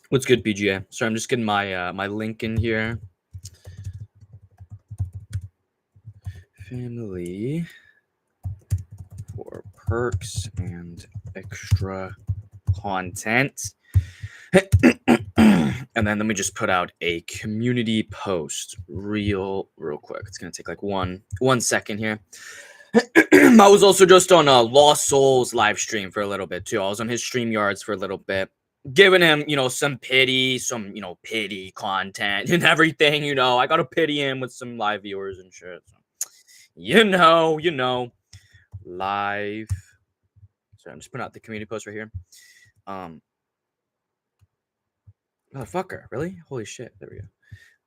What's good, BGA? Sorry, I'm just getting my my link in here. Family for perks and extra content. And then let me just put out a community post real quick. It's gonna take like one second here. I was also just on a Lost Souls live stream for a little bit too. I was on his StreamYards for a little bit, giving him, some pity, some, pity content and everything. I gotta pity him with some live viewers and shit. So, live. So I'm just putting out the community post right here. Motherfucker, really? Holy shit! There we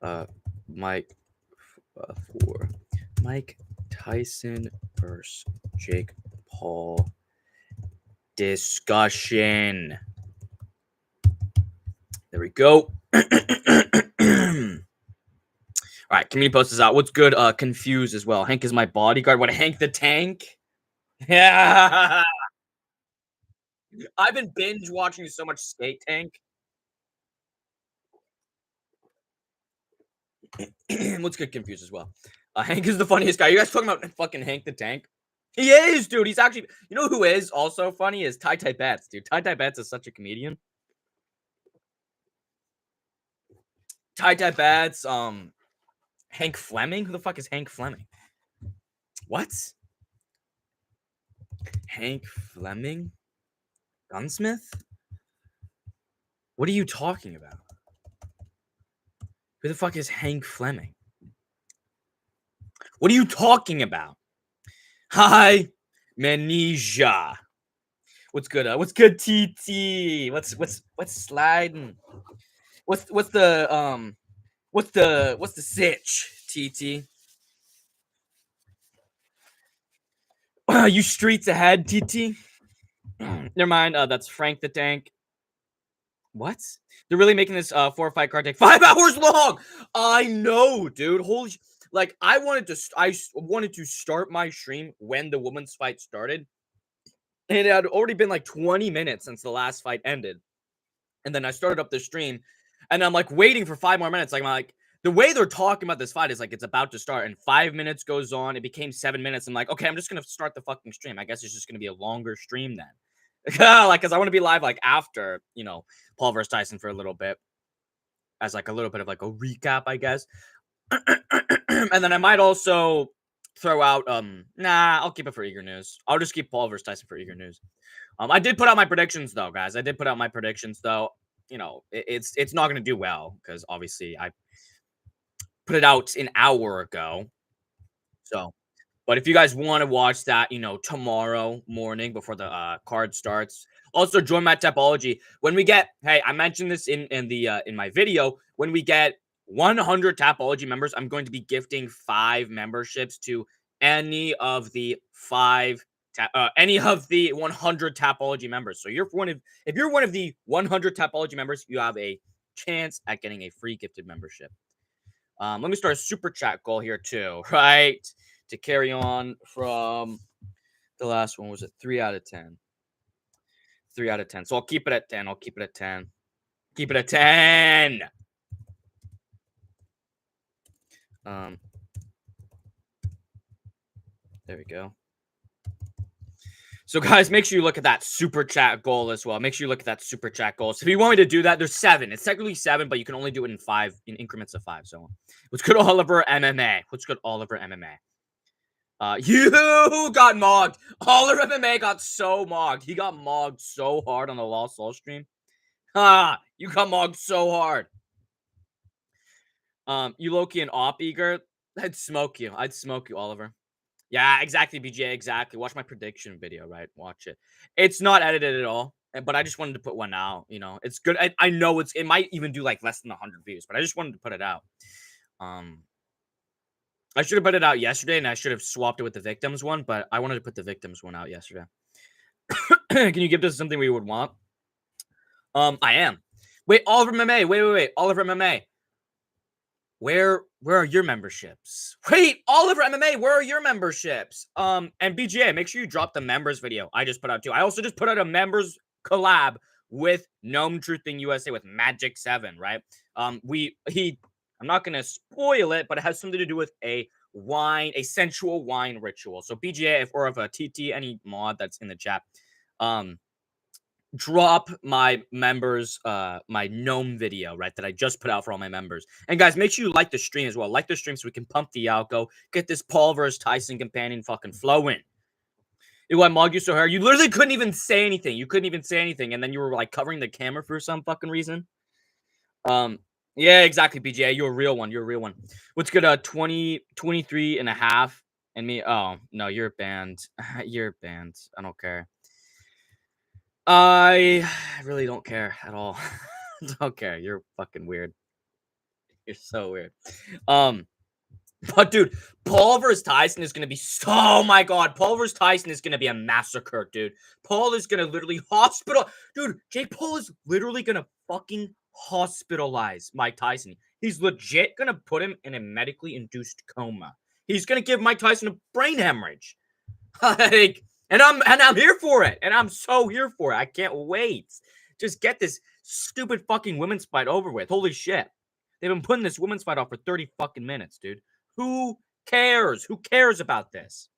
go. Mike for Mike Tyson versus Jake Paul discussion. There we go. All right, community post is out. What's good? Confused as well. Hank is my bodyguard. What, Hank the Tank? Yeah. I've been binge watching so much Skate Tank. What's good? Confused as well. Hank is the funniest guy. You guys talking about fucking Hank the Tank? He is, dude. He's actually, who is also funny is Ty Bats, dude. Ty Bats is such a comedian. Ty Bats, Hank Fleming? Who the fuck is Hank Fleming? What? Hank Fleming? Gunsmith? What are you talking about? Who the fuck is Hank Fleming? What are you talking about? Hi, Manisha. What's good? What's good, TT? What's sliding? What's the sitch, TT? You streets ahead, TT. Never mind. That's Frank the Tank. What? They're really making this 4-5 card take 5 hours long. I know, dude. Holy, like I wanted to start my stream when the women's fight started, and it had already been like 20 minutes since the last fight ended. And then I started up the stream, and I'm like waiting for 5 more minutes. Like the way they're talking about this fight is like it's about to start, and 5 minutes goes on. It became 7 minutes. I'm like, okay, I'm just gonna start the fucking stream. I guess it's just gonna be a longer stream then. Like, because I want to be live like after, Paul versus Tyson for a little bit, as like a little bit of like a recap, I guess. And then I might also throw out I'll keep it for Eager News. I'll just keep Paul versus Tyson for Eager News. I did put out my predictions though, guys. I did put out my predictions though. It's not gonna do well because obviously I put it out an hour ago. So, but if you guys want to watch that, tomorrow morning before the card starts, also join my Tapology. When we get, hey, I mentioned this in the in my video. When we get 100 Tapology members, I'm going to be gifting 5 memberships to any of the 100 Tapology members. So if you're one of the 100 Tapology members, you have a chance at getting a free gifted membership. Let me start a super chat goal here too, right? To carry on from the last one. Was it 3 out of 10? 3 out of 10. So I'll keep it at 10. I'll keep it at 10. Keep it at 10. There we go. So guys, make sure you look at that super chat goal as well. Make sure you look at that super chat goal. So if you want me to do that, there's 7. It's technically 7, but you can only do it in increments of 5. So what's good, Oliver MMA? What's good, Oliver MMA? You got mogged. Oliver MMA got so mogged. He got mogged so hard on the Lost Soul stream. You got mogged so hard. You Loki and Op Eager. I'd smoke you, Oliver. Yeah, exactly, BJ. Exactly. Watch my prediction video, right? Watch it. It's not edited at all, but I just wanted to put one out. It's good. I know it might even do like less than 100 views, but I just wanted to put it out. I should have put it out yesterday, and I should have swapped it with the victims one, but I wanted to put the victims one out yesterday. Can you give this something we would want? I am. Wait, Oliver MMA. Wait. Oliver MMA. Where are your memberships? Wait, Oliver MMA, where are your memberships? And BGA, make sure you drop the members video I just put out too. I also just put out a members collab with Gnome Truthing USA with Magic 7, right? I'm not gonna spoil it, but it has something to do with a sensual wine ritual. So BGA, if a TT, any mod that's in the chat, drop my members my gnome video, right, that I just put out for all my members. And guys, make sure you like the stream as well. Like the stream so we can pump the algo, get this Paul versus Tyson companion fucking flowing. I mog you so hard. You literally couldn't even say anything. You couldn't even say anything, and then you were like covering the camera for some fucking reason. Yeah, exactly, BJ. You're a real one. You're a real one. What's good? 23 and a half. And me. Oh, no, you're banned. You're banned. I don't care. I really don't care at all. Don't care. You're fucking weird. You're so weird. But dude, Paul versus Tyson is gonna be oh my god, Paul versus Tyson is gonna be a massacre, dude. Paul is gonna literally dude, Jake Paul is literally gonna fucking hospitalize Mike Tyson. He's legit gonna put him in a medically induced coma. He's gonna give Mike Tyson a brain hemorrhage. Like, and I'm here for it. And I'm so here for it. I can't wait. Just get this stupid fucking women's fight over with. Holy shit. They've been putting this women's fight off for 30 fucking minutes, dude. Who cares? Who cares about this?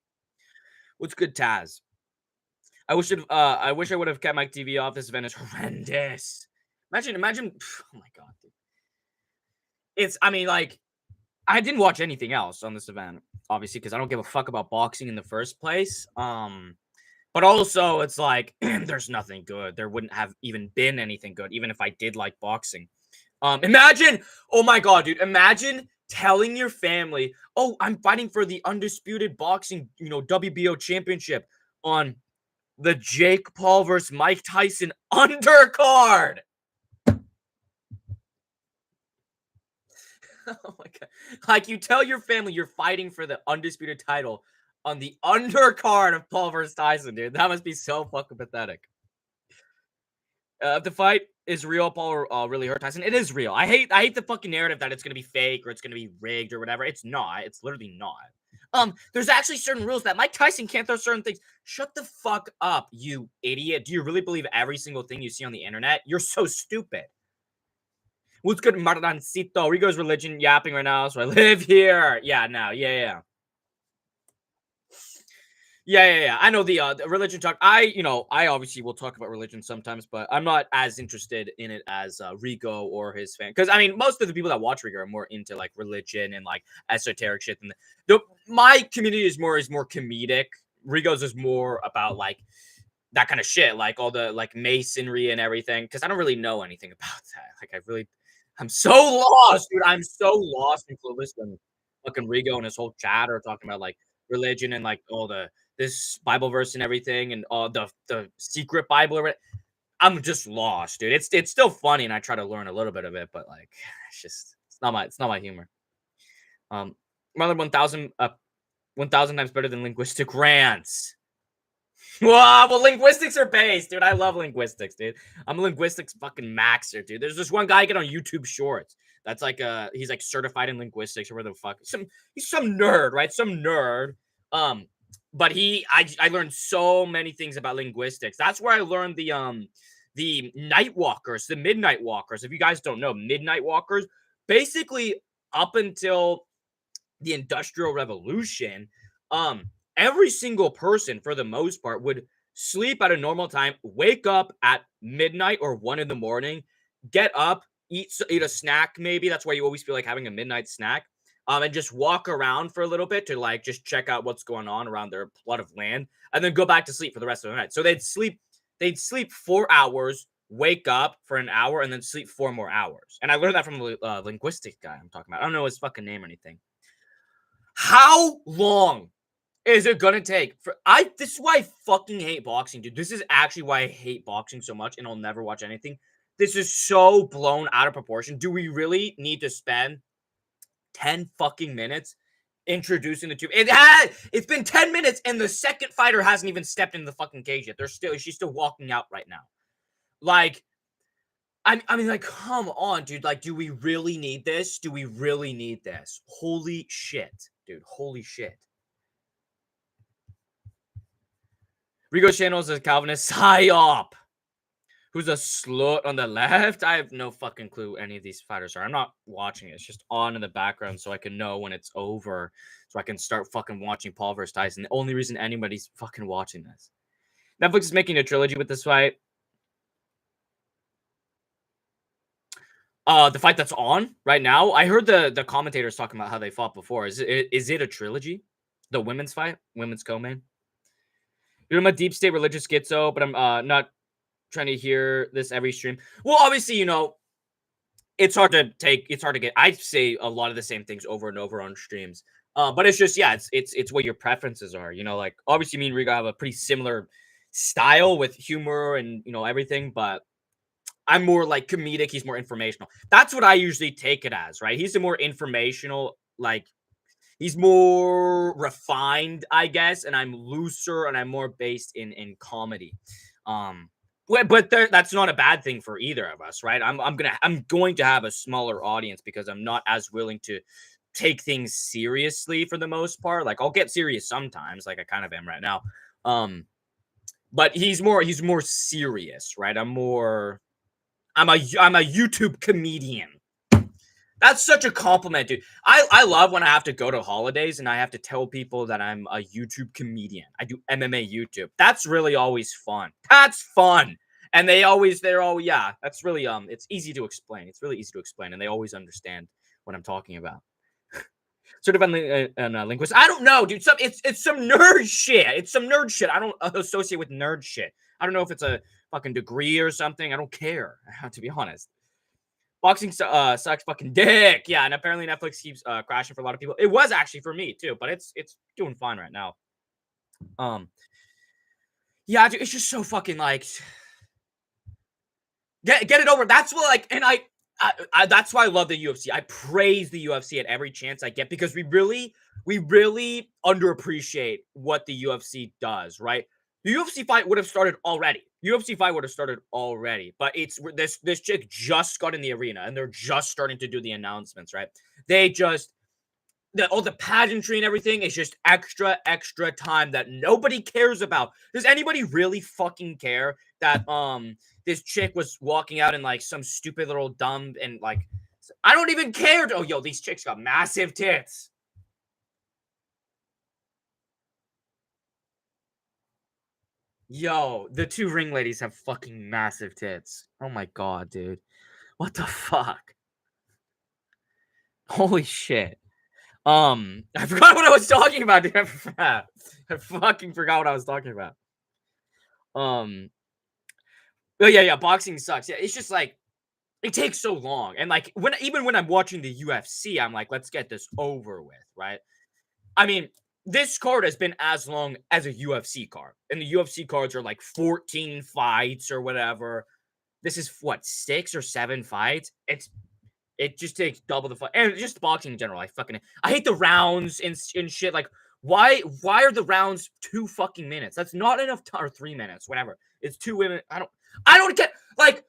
What's good, Taz? I wish I would have kept my TV off. This event is horrendous. Imagine. Oh my god, dude. I mean, like, I didn't watch anything else on this event, obviously, because I don't give a fuck about boxing in the first place. But also it's like there's nothing good. There wouldn't have even been anything good, even if I did like boxing. Imagine, oh my god, dude, imagine telling your family, oh, I'm fighting for the undisputed boxing, WBO championship on the Jake Paul versus Mike Tyson undercard. Oh my god. Like, you tell your family you're fighting for the undisputed title on the undercard of Paul versus Tyson, dude. That must be so fucking pathetic. If the fight is real, Paul really hurt Tyson. It is real. I hate the fucking narrative that it's gonna be fake or it's gonna be rigged or whatever. It's not. It's literally not. There's actually certain rules that Mike Tyson can't throw certain things. Shut the fuck up, you idiot. Do you really believe every single thing you see on the internet? You're so stupid. What's good, Marrancito? Rigo's religion yapping right now, so I live here. Yeah, now. Yeah. I know the religion talk. I obviously will talk about religion sometimes, but I'm not as interested in it as Rigo or his fan. Because I mean, most of the people that watch Rigo are more into like religion and like esoteric shit. And my community is more comedic. Rigo's is more about like that kind of shit, like all the like masonry and everything. Because I don't really know anything about that. Like I'm so lost, dude. I'm so lost and clueless when fucking Rigo and his whole chat are talking about like religion and like all this Bible verse and everything and all the secret Bible or whatever. I'm just lost, dude. It's still funny and I try to learn a little bit of it, but like it's not my humor. More than 1,000 times better than linguistic rants. Well, linguistics are based, dude. I love linguistics, dude. I'm a linguistics fucking maxer, dude. There's this one guy I get on YouTube Shorts. That's like he's like certified in linguistics or whatever the fuck. He's some nerd, right? Some nerd. But I learned so many things about linguistics. That's where I learned the night walkers, the midnight walkers. If you guys don't know, midnight walkers, basically up until the Industrial Revolution, every single person, for the most part, would sleep at a normal time, wake up at midnight or 1 a.m, get up, eat a snack maybe. That's why you always feel like having a midnight snack. And just walk around for a little bit to like just check out what's going on around their plot of land, and then go back to sleep for the rest of the night. So they'd sleep 4 hours, wake up for an hour, and then sleep 4 more hours. And I learned that from a linguistic guy I'm talking about. I don't know his fucking name or anything. How long is it gonna take this is why I fucking hate boxing, dude. This is actually why I hate boxing so much, and I'll never watch anything. This is so blown out of proportion. Do we really need to spend 10 fucking minutes introducing the two. It's been 10 minutes and the second fighter hasn't even stepped in the fucking cage yet. She's still walking out right now. Like, I mean, like, come on, dude. Like, do we really need this? Do we really need this? Holy shit, dude. Holy shit. Rigo's channel is a Calvinist psyop. Who's a slut on the left? I have no fucking clue any of these fighters are. I'm not watching it. It's just on in the background so I can know when it's over. So I can start fucking watching Paul versus Tyson. The only reason anybody's fucking watching this. Netflix is making a trilogy with this fight. The fight that's on right now. I heard the commentators talking about how they fought before. Is it a trilogy? The women's fight? Women's co-main? I'm a deep state religious schizo, but I'm not trying to hear this every stream. Well, obviously, you know, it's hard to get. I say a lot of the same things over and over on streams. But it's just, yeah, it's what your preferences are. You know, like, obviously me and Rigo have a pretty similar style with humor and, you know, everything, but I'm more like comedic, he's more informational. That's what I usually take it as, right? He's a more informational, like, he's more refined, I guess, and I'm looser and I'm more based in comedy. But that's not a bad thing for either of us, right? I'm going to have a smaller audience because I'm not as willing to take things seriously for the most part. Like, I'll get serious sometimes, like I kind of am right now. But he's more serious, right? I'm a YouTube comedian. That's such a compliment, dude. I love when I have to go to holidays and I have to tell people that I'm a YouTube comedian. I do MMA YouTube. That's really always fun. That's fun. And they're all, yeah, that's really, it's easy to explain. It's really easy to explain. And they always understand what I'm talking about. Sort of a linguist. I don't know, dude. It's some nerd shit. It's some nerd shit. I don't associate with nerd shit. I don't know if it's a fucking degree or something. I don't care, to be honest. Boxing sucks fucking dick. Yeah, and apparently Netflix keeps crashing for a lot of people. It was actually for me too, but it's doing fine right now. Yeah, dude, it's just so fucking like get it over. That's what, like, and I that's why I love the UFC. I praise the UFC at every chance I get because we really underappreciate what the UFC does, right? The UFC fight would have started already. But it's this chick just got in the arena and they're just starting to do the announcements, right? They just all the pageantry and everything is just extra time that nobody cares about. Does anybody really fucking care that this chick was walking out in like some stupid little dumb and like I don't even care. Oh, yo, these chicks got massive tits. Yo, the two ring ladies have fucking massive tits. Oh my god, dude. What the fuck? Holy shit. I forgot what I was talking about, dude. I fucking forgot what I was talking about. Oh yeah, boxing sucks. Yeah, it's just like it takes so long. And like even when I'm watching the UFC, I'm like, let's get this over with, right? I mean, this card has been as long as a UFC card. And the UFC cards are like 14 fights or whatever. This is what, 6 or 7 fights? It just takes double the fight. And just boxing in general. I hate the rounds and shit. Like, why are the rounds 2 fucking minutes? That's not enough time, or 3 minutes, whatever. It's 2 women. I don't get, like,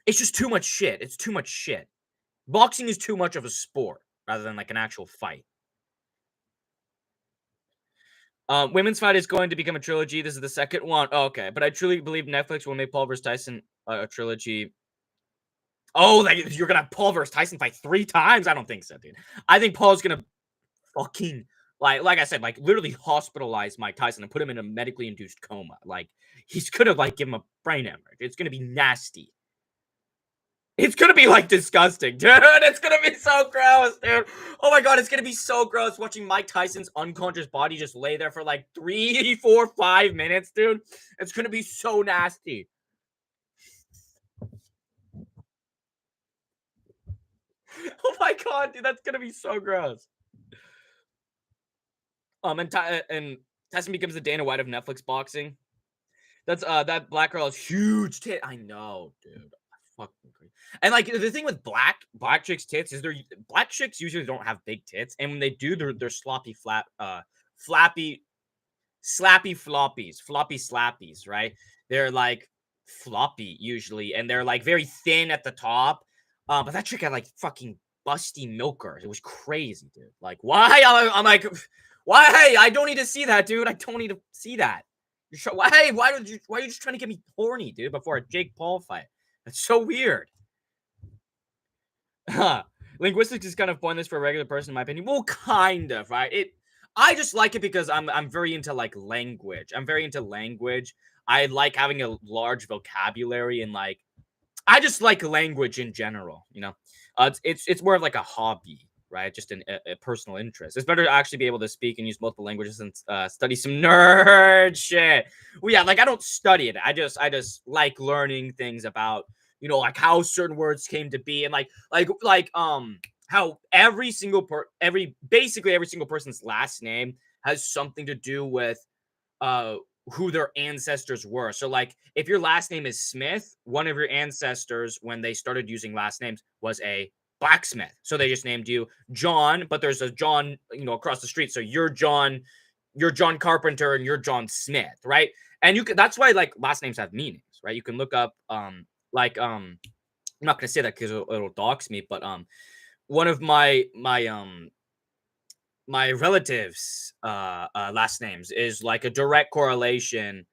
it's just too much shit. It's too much shit. Boxing is too much of a sport rather than like an actual fight. Women's fight is going to become a trilogy. This is the second one. Oh, okay, but I truly believe Netflix will make Paul versus Tyson a trilogy. Oh, like you're gonna have Paul versus Tyson fight 3 times? I don't think so, dude. I think Paul's gonna fucking like I said, like literally hospitalize Mike Tyson and put him in a medically induced coma. Like he's gonna like give him a brain hemorrhage. It's gonna be nasty. It's gonna be like disgusting, dude. It's gonna be so gross, dude. Oh my god, it's gonna be so gross watching Mike Tyson's unconscious body just lay there for like 3, 4, 5 minutes, dude. It's gonna be so nasty. Oh my god, dude, that's gonna be so gross. And Tyson becomes the Dana White of Netflix boxing. That's that black girl is huge tit. I know, dude. fucking crazy. And like the thing with black chicks' tits is black chicks usually don't have big tits, and when they do, they're sloppy flappy slappy floppies, floppy slappies, right? They're like floppy usually, and they're like very thin at the top. But that chick had like fucking busty milkers. It was crazy, dude. Like, why? I'm like, why? I don't need to see that, dude. I don't need to see that. Why? Why are you just trying to get me horny, dude? Before a Jake Paul fight? That's so weird. Linguistics is kind of pointless for a regular person, in my opinion. Well, kind of, right? I just like it because I'm very into like language. I'm very into language. I like having a large vocabulary and like I just like language in general. It's more of like a hobby, right? Just a personal interest. It's better to actually be able to speak and use multiple languages and study some nerd shit. Well, yeah, like I don't study it. I just like learning things about like how certain words came to be and how basically every single person's last name has something to do with uh who their ancestors were. So like if your last name is Smith, one of your ancestors when they started using last names was a blacksmith. So they just named you John, but there's a John, across the street. So you're John Carpenter and you're John Smith, right? And that's why like last names have meanings, right? You can look up I'm not gonna say that because it'll dox me, but one of my relatives last names is like a direct correlation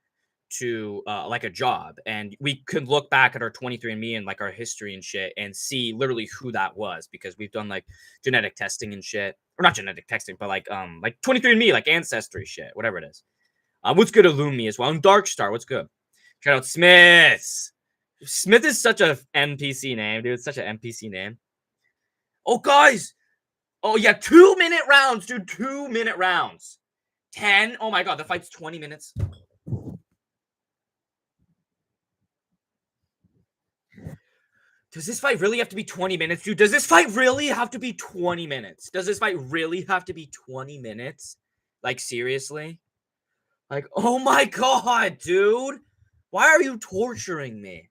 to like a job, and we could look back at our 23andMe and like our history and shit and see literally who that was because we've done like genetic testing and shit, or not genetic testing, but like 23andMe, like ancestry shit, whatever it is. What's good, Illumi as well, and Darkstar, what's good? Shout out Smiths. Smith is such a NPC name, dude. It's such an NPC name. Oh, guys. Oh, yeah. 2-minute rounds, dude. 2-minute rounds. 10. Oh, my God. The fight's 20 minutes. Does this fight really have to be 20 minutes, dude? Does this fight really have to be 20 minutes? Does this fight really have to be 20 minutes? Like, seriously? Like, oh, my God, dude. Why are you torturing me?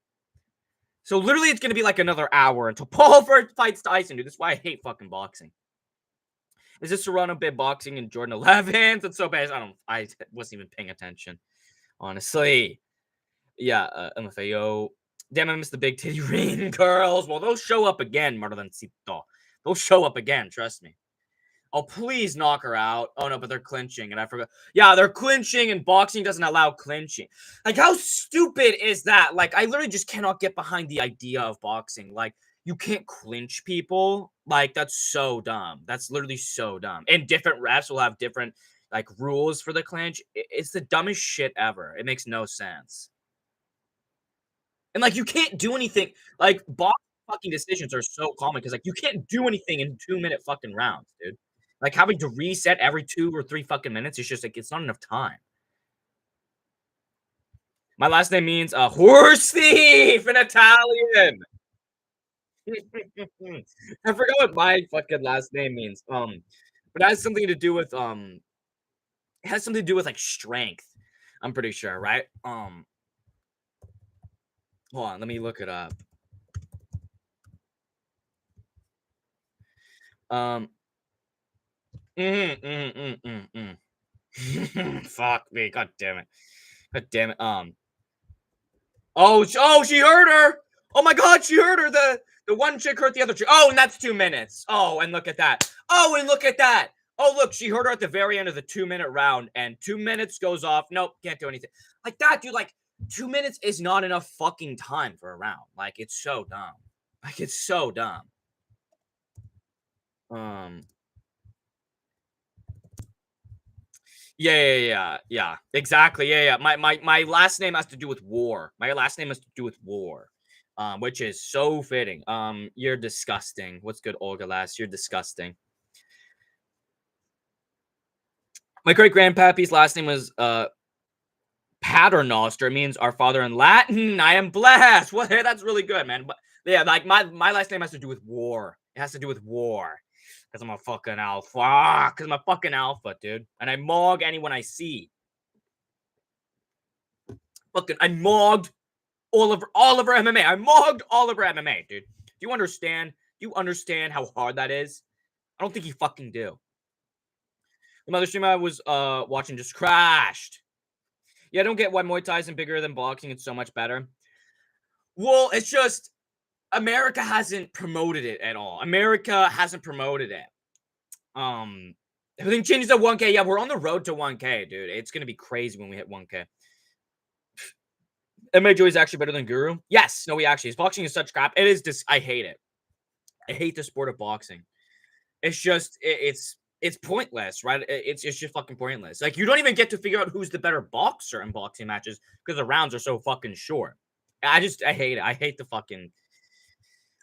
So literally, it's gonna be like another hour until Paul fights Tyson, dude. That's why I hate fucking boxing. Is this Serrano bit boxing and Jordan 11? That's so bad. I wasn't even paying attention, honestly. Yeah, MFAO. Damn, I missed the big titty ring girls. Well, those show up again, Marloncito. They'll show up again. Trust me. Oh, please knock her out. Oh, no, but they're clinching, and I forgot. Yeah, they're clinching, and boxing doesn't allow clinching. Like, how stupid is that? Like, I literally just cannot get behind the idea of boxing. Like, you can't clinch people. Like, that's so dumb. That's literally so dumb. And different refs will have different, like, rules for the clinch. It's the dumbest shit ever. It makes no sense. And, like, you can't do anything. Like, boxing fucking decisions are so common because, like, you can't do anything in 2-minute fucking rounds, dude. Like, having to reset every 2 or 3 fucking minutes is just, like, it's not enough time. My last name means, horse thief in Italian. I forgot what my fucking last name means, but it has something to do with, it has something to do with, like, strength, I'm pretty sure, right? Hold on, let me look it up. Um, fuck me, god damn it. God damn it, oh, she hurt her! Oh my god, she hurt her! The one chick hurt the other chick. Oh, and that's 2 minutes. Oh, and look at that. Oh, and look at that. Oh, look, she hurt her at the very end of the 2-minute round, and 2 minutes goes off. Nope, can't do anything. Like that, dude, like 2 minutes is not enough fucking time for a round. Like, it's so dumb. Like, it's so dumb. Um, yeah. Exactly. Yeah. My last name has to do with war. My last name has to do with war. Which is so fitting. You're disgusting. What's good, Olga Lass? You're disgusting. My great grandpappy's last name was Paternoster. It means our father in Latin. I am blessed. What? That's really good, man. But yeah, like my last name has to do with war. It has to do with war. Because I'm a fucking alpha. Because I'm a fucking alpha, dude. And I mog anyone I see. Fucking, I mogged all over MMA. I mogged all over MMA, dude. Do you understand? Do you understand how hard that is? I don't think you fucking do. The other stream I was watching just crashed. Yeah, I don't get why Muay Thai isn't bigger than boxing. It's so much better. Well, it's just America hasn't promoted it at all. America hasn't promoted it. Everything changes at 1K. Yeah, we're on the road to 1K, dude. It's gonna be crazy when we hit 1K. MMA Joey is actually better than Guru. Yes, no, he actually is. Boxing is such crap. It is just, I hate it. I hate the sport of boxing. It's just, it's pointless, right? It's just fucking pointless. Like, you don't even get to figure out who's the better boxer in boxing matches because the rounds are so fucking short. I hate it. I hate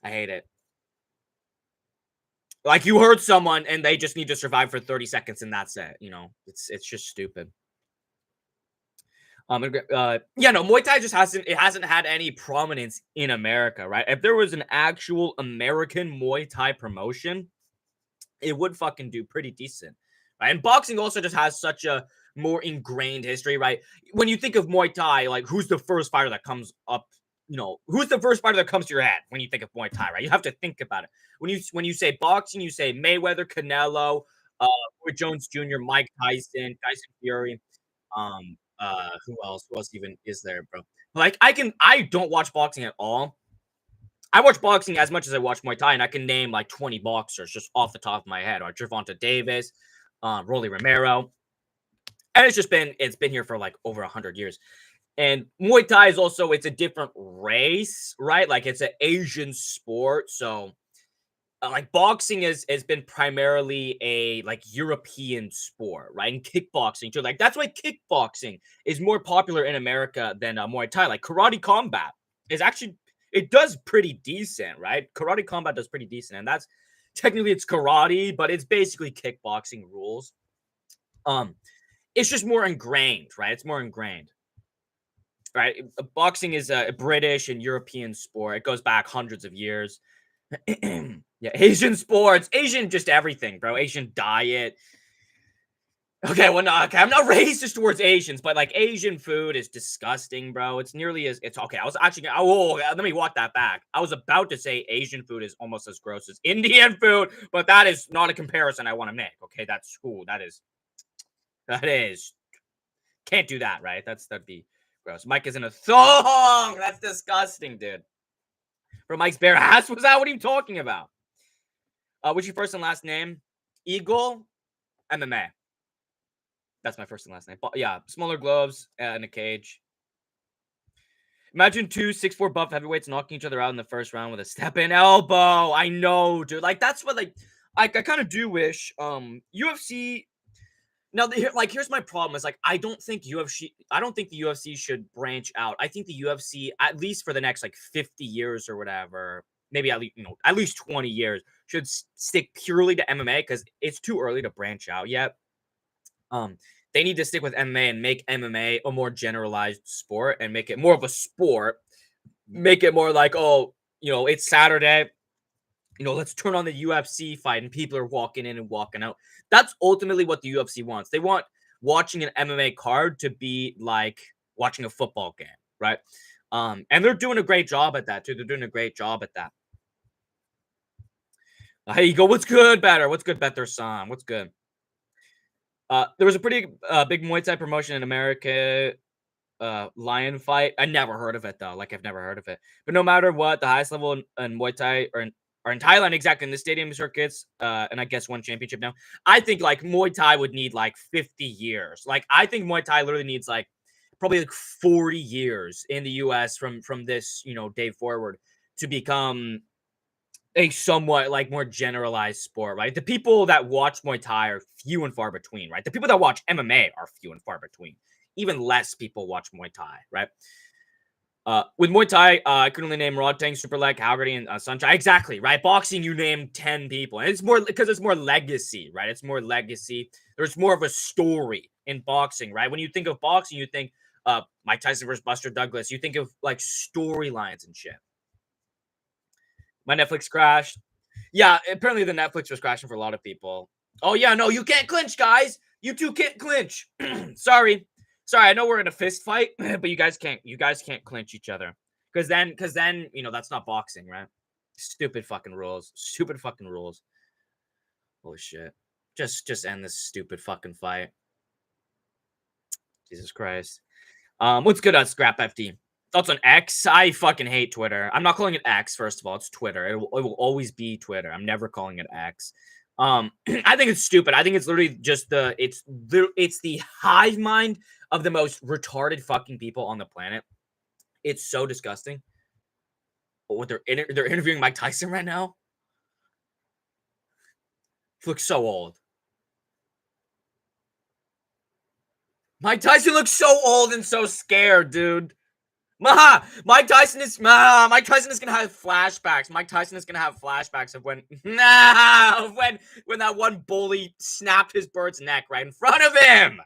I hate it. Like, you hurt someone and they just need to survive for 30 seconds and that's it. You know, it's just stupid. Yeah, no, Muay Thai just hasn't had any prominence in America, right? If there was an actual American Muay Thai promotion, it would fucking do pretty decent, right? And boxing also just has such a more ingrained history, right? When you think of Muay Thai, like, who's the first fighter that comes up? You know, who's the first fighter that comes to your head when you think of Muay Thai, right? You have to think about it. When you say boxing, you say Mayweather, Canelo, Roy Jones Jr., Mike Tyson Fury. Who else? Who else even is there, bro? Like, I don't watch boxing at all. I watch boxing as much as I watch Muay Thai, and I can name like 20 boxers just off the top of my head. Or Gervonta Davis, Rolly Romero, and it's been here for like over 100 years. And Muay Thai is also, it's a different race, right? Like, it's an Asian sport, so like, boxing has been primarily a like European sport, right? And kickboxing too. Like, that's why kickboxing is more popular in America than Muay Thai. Like, karate combat is actually, it does pretty decent, right? Karate combat does pretty decent, and that's technically, it's karate, but it's basically kickboxing rules. Um, it's just more ingrained, right? It's more ingrained, right? Boxing is a British and European sport. It goes back hundreds of years. Yeah, Asian sports, Asian just everything, bro. Asian diet. Okay, well, no, okay, I'm not racist towards Asians, but like, Asian food is disgusting, bro. It's nearly as it's okay. I was actually let me walk that back. I was about to say Asian food is almost as gross as Indian food, but that is not a comparison I want to make. Okay, that's cool. That is can't do that, right? That'd be gross. Mike is in a thong. That's disgusting, dude. Bro, Mike's bare ass. Was that what are you talking about? What's your first and last name? Eagle MMA. That's my first and last name. But yeah, smaller gloves and a cage. Imagine two 6'4" buff heavyweights knocking each other out in the first round with a step in elbow. I know, dude. Like, that's what, like, I kind of do wish UFC. Now, here's my problem. Is like, I don't think the UFC should branch out. I think the UFC, at least for the next like 50 years or whatever, maybe at least 20 years, should stick purely to MMA because it's too early to branch out yet. They need to stick with MMA and make MMA a more generalized sport and make it more of a sport. Make it more like, oh, it's Saturday. Let's turn on the UFC fight and people are walking in and walking out. That's ultimately what the UFC wants. They want watching an MMA card to be like watching a football game, right? And they're doing a great job at that too. They're doing a great job at that. Hey, you go. What's good, Better? What's good, Better Son? What's good? There was a pretty big Muay Thai promotion in America. Lion fight. I never heard of it though. Like, I've never heard of it. But no matter what, the highest level in Muay Thai are in Thailand, exactly, in the stadium circuits, and I guess one championship now. I think like Muay Thai would need like 50 years. Like, I think Muay Thai literally needs like probably like 40 years in the US from this, day forward to become a somewhat like more generalized sport, right? The people that watch Muay Thai are few and far between, right? The people that watch MMA are few and far between. Even less people watch Muay Thai, right? With Muay Thai, I could only name Rodtang, Superleg, Haggerty, and Sunshine. Exactly, right? Boxing, you name 10 people. And it's more because it's more legacy, right? It's more legacy. There's more of a story in boxing, right? When you think of boxing, you think Mike Tyson versus Buster Douglas. You think of like storylines and shit. My Netflix crashed. Yeah, apparently the Netflix was crashing for a lot of people. Oh, yeah, no, you can't clinch, guys. You two can't clinch. Sorry. I know we're in a fist fight, but you guys can't clinch each other. Because then, you know, that's not boxing, right? Stupid fucking rules. Stupid fucking rules. Holy shit. Just end this stupid fucking fight. Jesus Christ. What's good on Scrap FD? Thoughts on X? I fucking hate Twitter. I'm not calling it X, first of all. It's Twitter. It will always be Twitter. I'm never calling it X. I think it's stupid. I think it's literally just it's the hive mind of the most retarded fucking people on the planet. It's so disgusting. But what they're interviewing Mike Tyson right now. He looks so old. Mike Tyson looks so old and so scared, dude. Mike Tyson is gonna have flashbacks. Mike Tyson is gonna have flashbacks of when when that one bully snapped his bird's neck right in front of him.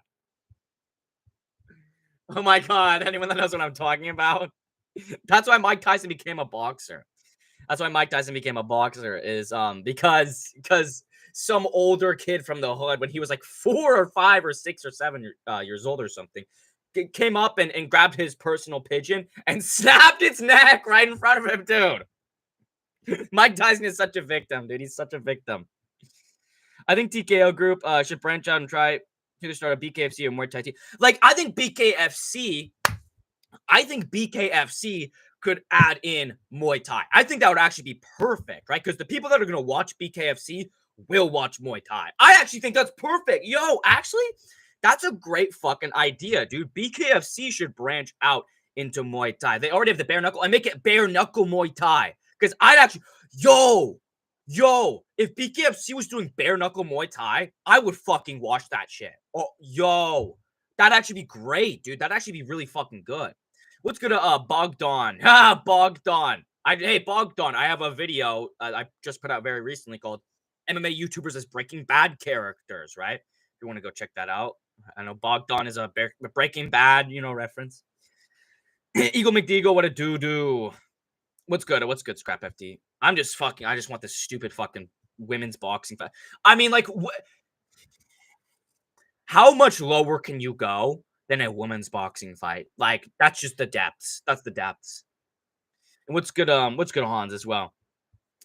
Oh my god! Anyone that knows what I'm talking about? That's why Mike Tyson became a boxer. That's why Mike Tyson became a boxer is because some older kid from the hood when he was like 4 or 5 or 6 or 7 years old or something came up and grabbed his personal pigeon and snapped its neck right in front of him, dude. Mike Tyson is such a victim, dude. He's such a victim. I think TKO group should branch out and try to start a BKFC or Muay Thai team. Like, I think BKFC could add in Muay Thai. I think that would actually be perfect, right? Because the people that are going to watch BKFC will watch Muay Thai. I actually think that's perfect. Yo, actually, that's a great fucking idea, dude. BKFC should branch out into Muay Thai. They already have the bare knuckle. I make it bare knuckle Muay Thai. Because I'd actually, if BKFC was doing bare knuckle Muay Thai, I would fucking watch that shit. Oh, yo, that'd actually be great, dude. That'd actually be really fucking good. What's good Bogdan? Bogdan. Hey, Bogdan, I have a video I just put out very recently called MMA YouTubers as Breaking Bad characters, right? If you want to go check that out. I know Bogdan is a Breaking Bad, reference. Eagle McDeagle, what a doo-doo. What's good, Scrap FD? I just want this stupid fucking women's boxing fight. I mean, like, how much lower can you go than a women's boxing fight? Like, that's just the depths. That's the depths. And what's good, Hans, as well?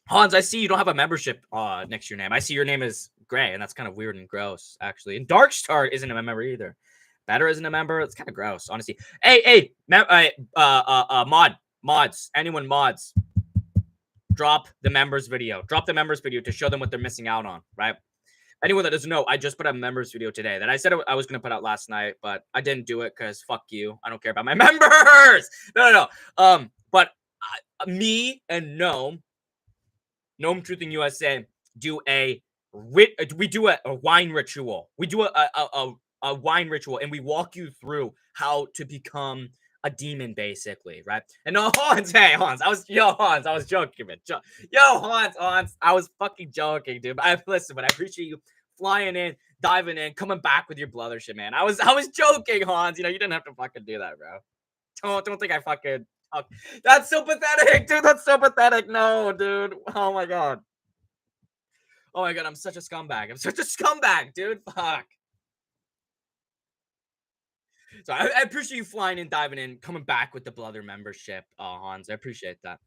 Hans, I see you don't have a membership next to your name. I see your name is Gray, and that's kind of weird and gross, actually. And Darkstar isn't a member either. Better isn't a member. It's kind of gross, honestly. Hey, mods, anyone mods, drop the members video. Drop the members video to show them what they're missing out on, right? Anyone that doesn't know, I just put a members video today that I said I was going to put out last night, but I didn't do it because fuck you. I don't care about my members. No. But me and Gnome Truthing USA do we do a wine ritual. We do a wine ritual, and we walk you through how to become a demon, basically, right? And no, Hans, I was joking, man. Hans, I was fucking joking, dude. But I appreciate you flying in, diving in, coming back with your blother shit, man. I was joking, Hans. You didn't have to fucking do that, bro. Don't think I fucking. That's so pathetic, dude. That's so pathetic. No, dude. Oh my god. I'm such a scumbag. Dude. Fuck. So I appreciate you flying in, diving in, coming back with the Blother membership, Hans. I appreciate that.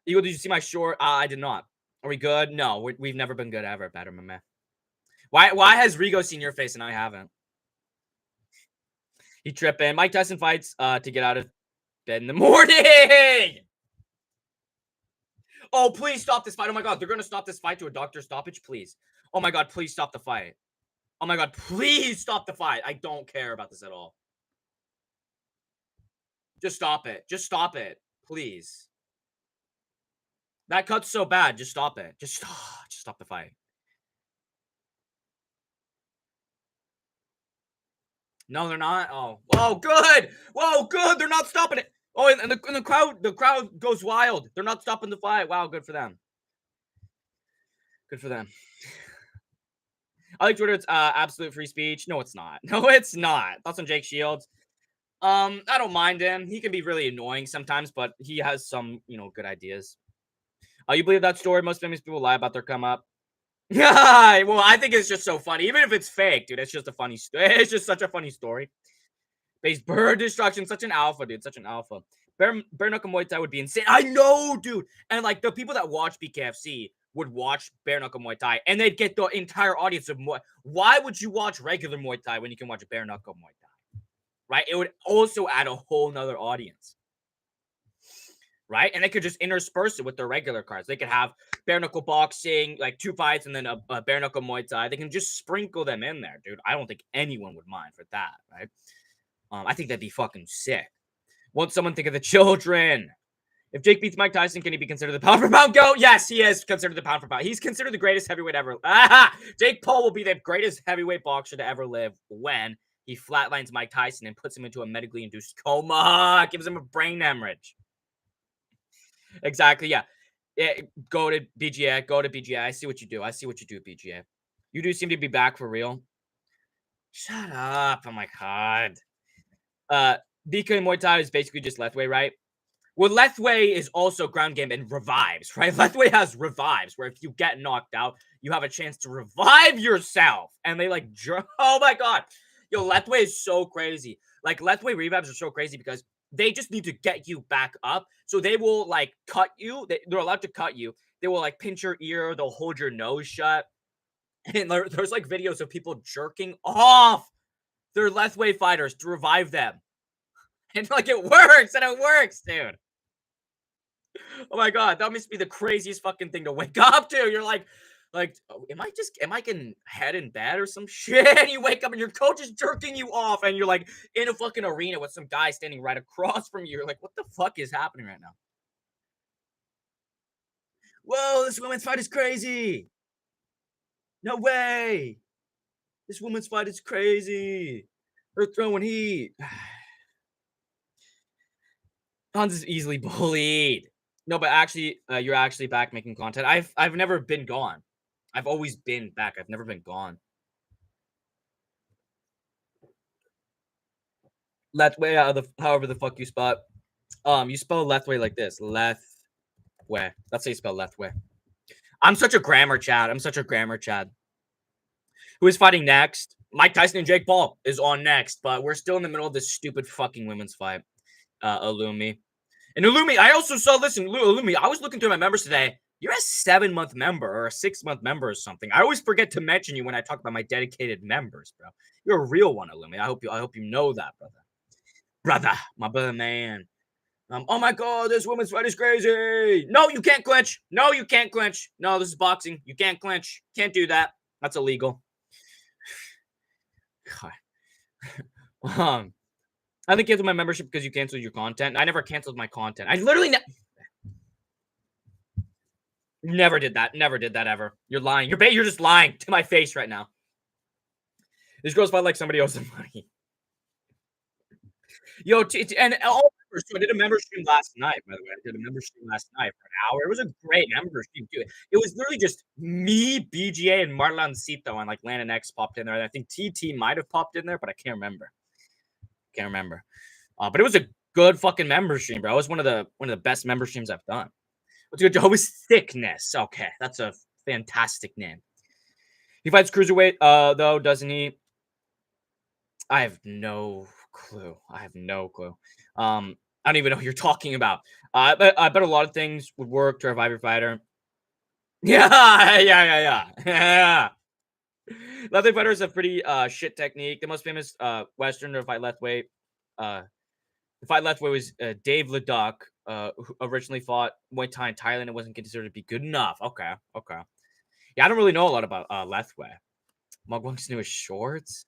Eagle, did you see my short? I did not. Are we good? No, we've never been good ever, better, my man. Why has Rigo seen your face and I haven't? He tripping. Mike Tyson fights to get out of bed in the morning. Oh, please stop this fight. Oh my god, they're gonna stop this fight to a doctor stoppage, please. Oh my god, please stop the fight. Oh my god, please stop the fight. I don't care about this at all. Just stop it. Just stop it. Please. That cut's so bad. Just stop it. Just stop the fight. No, they're not. Oh, good. Whoa, good. They're not stopping it. Oh, and the crowd goes wild. They're not stopping the fight. Wow, good for them. Good for them. I like Twitter. It's absolute free speech. No, it's not. No, it's not. Thoughts on Jake Shields? I don't mind him. He can be really annoying sometimes, but he has some, good ideas. You believe that story? Most famous people lie about their come up. Well, I think it's just so funny. Even if it's fake, dude, it's just a funny story. It's just such a funny story. Base bird destruction, such an alpha, dude. Such an alpha. bare knuckle Muay Thai would be insane. I know, dude. And like the people that watch BKFC would watch bare knuckle Muay Thai, and they'd get the entire audience of Muay. Why would you watch regular Muay Thai when you can watch a bare knuckle Muay Thai? Right? It would also add a whole nother audience. Right? And they could just intersperse it with their regular cards. They could have bare knuckle boxing, like 2 fights, and then a bare knuckle Muay Thai. They can just sprinkle them in there, dude. I don't think anyone would mind for that, right? I think that'd be fucking sick. Won't someone think of the children? If Jake beats Mike Tyson, can he be considered the pound for pound GOAT? Yes, he is considered the pound for pound. He's considered the greatest heavyweight ever. Jake Paul will be the greatest heavyweight boxer to ever live when he flatlines Mike Tyson and puts him into a medically induced coma. Gives him a brain hemorrhage. Exactly, yeah. Go to BGA. Go to BGA. I see what you do. I see what you do, BGA. You do seem to be back for real. Shut up. Oh, my God. BK Muay Thai is basically just Lethway, right? Well, Lethway is also ground game and revives, right? Lethway has revives, where if you get knocked out, you have a chance to revive yourself. And they like, oh my God. Yo, Lethway is so crazy. Like, Lethway revives are so crazy because they just need to get you back up. So they will like cut you. They're allowed to cut you. They will like pinch your ear. They'll hold your nose shut. And there's like videos of people jerking off their Lethway fighters to revive them. And like it works, dude. Oh my God, that must be the craziest fucking thing to wake up to. You're like, oh, am I getting head in bed or some shit? And you wake up and your coach is jerking you off, and you're like in a fucking arena with some guy standing right across from you. You're like, what the fuck is happening right now? Whoa, this women's fight is crazy. No way. This woman's fight is crazy. They're throwing heat. Hans is easily bullied. No, but actually, you're actually back making content. I've never been gone. I've always been back. I've never been gone. Lethway, however the fuck you spot. You spell Lethway like this. Lethway. That's how you spell Lethway. I'm such a grammar Chad. Who is fighting next? Mike Tyson and Jake Paul is on next, but we're still in the middle of this stupid fucking women's fight. Illumi. And Illumi, I also saw, listen, Illumi, I was looking through my members today. You're a 7-month member or a 6-month member or something. I always forget to mention you when I talk about my dedicated members, bro. You're a real one, Illumi. I hope you know that, brother. Brother, my brother, man. Oh my God, this women's fight is crazy. No, you can't clinch. No, you can't clinch. No, this is boxing. You can't clinch. Can't do that. That's illegal. God. I didn't cancel my membership because you canceled your content. I never canceled my content. I literally never did that. Never did that ever. You're lying. You're just lying to my face right now. This girl's fight like somebody owes them money. Yo, and all members too. I did a member stream last night, by the way. I did a member stream last night for an hour. It was a great member stream, too. It was literally just me, BGA, and Marlancito, and like Landon X popped in there. And I think TT might have popped in there, but I can't remember. But it was a good fucking member stream, bro. It was one of the best member streams I've done. What's good? Jehovah's Thickness. Okay, that's a fantastic name. He fights cruiserweight, though, doesn't he? I have no clue. I don't even know what you're talking about. I bet a lot of things would work to revive your fighter. Yeah. Lethway fighter is a pretty shit technique. The most famous Westerner to fight Lethway. The fight Lethway was Dave Leduc, who originally fought Muay Thai in Thailand. It wasn't considered to be good enough. Okay. Yeah, I don't really know a lot about Lethway. Mugwang's newest shorts.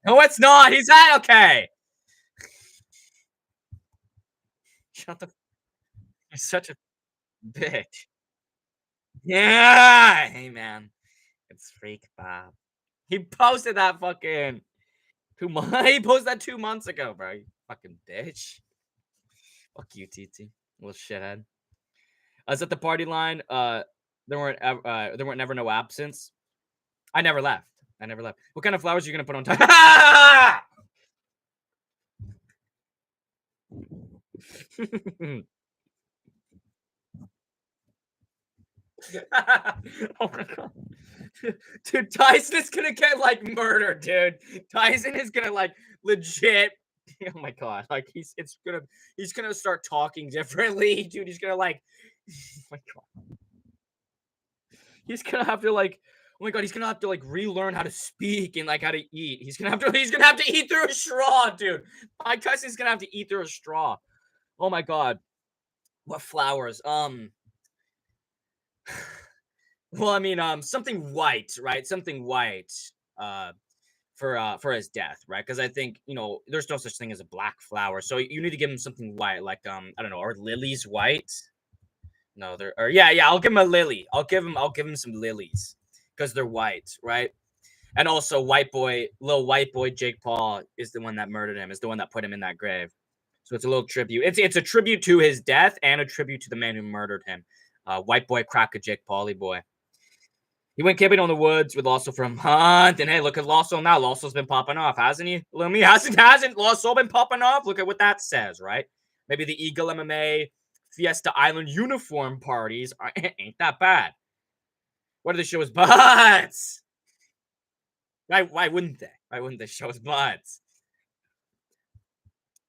No, it's not. He's okay. Shut the. You're such a bitch. Yeah. Hey, man. It's Freak Bob. He posted that fucking 2 months. He posted that 2 months ago, bro. You fucking bitch. Fuck you, TT. Little shithead. I was at the party line. There weren't never no absence. I never left. What kind of flowers are you gonna put on top? Oh my God. Dude, Tyson is gonna get like murdered, dude. Tyson is gonna like legit Oh my god, like he's gonna start talking differently, dude. He's gonna like, oh my god, he's gonna have to like, oh my god, he's gonna have to like relearn how to speak and like how to eat. He's gonna have to eat through a straw, dude. Mike Tyson's gonna have to eat through a straw. Oh my god, what flowers? Well, I mean, something white, right? Something white, uh, for his death, right? Because I think there's no such thing as a black flower, so you need to give him something white, like I don't know, are lilies white? No, they're or yeah. I'll give him a lily. I'll give him some lilies because they're white, right? And also, little white boy Jake Paul is the one that murdered him. Is the one that put him in that grave. So it's a little tribute. It's a tribute to his death and a tribute to the man who murdered him. White boy, cracker Jake Pauly boy. He went camping on the woods with Lawso from Hunt, and hey, look at Lawso now. Lawso's been popping off, hasn't he? Lumi hasn't Lawso been popping off? Look at what that says, right? Maybe the Eagle MMA Fiesta Island uniform parties ain't that bad. What are the show's butts? Why wouldn't they? Why wouldn't they show his butts?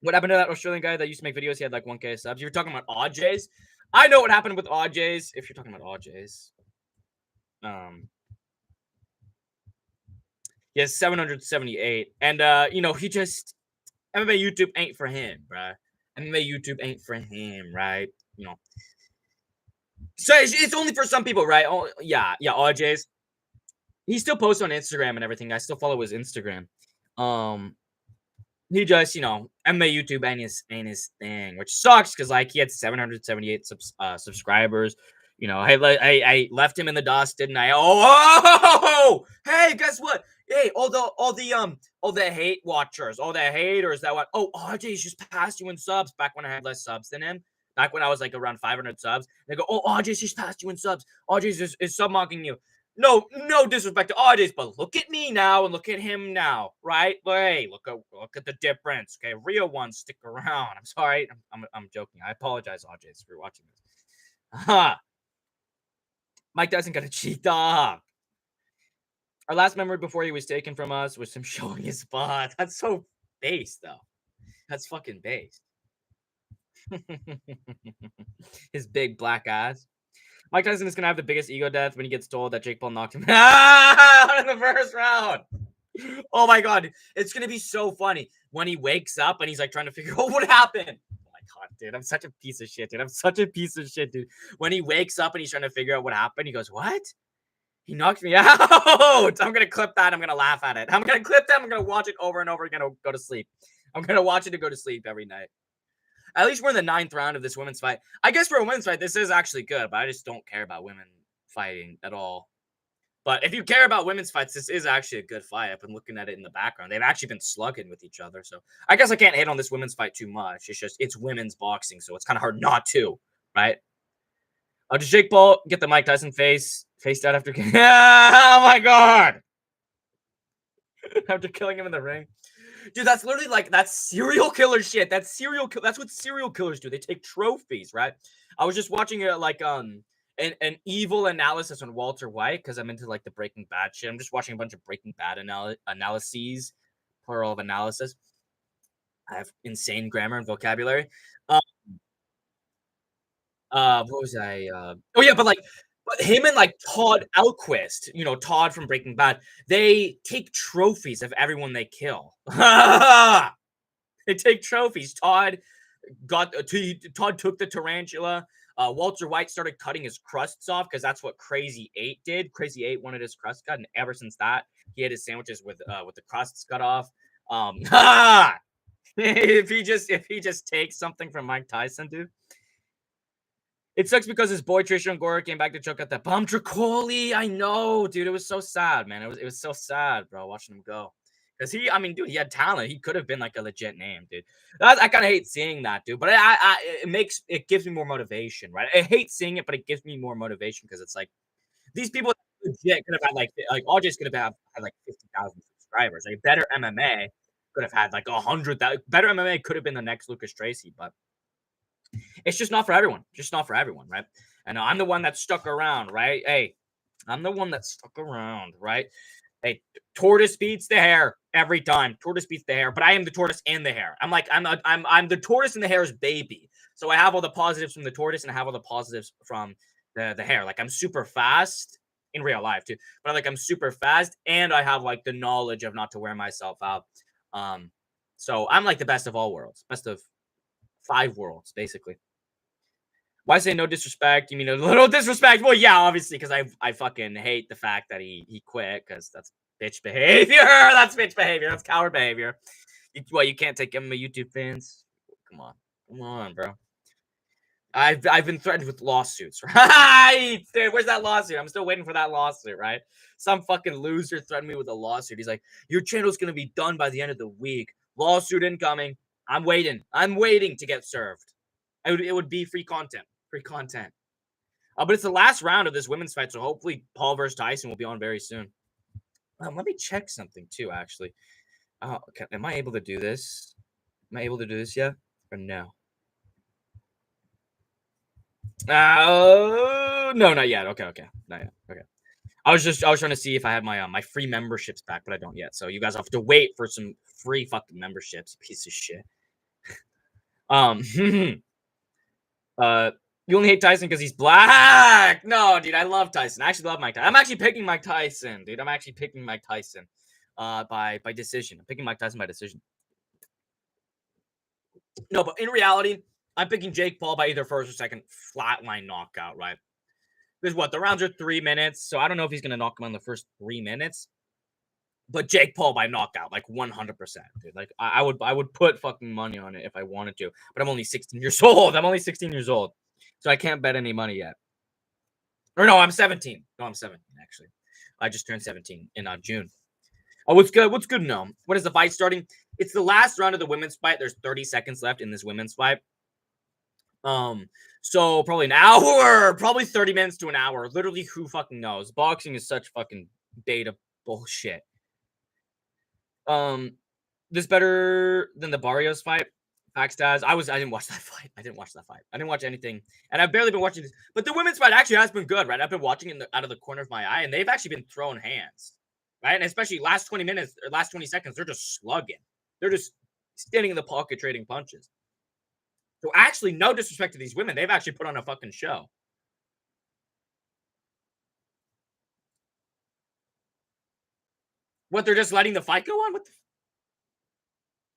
What happened to that Australian guy that used to make videos? He had like 1K subs. You were talking about OJ's. I know what happened with OJ's. If you're talking about OJ's, he has 778, and he just MMA YouTube ain't for him, bruh. MMA YouTube ain't for him, right? So it's only for some people, right? Oh, yeah, OJ's. He still posts on Instagram and everything. I still follow his Instagram. He just, MMA YouTube ain't his thing, which sucks because like he had 778 subscribers. I left him in the dust, didn't I? Oh, hey, guess what? Hey, all the hate watchers, all the haters that went, oh, RJ's just passed you in subs back when I had less subs than him. Back when I was like around 500 subs, they go, oh, RJ's just passed you in subs. RJ's is sub mocking you. No disrespect to audience, but look at me now and look at him now, right? But hey, look at the difference. Okay, real ones stick around. I'm sorry, I'm joking. I apologize, audience, if you're watching this. Ha! Mike Tyson got a cheat dog. Our last memory before he was taken from us was him showing his butt. That's so base, though. That's fucking base. His big black ass. Mike Tyson is gonna have the biggest ego death when he gets told that Jake Paul knocked him out in the first round. Oh my god, it's gonna be so funny when he wakes up and he's like trying to figure out what happened. Oh my god, dude, I'm such a piece of shit, dude. When he wakes up and he's trying to figure out what happened, he goes, "What? He knocked me out." I'm gonna clip that. I'm gonna laugh at it. I'm gonna clip that. I'm gonna watch it over and over again. Go to sleep. I'm gonna watch it to go to sleep every night. At least we're in the 9th round of this women's fight. I guess for a women's fight, this is actually good, but I just don't care about women fighting at all. But if you care about women's fights, this is actually a good fight. I've been looking at it in the background. They've actually been slugging with each other. So I guess I can't hate on this women's fight too much. It's women's boxing, so it's kind of hard not to, right? Does Jake Paul get the Mike Tyson faced out after oh my god. After killing him in the ring. Dude, that's literally like that's serial killer shit. That's what serial killers do. They take trophies, right? I was just watching an evil analysis on Walter White because I'm into like the Breaking Bad shit. I'm just watching a bunch of Breaking Bad analyses, plural of analysis. I have insane grammar and vocabulary. What was I? Oh yeah, but him and like Todd Alquist, Todd from Breaking Bad, they take trophies of everyone they kill. They take trophies. Todd took the tarantula. Walter White started cutting his crusts off because that's what Crazy 8 did. Crazy 8 wanted his crust cut, and ever since that, he had his sandwiches with the crusts cut off. If he just takes something from Mike Tyson, dude. It sucks because his boy Tristan Gore came back to choke out that bomb. Tricoli, I know, dude. It was so sad, man. It was so sad, bro, watching him go. Because he had talent. He could have been like a legit name, dude. I kind of hate seeing that, dude. But it gives me more motivation, right? I hate seeing it, but it gives me more motivation because it's like these people legit could have had like OJ's could have had like 50,000 subscribers. Like better MMA could have had like 100,000. Better MMA could have been the next Lucas Tracy, but it's just not for everyone. Just not for everyone, right? And I'm the one that stuck around, right? Hey, I'm the one that stuck around, right? Hey, tortoise beats the hare every time. Tortoise beats the hare, but I am the tortoise and the hare. I'm the tortoise and the hare's baby. So I have all the positives from the tortoise and I have all the positives from the hare. Like I'm super fast in real life too, but like I'm super fast and I have like the knowledge of not to wear myself out. So I'm like the best of all worlds, best of 5 worlds basically. Why say no disrespect? You mean a little disrespect? Well, yeah, obviously, because I fucking hate the fact that he quit because that's bitch behavior. That's bitch behavior. That's coward behavior. You can't take him YouTube fans? Come on, bro. I've been threatened with lawsuits, right? Dude, where's that lawsuit? I'm still waiting for that lawsuit, right? Some fucking loser threatened me with a lawsuit. He's like, your channel's gonna be done by the end of the week. Lawsuit incoming. I'm waiting. I'm waiting to get served. It would be free content. Free content. But it's the last round of this women's fight, so hopefully Paul versus Tyson will be on very soon. Let me check something too, actually. Okay, am I able to do this? Am I able to do this yet, or no? No, not yet. Okay, not yet. Okay. I was trying to see if I had my my free memberships back, but I don't yet. So you guys have to wait for some free fucking memberships, piece of shit. You only hate Tyson because he's black. No, dude, I love Tyson. I actually love Mike Tyson. I'm actually picking Mike Tyson, dude. I'm actually picking Mike Tyson by decision. I'm picking Mike Tyson by decision. No, but in reality, I'm picking Jake Paul by either first or second flatline knockout, right? Because what, the rounds are 3 minutes, so I don't know if he's going to knock him on the first 3 minutes. But Jake Paul by knockout, like 100%, dude. Like I would put fucking money on it if I wanted to. But I'm only 16 years old. I'm only 16 years old. So I can't bet any money yet. Or no, I'm 17. No, I'm 17, actually. I just turned 17 in June. Oh, what's good? What's good now? What is the fight starting? It's the last round of the women's fight. There's 30 seconds left in this women's fight. So probably an hour, probably 30 minutes to an hour. Literally, who fucking knows? Boxing is such fucking beta bullshit. This better than the Barrios fight? Facts, Daz. I didn't watch that fight. I didn't watch anything, and I've barely been watching this. But the women's fight actually has been good, right? I've been watching it out of the corner of my eye, and they've actually been throwing hands, right? And especially last 20 minutes or last 20 seconds, they're just slugging. They're just standing in the pocket trading punches. So actually, no disrespect to these women, they've actually put on a fucking show. What, they're just letting the fight go on?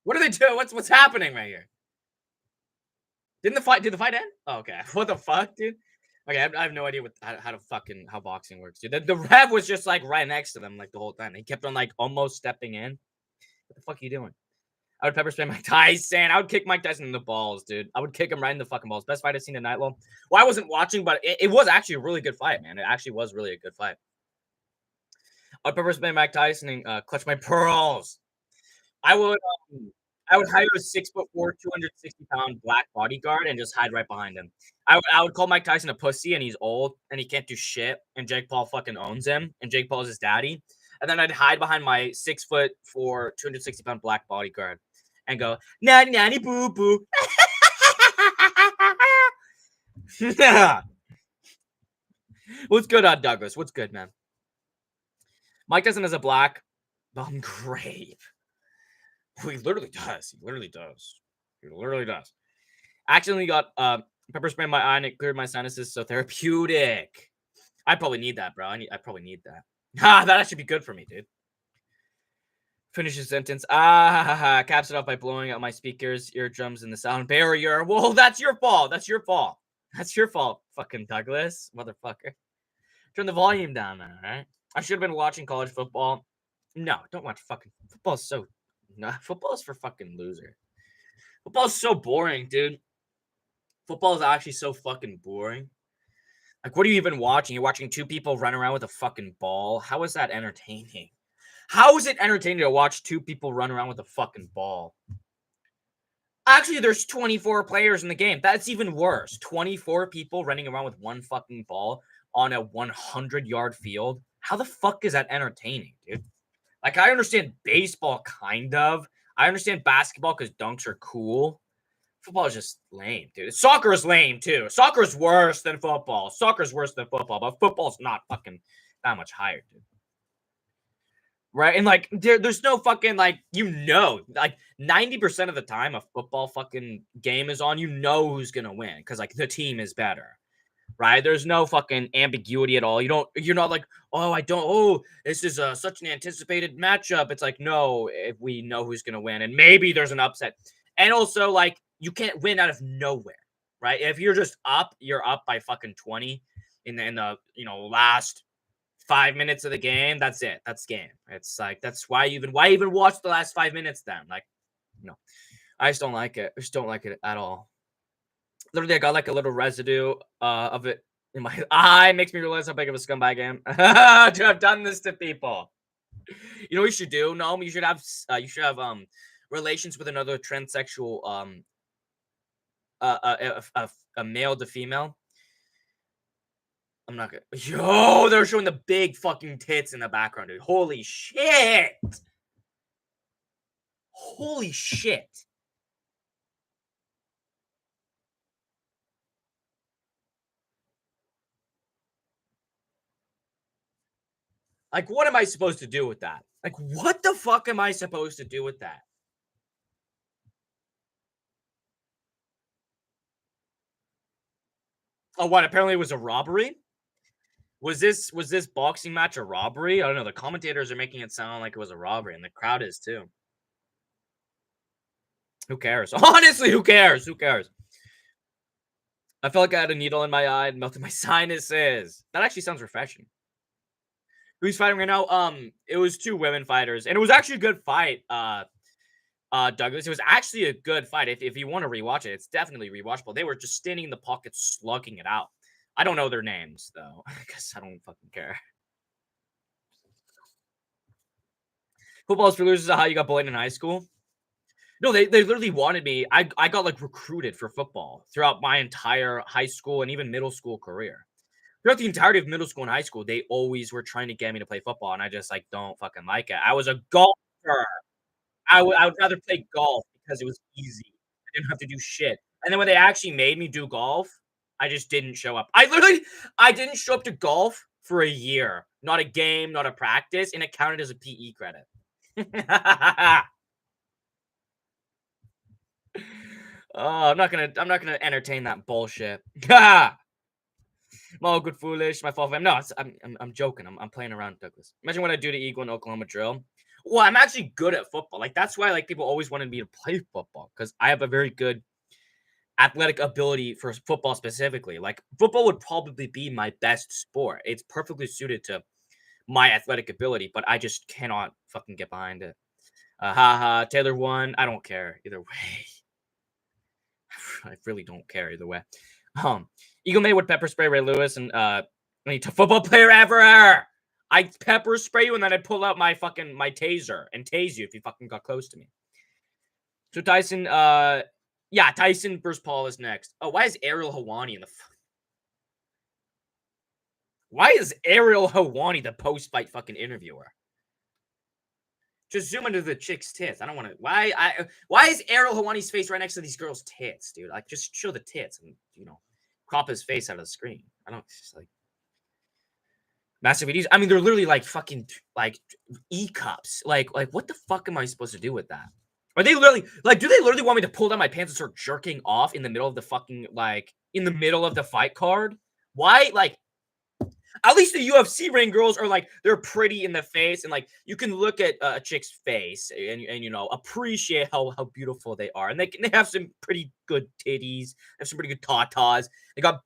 What are they doing? What's happening right here? Did the fight end? Oh, okay. What the fuck, dude? Okay, I have no idea how boxing works, dude. The ref was just like right next to them like the whole time. He kept on like almost stepping in. What the fuck are you doing? I would pepper spray Mike Tyson. I would kick Mike Tyson in the balls, dude. I would kick him right in the fucking balls. Best fight I've seen tonight. Well, I wasn't watching, but it was actually a really good fight, man. It actually was really a good fight. I would pepper spray Mike Tyson and clutch my pearls. I would hire a 6'4", 260-pound black bodyguard and just hide right behind him. I would call Mike Tyson a pussy and he's old and he can't do shit and Jake Paul fucking owns him and Jake Paul is his daddy. And then I'd hide behind my 6'4", 260-pound black bodyguard and go, nanny, nanny, boo, boo. What's good, Douglas? What's good, man? Mike Tyson has a black bum grave. He literally does. He literally does. Accidentally got pepper spray in my eye and it cleared my sinuses. So therapeutic. I probably need that, bro. I probably need that. That actually be good for me, dude. Finish the sentence. Caps it off by blowing out my speakers, eardrums, and the sound barrier. Well, that's your fault. That's your fault, fucking Douglas, motherfucker. Turn the volume down, man. All right. I should have been watching college football. No, don't watch fucking football. Football is for fucking loser. Football is so boring, dude. Football is actually so fucking boring. Like, what are you even watching? You're watching two people run around with a fucking ball. How is that entertaining? How is it entertaining to watch two people run around with a fucking ball? Actually, there's 24 players in the game. That's even worse. 24 people running around with one fucking ball on a 100-yard field. How the fuck is that entertaining, dude? Like, I understand baseball, kind of. I understand basketball because dunks are cool. Football is just lame, dude. Soccer is lame, too. Soccer is worse than football. But football's not fucking that much higher, dude. right? And like there's no fucking like like 90% of the time a football fucking game is on, who's gonna win because like the team is better. Right? There's no fucking ambiguity at all. You're not like, oh, this is such an anticipated matchup. It's like, no, if we know who's gonna win, and maybe there's an upset. And also, like, you can't win out of nowhere, right? If you're just up, you're up by fucking 20 in the last 5 minutes of the game. That's it. That's game. It's like that's why even watch the last 5 minutes then? Like, no. I just don't like it. I just don't like it at all. Literally, I got like a little residue of it in my eye. Makes me realize how big of a scumbag I am to have done this to people. You know what you should do? No, you should have relations with another transsexual a male to female. I'm not gonna. Yo, they're showing the big fucking tits in the background, dude. Holy shit! Holy shit! Like, what am I supposed to do with that? Like, what the fuck am I supposed to do with that? Oh, what? Apparently, it was a robbery. Was this boxing match a robbery? I don't know. The commentators are making it sound like it was a robbery, and the crowd is too. Who cares? Honestly, who cares? Who cares? I felt like I had a needle in my eye and melted my sinuses. That actually sounds refreshing. Who's fighting right now? It was two women fighters, and it was actually a good fight. Douglas, it was actually a good fight. If you want to rewatch it, it's definitely rewatchable. They were just standing in the pocket, slugging it out. I don't know their names though, because I don't fucking care. Football's for losers. Is how you got bullied in high school? No, they literally wanted me. I got like recruited for football throughout my entire high school and even middle school career. Throughout the entirety of middle school and high school, they always were trying to get me to play football, and I just like don't fucking like it. I was a golfer. I would rather play golf because it was easy. I didn't have to do shit. And then when they actually made me do golf, I just didn't show up. I didn't show up to golf for a year. Not a game, not a practice, and it counted as a PE credit. Oh, I'm not gonna entertain that bullshit. I'm all good foolish. My fault. No, I'm joking. I'm playing around, Douglas. Imagine what I do to Eagle in Oklahoma drill. Well, I'm actually good at football. Like that's why like people always wanted me to play football because I have a very good athletic ability for football specifically. Like football would probably be my best sport. It's perfectly suited to my athletic ability, but I just cannot fucking get behind it. Haha, Taylor won. I don't care either way. I really don't care either way. Eagle May would pepper spray Ray Lewis and any football player ever. I pepper spray you and then I pull out my taser and tase you if you fucking got close to me. So Tyson, yeah, Tyson versus Paul is next. Oh, why is Ariel Helwani in the? Why is Ariel Helwani the post-fight fucking interviewer? Just zoom into the chick's tits. I don't want to. Why is Ariel Helwani's face right next to these girls' tits, dude? Like, just show the tits and crop his face out of the screen. I don't just like massive EDs. I mean, they're literally like fucking like E cups. Like what the fuck am I supposed to do with that? Are they literally like? Do they literally want me to pull down my pants and start jerking off in the middle of the fucking in the middle of the fight card? Why like? At least the UFC ring girls are like they're pretty in the face, and like you can look at a chick's face and appreciate how beautiful they are, and they have some pretty good titties, have some pretty good tatas. They got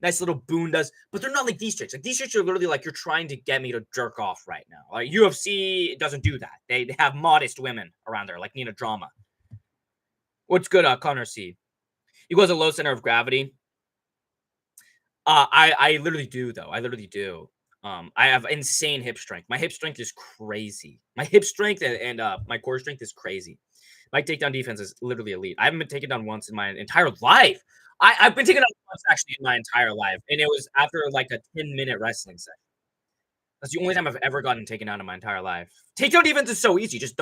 nice little bundas, but they're not like these chicks. Like these chicks are literally like you're trying to get me to jerk off right now. Like UFC doesn't do that. They have modest women around there, like Nina Drama. What's good, Connor C? You guys a low center of gravity. I literally do though. I literally do. I have insane hip strength. My hip strength is crazy. My hip strength and my core strength is crazy. My takedown defense is literally elite. I haven't been taken down once in my entire life. I've been taken down once actually in my entire life, and it was after like a 10-minute wrestling session. That's the only time I've ever gotten taken down in my entire life. Takedown defense is so easy. Just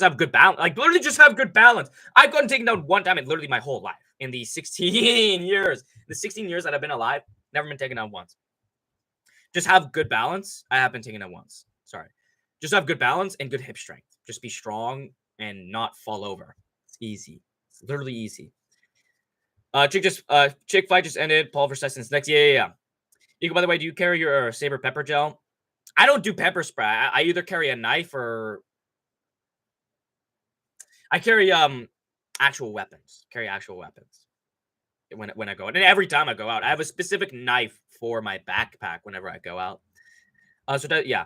have good balance. Like literally just have good balance. I've gotten taken down one time in literally my whole life in the 16 years. The 16 years that I've been alive, never been taken down once. Just have good balance. I have been taken down once. Sorry. Just have good balance and good hip strength. Just be strong and not fall over. It's easy. It's literally easy. Chick fight just ended. Paul versus Tyson's next. Yeah. Eagle, by the way, do you carry your saber pepper gel? I don't do pepper spray. I either carry a knife or I carry actual weapons. Carry actual weapons when I go out. And every time I go out, I have a specific knife for my backpack whenever I go out. Yeah.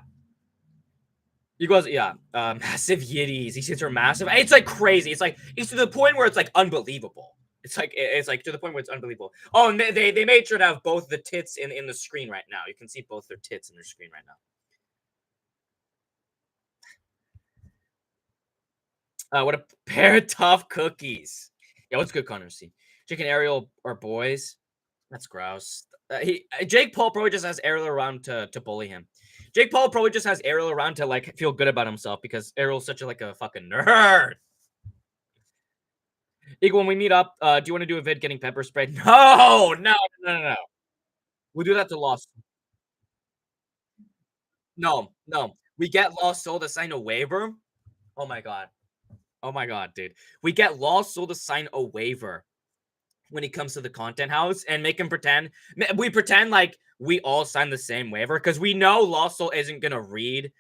You guys, yeah, massive yitties. These shits are massive. It's like crazy. It's to the point where it's like unbelievable. It's like to the point where it's unbelievable. Oh, and they made sure to have both the tits in the screen right now. You can see both their tits in their screen right now. What a pair of tough cookies. Yeah, what's good, Connor? See, Chicken Ariel or boys? That's gross. Jake Paul probably just has Ariel around to bully him. Jake Paul probably just has Ariel around to like feel good about himself because Ariel's such a fucking nerd. Eagle, when we meet up, do you want to do a vid getting pepper sprayed? No. We'll do that to Lost. No. We get Lost Soul to sign a waiver. Oh my god, dude. We get Lost Soul to sign a waiver when he comes to the content house and make him pretend. We pretend like we all sign the same waiver because we know Lost Soul isn't gonna read.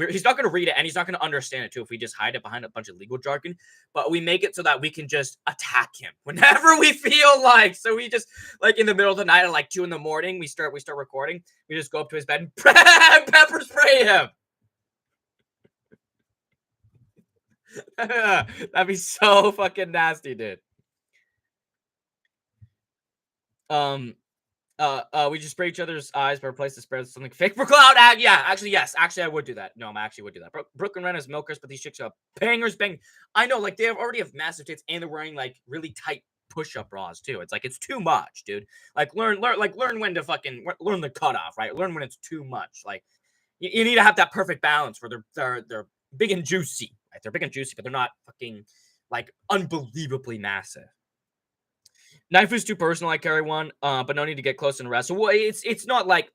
He's not gonna read it and he's not gonna understand it too if we just hide it behind a bunch of legal jargon. But we make it so that we can just attack him whenever we feel like. So we just like in the middle of the night at like 2 a.m, we start recording. We just go up to his bed and pepper spray him. That'd be so fucking nasty, dude. We just spray each other's eyes, but replace the spray with something fake for cloud. Yeah, actually, yes. Actually, I would do that. No, I actually would do that. Brooklyn Ren has milkers, but these chicks are bangers. I know, like, they already have massive tits, and they're wearing, like, really tight push-up bras, too. It's like, it's too much, dude. Like, learn when to fucking, learn the cutoff, right? Learn when it's too much. Like, you need to have that perfect balance where they're big and juicy, right? They're big and juicy, but they're not fucking, like, unbelievably massive. Knife is too personal. I carry one, but no need to get close and wrestle. Well, it's not like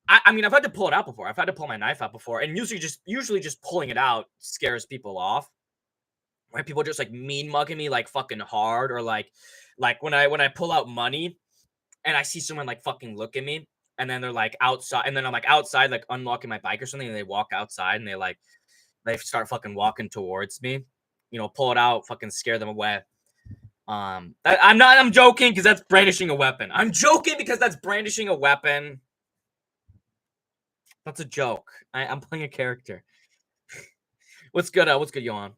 I mean I've had to pull it out before. I've had to pull my knife out before, and usually just pulling it out scares people off. When people just like mean mugging me like fucking hard, or like when I pull out money and I see someone like fucking look at me, and then they're like outside, and then I'm like outside like unlocking my bike or something, and they walk outside and they start fucking walking towards me. You know, pull it out, fucking scare them away. I'm joking because that's brandishing a weapon. I'm joking because that's brandishing a weapon. That's a joke. I'm playing a character. What's good, Johan?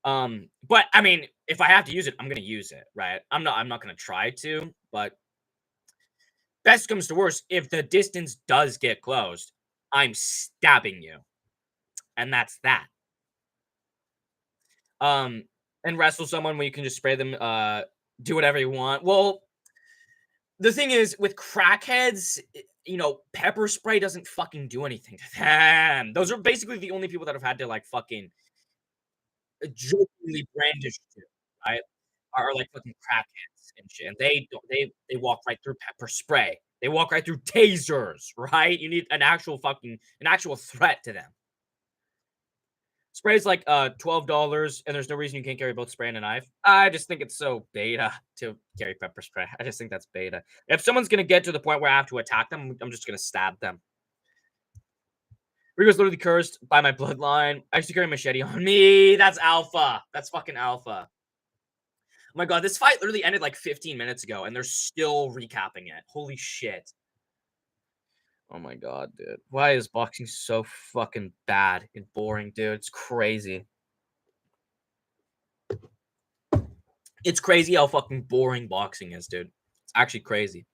But I mean, if I have to use it, I'm gonna use it, right? I'm not gonna try to, but best comes to worst, if the distance does get closed, I'm stabbing you. And that's that. And wrestle someone where you can just spray them, do whatever you want. Well, the thing is, with crackheads, you know, pepper spray doesn't fucking do anything to them. Those are basically the only people that have had to like fucking jokingly brandish to, right? Are like fucking crackheads and shit. And they walk right through pepper spray. They walk right through tasers, right? You need an actual threat to them. Spray's like $12, and there's no reason you can't carry both spray and a knife. I just think it's so beta to carry pepper spray. I just think that's beta. If someone's gonna get to the point where I have to attack them, I'm just gonna stab them. Rico's literally cursed by my bloodline. I used to carry a machete on me. That's alpha. That's fucking alpha. Oh my god, this fight literally ended like 15 minutes ago, and they're still recapping it. Holy shit. Oh my god, dude. Why is boxing so fucking bad and boring, dude? It's crazy. It's crazy how fucking boring boxing is, dude. It's actually crazy.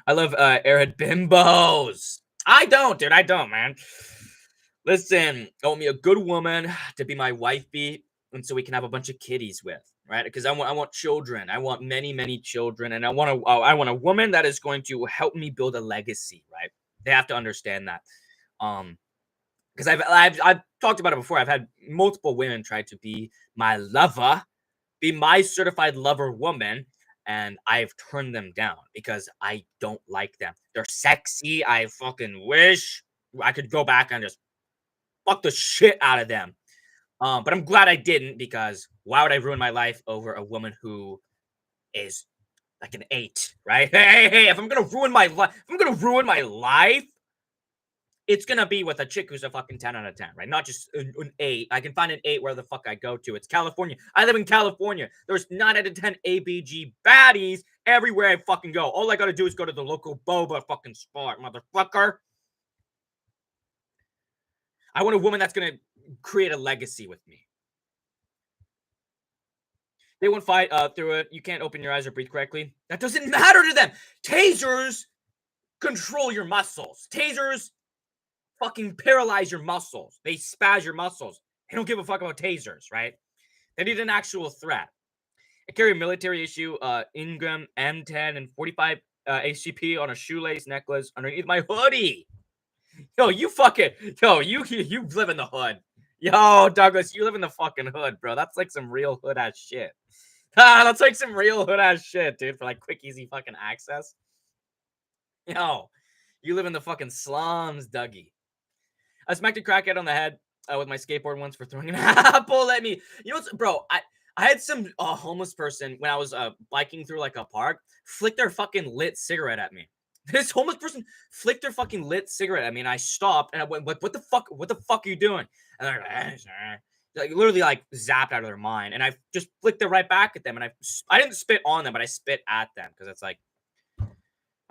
I love airhead bimbos. I don't, dude. I don't, man. Listen, I want me a good woman to be my wifey, and so we can have a bunch of kiddies with, right? Because I want children. I want many children, and I want a woman that is going to help me build a legacy, right? They have to understand that. Because I've talked about it before. I've had multiple women try to be my lover, be my certified lover woman, and I've turned them down because I don't like them. They're sexy. I fucking wish I could go back and just fuck the shit out of them. But I'm glad I didn't because why would I ruin my life over a woman who is like an 8, right? Hey, if I'm gonna ruin my life, it's gonna be with a chick who's a fucking 10 out of 10, right? Not just an 8. I can find an 8 where the fuck I go to. It's California. I live in California. There's 9 out of 10 ABG baddies everywhere I fucking go. All I gotta do is go to the local boba fucking spot, motherfucker. I want a woman that's gonna create a legacy with me. They won't fight through it. You can't open your eyes or breathe correctly. That doesn't matter to them. Tasers control your muscles. Tasers fucking paralyze your muscles. They spaz your muscles. They don't give a fuck about tasers, right? They need an actual threat. I carry a military issue Ingram M10 and 45 HCP on a shoelace necklace underneath my hoodie. Yo, you live in the hood. Yo, Douglas, you live in the fucking hood, bro. That's like some real hood ass shit. That's like some real hood ass shit, dude, for like quick, easy fucking access. Yo, you live in the fucking slums, Dougie. I smacked a crackhead on the head with my skateboard once for throwing an apple at me. You know what's, bro? I had some homeless person when I was biking through like a park flick their fucking lit cigarette at me. This homeless person flicked their fucking lit cigarette at me, and I stopped and I went, "What the fuck? What the fuck are you doing?" And they're like literally like zapped out of their mind, and I just flicked it right back at them, and I didn't spit on them, but I spit at them because it's like I'm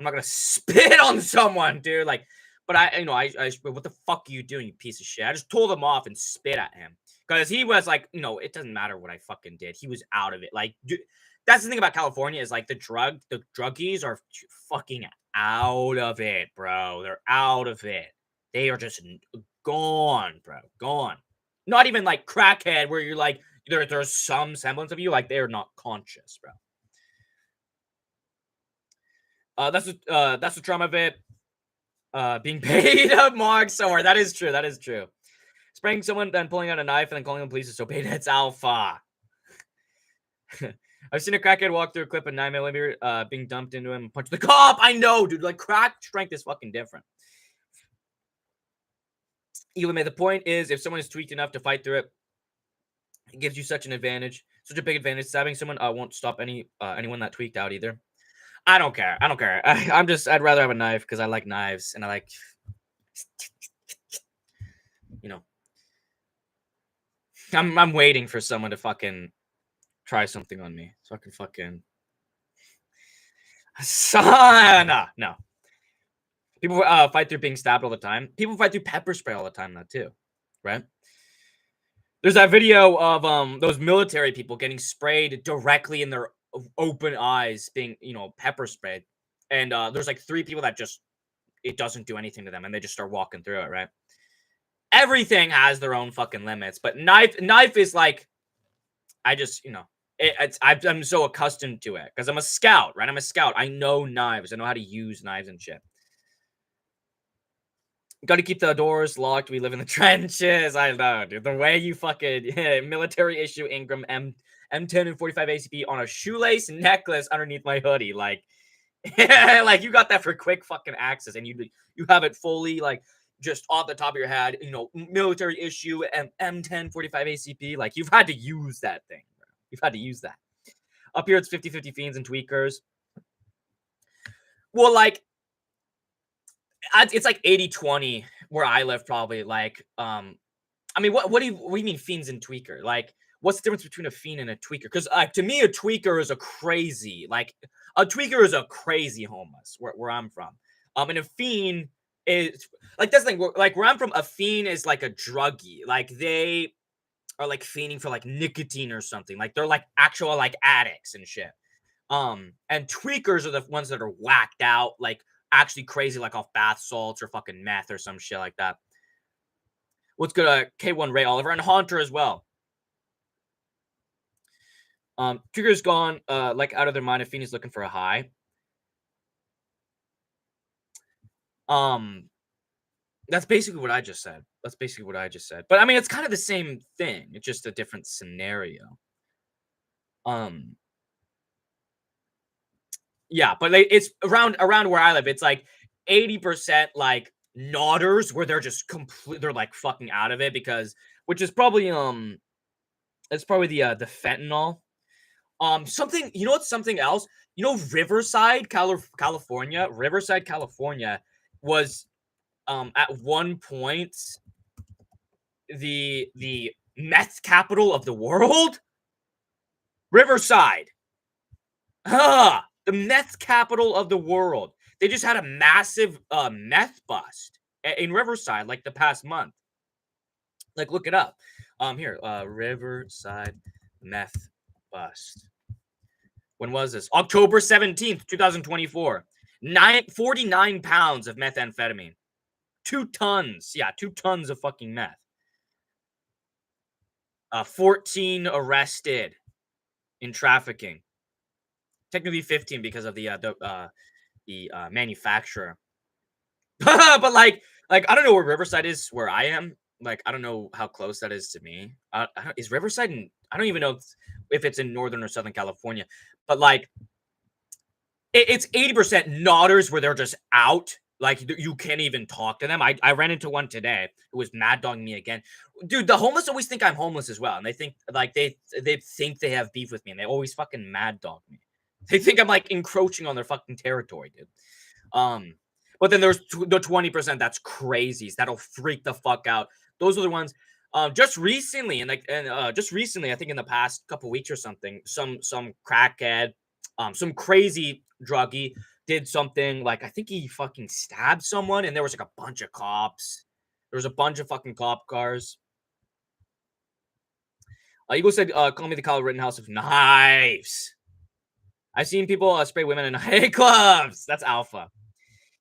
not gonna spit on someone, dude. Like, but I what the fuck are you doing, you piece of shit? I just told him off and spit at him because he was like, it doesn't matter what I fucking did. He was out of it. Like, dude, that's the thing about California is like the druggies are fucking out of it, bro. They're out of it. They are just gone, bro. Gone. Not even like crackhead where you're like there's some semblance of you. Like they're not conscious, bro. That's the trauma of it. Being paid up Mark somewhere. That is true. That is true. Spraying someone, then pulling out a knife, and then calling the police is so paid. It's alpha. I've seen a crackhead walk through a clip of 9mm being dumped into him, punch the cop. I know, dude. Like crack strength is fucking different. EagleMMA, the point is, if someone is tweaked enough to fight through it, it gives you such an advantage, such a big advantage. Stabbing someone won't stop anyone that tweaked out either. I don't care. I don't care. I'd rather have a knife because I like knives and I like, I'm waiting for someone to fucking try something on me so I can fucking. Son, no. People fight through being stabbed all the time. People fight through pepper spray all the time, though, too, right? There's that video of those military people getting sprayed directly in their open eyes, being pepper sprayed, and there's like 3 people that just it doesn't do anything to them, and they just start walking through it, right? Everything has their own fucking limits, but knife is like, I just I'm so accustomed to it because I'm a scout, right? I'm a scout. I know knives. I know how to use knives and shit. Got to keep the doors locked. We live in the trenches. I know, dude. The way you fucking military issue Ingram M10 and 45 ACP on a shoelace necklace underneath my hoodie, like, like you got that for quick fucking access, and you have it fully like just off the top of your head. Military issue M10 45 ACP. Like you've had to use that thing. Bro. You've had to use that. Up here, it's 50-50 fiends and tweakers. Well, like. It's like 80-20 where I live, probably. Like, I mean, what do you mean fiends and tweaker? Like, what's the difference between a fiend and a tweaker? Because to me, a tweaker is a crazy homeless where I'm from. And a fiend is like that's the thing. Like where I'm from, a fiend is like a druggie. Like they are like fiending for like nicotine or something. Like they're like actual like addicts and shit. And tweakers are the ones that are whacked out, like actually crazy, like off bath salts or fucking meth or some shit like that. What's good, K1 Ray Oliver and Haunter as well. Tweaker's gone, like out of their mind if Feeney's looking for a high. That's basically what I just said. But I mean, it's kind of the same thing. It's just a different scenario. Yeah, but like it's around where I live. It's like 80% like nodders where they're just complete. They're like fucking out of it because which is probably it's probably the fentanyl. Something you know what's something else? You know, California. Riverside, California was at one point the meth capital of the world. Riverside. Huh, the meth capital of the world. They just had a massive meth bust in Riverside like the past month. Like look it up. Here, Riverside meth bust. When was this? October 17th, 2024. 49 pounds of methamphetamine. 2 tons. Yeah, 2 tons of fucking meth. 14 arrested in trafficking. Technically 15 because of the manufacturer. But like I don't know where Riverside is where I am. Like I don't know how close that is to me. Is Riverside in? I don't even know if it's in Northern or Southern California. But like it's 80% nodders where they're just out. Like you can't even talk to them. I ran into one today who was mad dogging me again. Dude, the homeless always think I'm homeless as well, and they think like they think they have beef with me, and they always fucking mad dog me. They think I'm like encroaching on their fucking territory, dude. Um, but then there's the 20% that's crazies that'll freak the fuck out. Those are the ones. Just recently, just recently, I think in the past couple weeks or something, some crackhead, some crazy druggie did something like I think he fucking stabbed someone, and there was like a bunch of cops. There was a bunch of fucking cop cars. Eagle said, "Call me the Kyle Rittenhouse of knives." I've seen people spray women in hate clubs. That's alpha.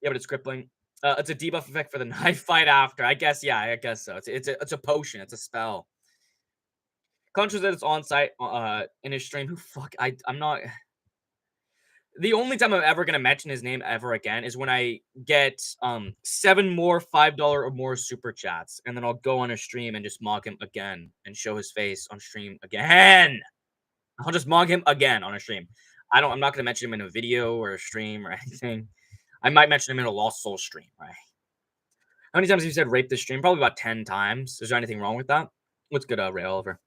Yeah, but it's crippling. It's a debuff effect for the knife fight after. I guess, yeah, I guess so. It's a potion. It's a spell. Conscious that it's on site in his stream. Who fuck? I'm not. The only time I'm ever gonna mention his name ever again is when I get 7 more $5 or more super chats, and then I'll go on a stream and just mock him again and show his face on stream again. I'll just mock him again on a stream. I'm not gonna mention him in a video or a stream or anything. I might mention him in a Lost Soul stream, right? How many times have you said rape this stream? Probably about 10 times. Is there anything wrong with that? What's good, Ray Oliver?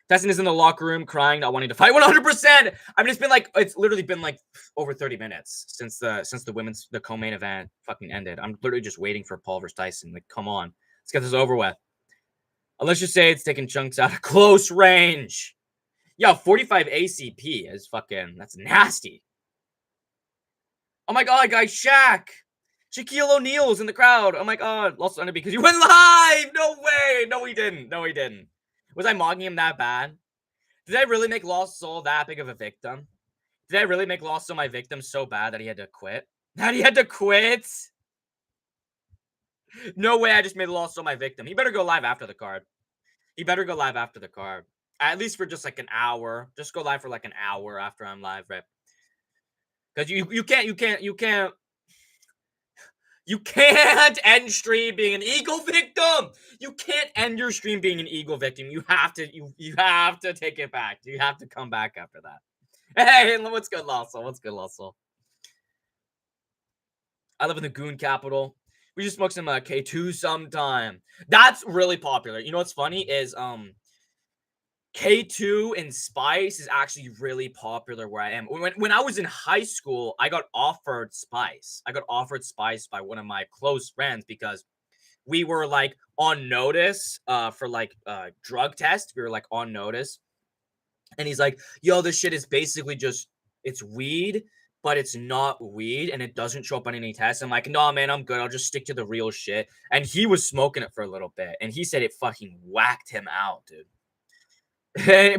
Tyson is in the locker room crying, not wanting to fight. 100%. I mean, it's literally been like over 30 minutes since the co-main event fucking ended. I'm literally just waiting for Paul versus Tyson. Like, come on, let's get this over with. Let's just say it's taking chunks out of close range. Yo, 45 ACP is fucking. That's nasty. Oh my god, guys, Shaq. Shaquille O'Neal's in the crowd. Oh my god, lost under because you went live. No way. No, he didn't. No, he didn't. Was I mocking him that bad? Did I really make Lost Soul that big of a victim? Did I really make Lost Soul my victim so bad that he had to quit? That he had to quit? No way I just made Lost Soul my victim. He better go live after the card. He better go live after the card. At least for just like an hour. Just go live for like an hour after I'm live, right? Because you can't end stream being an Eagle victim. You can't end your stream being an Eagle victim. You have to take it back. You have to come back after that. Hey, what's good, Lasso? What's good, Lasso? I live in the Goon capital. We just smoke some K2 sometime. That's really popular. You know what's funny is K2 and Spice is actually really popular where I am. When I was in high school, I got offered Spice. I got offered Spice by one of my close friends because we were like on notice for like drug test. We were like on notice. And he's like, yo, this shit is basically just it's weed, but it's not weed and it doesn't show up on any tests. I'm like, no, man, I'm good. I'll just stick to the real shit. And he was smoking it for a little bit and he said it fucking whacked him out, dude.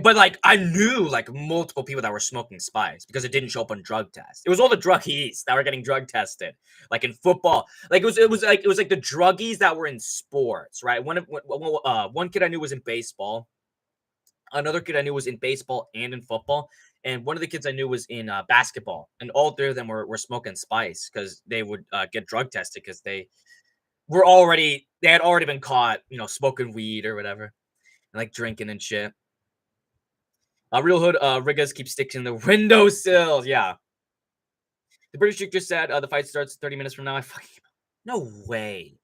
But like I knew like multiple people that were smoking Spice because it didn't show up on drug tests. It was all the druggies that were getting drug tested, like in football. Like it was like the druggies that were in sports, right? One kid I knew was in baseball. Another kid I knew was in baseball and in football, and one of the kids I knew was in basketball. And all three of them were smoking Spice because they would get drug tested because they had already been caught, smoking weed or whatever, and like drinking and shit. Real hood, Rigas keep sticking in the windowsills. Yeah. The British chick just said the fight starts 30 minutes from now. I fucking no way.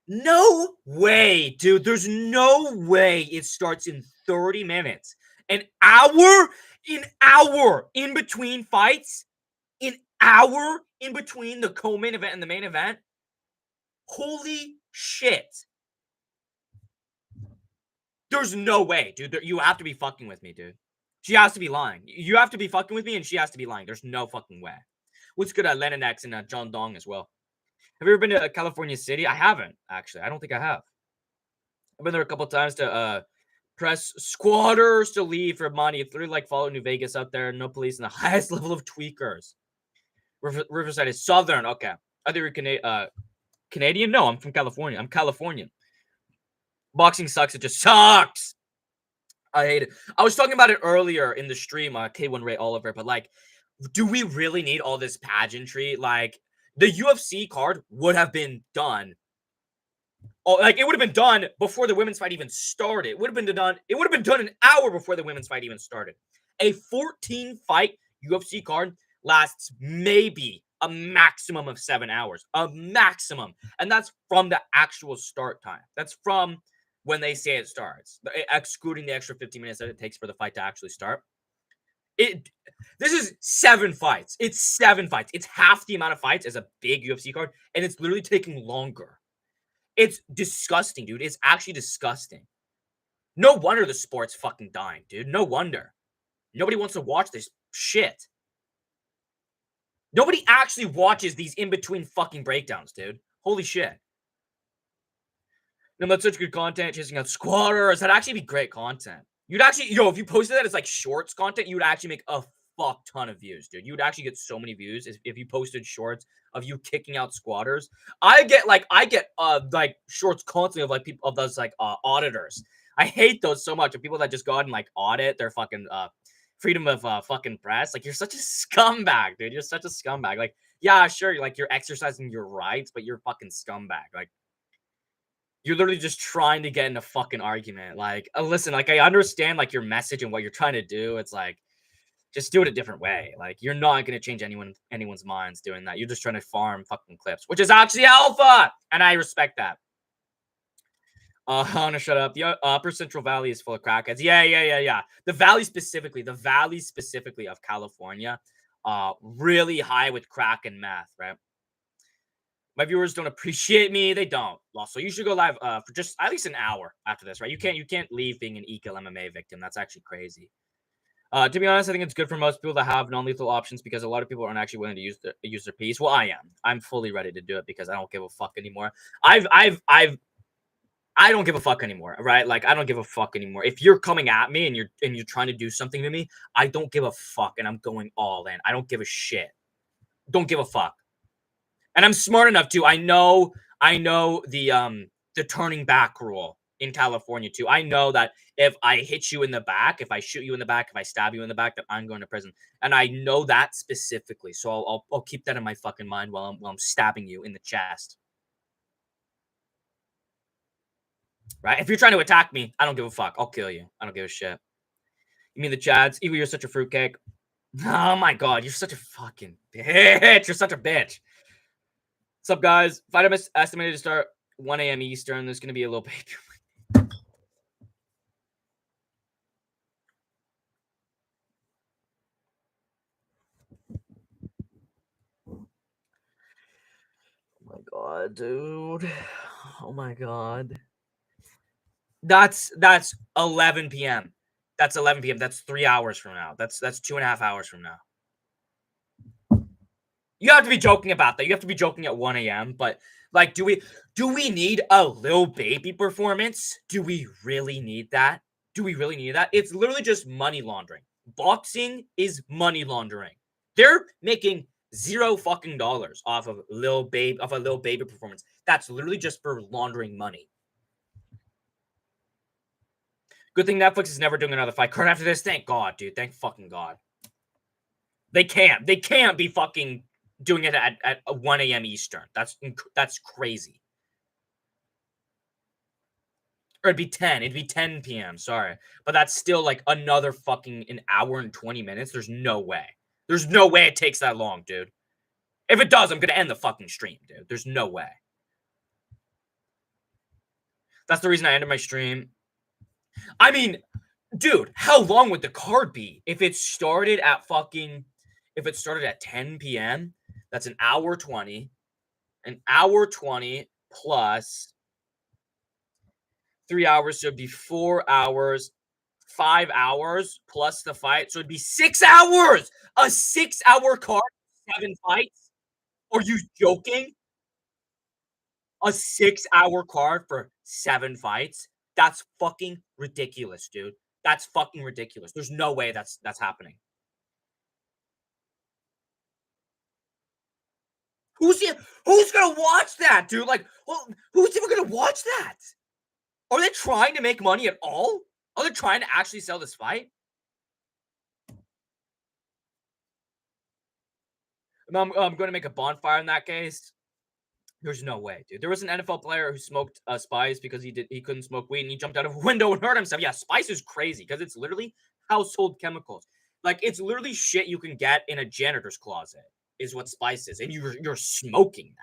No way, dude. There's no way it starts in 30 minutes. An hour? An hour in between fights? An hour in between the co-main event and the main event? Holy shit. There's no way, dude. You have to be fucking with me, dude. She has to be lying. You have to be fucking with me, and she has to be lying. There's no fucking way. What's good at Lennon X and John Dong as well? Have you ever been to California City? I haven't, actually. I don't think I have. I've been there a couple times to press squatters to leave for money. It's literally like Fallout New Vegas out there. No police and the highest level of tweakers. Riverside is southern. Okay. I think you're Canadian? No, I'm from California. I'm Californian. Boxing sucks. It just sucks. I hate it. I was talking about it earlier in the stream, K1 Ray Oliver, but like, do we really need all this pageantry? Like, the UFC card would have been done. Oh, like it would have been done before the women's fight even started. It would have been done. It would have been done an hour before the women's fight even started. A 14-fight UFC card lasts maybe a maximum of 7 hours. A maximum. And that's from the actual start time. That's from when they say it starts, excluding the extra 15 minutes that it takes for the fight to actually start. This is 7 fights. It's 7 fights. It's half the amount of fights as a big UFC card, and it's literally taking longer. It's disgusting, dude. It's actually disgusting. No wonder the sport's fucking dying, dude. No wonder. Nobody wants to watch this shit. Nobody actually watches these in-between fucking breakdowns, dude. Holy shit. No, that's such good content. Chasing out squatters. That'd actually be great content. You'd actually, if you posted that as like shorts content, you would actually make a fuck ton of views, dude. You would actually get so many views if you posted shorts of you kicking out squatters. I get shorts constantly of like people of those like auditors. I hate those so much. Of people that just go out and like audit their fucking freedom of fucking press. Like, you're such a scumbag, dude. You're such a scumbag. Like, yeah, sure, you're exercising your rights, but you're a fucking scumbag. Like, you're literally just trying to get in a fucking argument. Like, listen, like, I understand like your message and what you're trying to do. It's like, just do it a different way. Like, you're not gonna change anyone's minds doing that. You're just trying to farm fucking clips, which is actually alpha, and I respect that. I want to shut up. The Upper Central Valley is full of crackheads. Yeah. The valley specifically of California, really high with crack and meth, right? My viewers don't appreciate me. They don't. Also, you should go live for just at least an hour after this, right? You can't leave being an EagleMMA victim. That's actually crazy. To be honest, I think it's good for most people to have non-lethal options because a lot of people aren't actually willing to use their piece. Well, I am. I'm fully ready to do it because I don't give a fuck anymore. I don't give a fuck anymore, right? Like, I don't give a fuck anymore. If you're coming at me and you're trying to do something to me, I don't give a fuck, and I'm going all in. I don't give a shit. Don't give a fuck. And I'm smart enough to. I know the turning back rule in California too. I know that if I hit you in the back, if I shoot you in the back, if I stab you in the back, that I'm going to prison. And I know that specifically. So I'll keep that in my fucking mind while I'm stabbing you in the chest. Right? If you're trying to attack me, I don't give a fuck. I'll kill you. I don't give a shit. You mean the Chads? Evil, you're such a fruitcake. Oh my god, you're such a fucking bitch. You're such a bitch. What's up, guys? Fight estimated to start 1 a.m. Eastern. There's going to be a little baby. Oh my god, dude. Oh my god. That's 11 p.m. That's 11 p.m. That's 3 hours from now. That's 2.5 hours from now. You have to be joking about that. You have to be joking at 1 a.m. But like, do we need a Lil Baby performance? Do we really need that? Do we really need that? It's literally just money laundering. Boxing is money laundering. They're making $0 fucking dollars off of a Lil Baby performance. That's literally just for laundering money. Good thing Netflix is never doing another fight card after this. Thank God, dude. Thank fucking God. They can't be fucking doing it at 1 a.m. Eastern. That's crazy. Or it'd be 10. It'd be 10 PM. Sorry. But that's still like another fucking an hour and 20 minutes. There's no way. There's no way it takes that long, dude. If it does, I'm gonna end the fucking stream, dude. There's no way. That's the reason I ended my stream. I mean, dude, how long would the card be if it started at fucking if it started at 10 PM? That's an hour 20. An hour 20 plus 3 hours, so it'd be 4 hours, 5 hours plus the fight, so it'd be 6 hours! A 6-hour card, 7 fights? Are you joking? A 6-hour card for 7 fights? That's fucking ridiculous, dude. That's fucking ridiculous. There's no way that's happening. Who's e who's gonna watch that, dude? Like, well, who's even gonna watch that? Are they trying to make money at all? Are they trying to actually sell this fight? I'm gonna make a bonfire in that case. There's no way, dude. There was an NFL player who smoked spice because he couldn't smoke weed and he jumped out of a window and hurt himself. Yeah, spice is crazy because it's literally household chemicals. Like it's literally shit you can get in a janitor's closet is what spice is, and you're smoking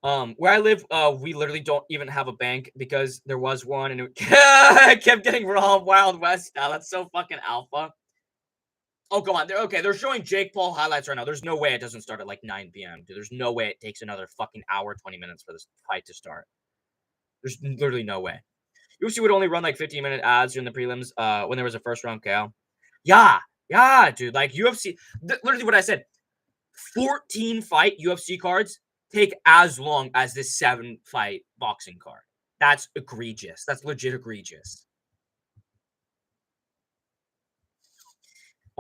that. Where I live, we literally don't even have a bank because there was one and it kept getting robbed Wild West style. That's so fucking alpha. Oh, go on. They're showing Jake Paul highlights right now. There's no way it doesn't start at like 9 PM, dude. There's no way it takes another fucking hour, 20 minutes for this fight to start. There's literally no way. UFC would only run like 15-minute ads during the prelims when there was a first round KO. Yeah, yeah, dude. Like UFC, literally what I said. 14 fight UFC cards take as long as this 7 fight boxing card. That's egregious. That's legit egregious.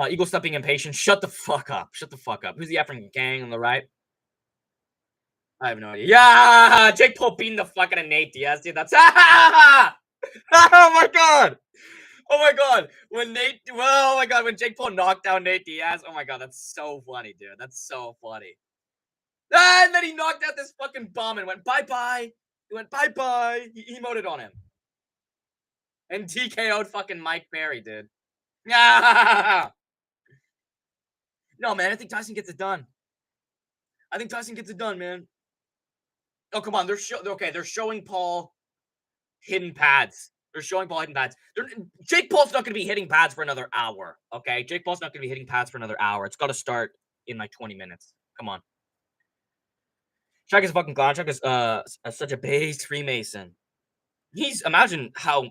Eagle stepping impatient. Shut the fuck up. Shut the fuck up. Who's the African gang on the right? I have no idea. Yeah, Jake Paul beating the fuck out of Nate Diaz, dude. That's oh my god. Oh my god. Oh my god, when Jake Paul knocked down Nate Diaz. Oh my god, that's so funny, dude. That's so funny. And then he knocked out this fucking bum and went bye-bye. He went bye-bye. He emoted on him. And TKO'd fucking Mike Perry, dude. Yeah. No, man, I think Tyson gets it done. I think Tyson gets it done, man. Oh, come on. They're showing Paul hidden pads. They're showing Paul hidden pads. Jake Paul's not going to be hitting pads for another hour. Okay, Jake Paul's not going to be hitting pads for another hour. It's got to start in like 20 minutes. Come on. Shaq is a fucking clown. Shaq is such a base Freemason. He's imagine how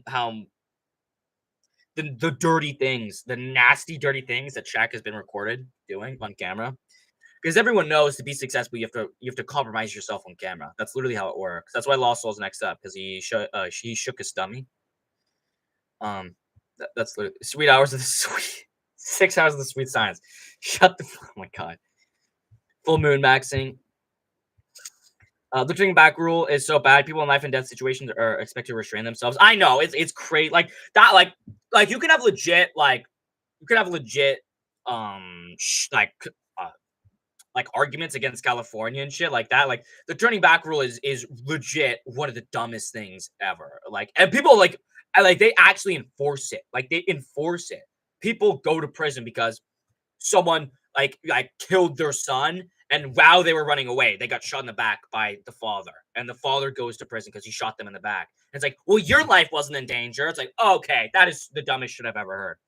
the dirty things, the nasty dirty things that Shaq has been recorded doing on camera. Because everyone knows to be successful, you have to compromise yourself on camera. That's literally how it works. That's why Lost Soul's next up because he shook his stomach. That's literally sweet hours of the sweet 6 hours of the sweet science. Shut the oh my god. Full moon maxing. The turning back rule is so bad. People in life and death situations are expected to restrain themselves. I know it's crazy. Like that. Like you can have legit uh, like arguments against California and shit like that. Like the turning back rule is legit one of the dumbest things ever. Like and people like they actually enforce it. Like they enforce it. People go to prison because someone like killed their son and while they were running away they got shot in the back by the father and the father goes to prison because he shot them in the back. And it's like, well, your life wasn't in danger. It's like, okay, that is the dumbest shit I've ever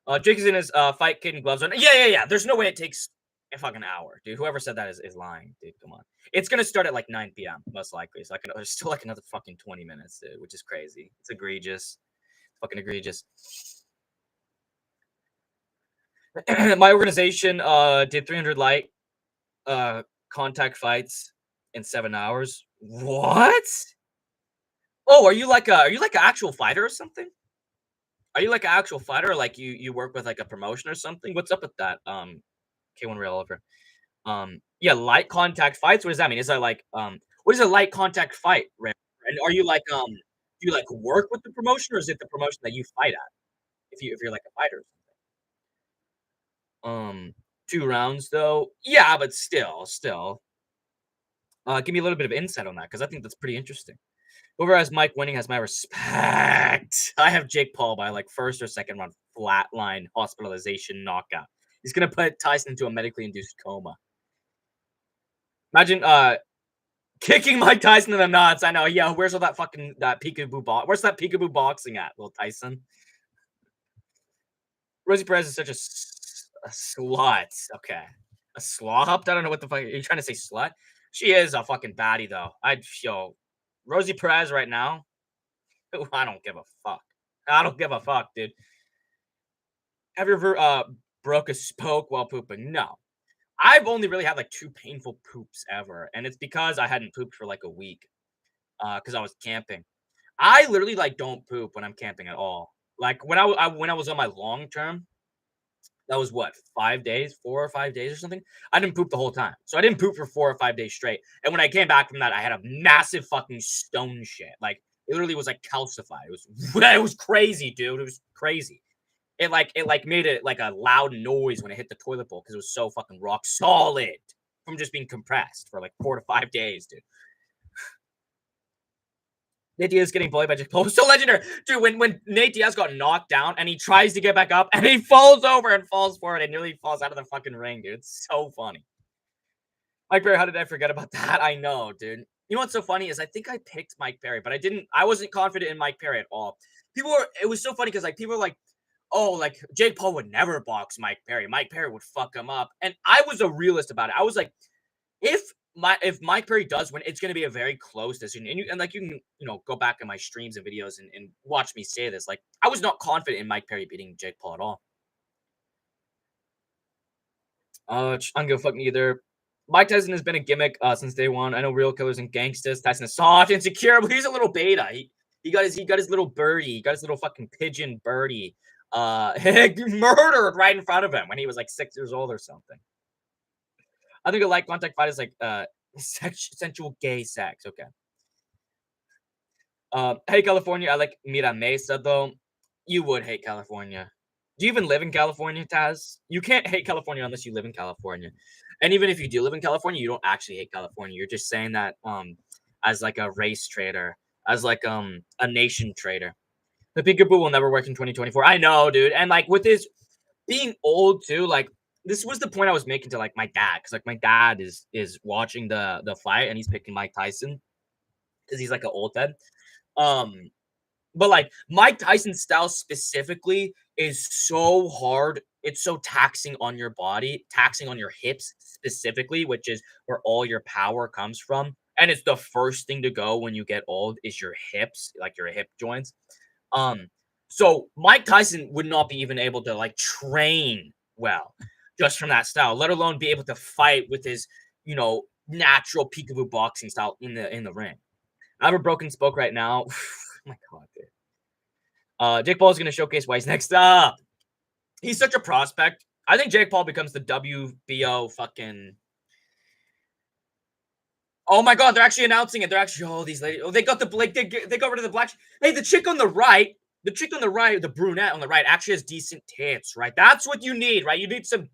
heard. Jake is in his fight kid and gloves on. Yeah. There's no way it takes a fucking hour, dude. Whoever said that is lying, dude. Come on. It's gonna start at like 9 p.m. most likely. So there's still like another fucking 20 minutes, dude, which is crazy. It's egregious. Fucking egregious. My organization did 300 light contact fights in 7 hours. What? Oh, are you like an actual fighter or something? Are you like an actual fighter? Or like you work with like a promotion or something? What's up with that? K1 Real over. Yeah, light contact fights. What does that mean? Is that like what is a light contact fight, Ray? And are you like do you like work with the promotion or is it the promotion that you fight at? If you're like a fighter. 2 rounds though. Yeah, but still. Give me a little bit of insight on that because I think that's pretty interesting. Whoever has Mike winning has my respect. I have Jake Paul by like first or second round flatline hospitalization knockout. He's gonna put Tyson into a medically induced coma. Imagine kicking Mike Tyson in the nuts. I know. Yeah, where's all that fucking that peekaboo box? Where's that peekaboo boxing at, little Tyson? Rosie Perez is such a slut. Okay, a slop. I don't know what the fuck. Are you trying to say slut? She is a fucking baddie though. I'd yo Rosie Perez right now. I don't give a fuck. I don't give a fuck, dude. Have you ever broke a spoke while pooping? No. I've only really had like two painful poops ever, and it's because I hadn't pooped for like a week. Because I was camping. I literally like don't poop when I'm camping at all. Like when I was on my long term, that was what 5 days, 4 or 5 days or something. I didn't poop the whole time, so I didn't poop for 4 or 5 days straight. And when I came back from that, I had a massive fucking stone shit. Like it literally was like calcified. It was it was crazy, dude. It was crazy. It made it like a loud noise when it hit the toilet bowl because it was so fucking rock solid from just being compressed for like 4 to 5 days, dude. Nate Diaz getting bullied by Jake Paul was so legendary. Dude, when Nate Diaz got knocked down and he tries to get back up and he falls over and falls forward and nearly falls out of the fucking ring, dude. It's so funny. Mike Perry, how did I forget about that? I know, dude. You know what's so funny is I think I picked Mike Perry, but I wasn't confident in Mike Perry at all. It was so funny because like people were like, oh, like Jake Paul would never box Mike Perry. Mike Perry would fuck him up. And I was a realist about it. I was like, if if Mike Perry does win, it's going to be a very close decision. And like you can go back in my streams and videos and watch me say this. Like I was not confident in Mike Perry beating Jake Paul at all. I'm gonna fuck neither. Mike Tyson has been a gimmick since day one. I know real killers and gangsters. Tyson is soft, insecure, but he's a little beta. He got his little birdie. He got his little fucking pigeon birdie. Murdered right in front of him when he was like 6 years old or something. I think a light contact fight is like sensual gay sex. Okay. Hey California, I like Mira Mesa though. You would hate California. Do you even live in California, Taz? You can't hate California unless you live in California. And even if you do live in California, you don't actually hate California. You're just saying that as like a race trader, as like a nation trader. The peekaboo will never work in 2024. I know, dude. And like with his being old too, like this was the point I was making to like my dad, because like my dad is watching the fight and he's picking Mike Tyson because he's like an old head. Um, but like Mike Tyson's style specifically is so hard. It's so taxing on your body, taxing on your hips specifically, which is where all your power comes from. And it's the first thing to go when you get old is your hips, like your hip joints. Um, so Mike Tyson would not be even able to like train well just from that style, let alone be able to fight with his, natural peekaboo boxing style in the ring. I have a broken spoke right now. Oh my god, dude. Jake Paul is going to showcase why he's next up. He's such a prospect. I think Jake Paul becomes the WBO fucking. Oh my god, they're actually announcing it. They're actually these ladies. Oh, they got the like they got rid of the black. Hey, the chick on the right, the brunette on the right actually has decent tits, right? That's what you need, right? You need some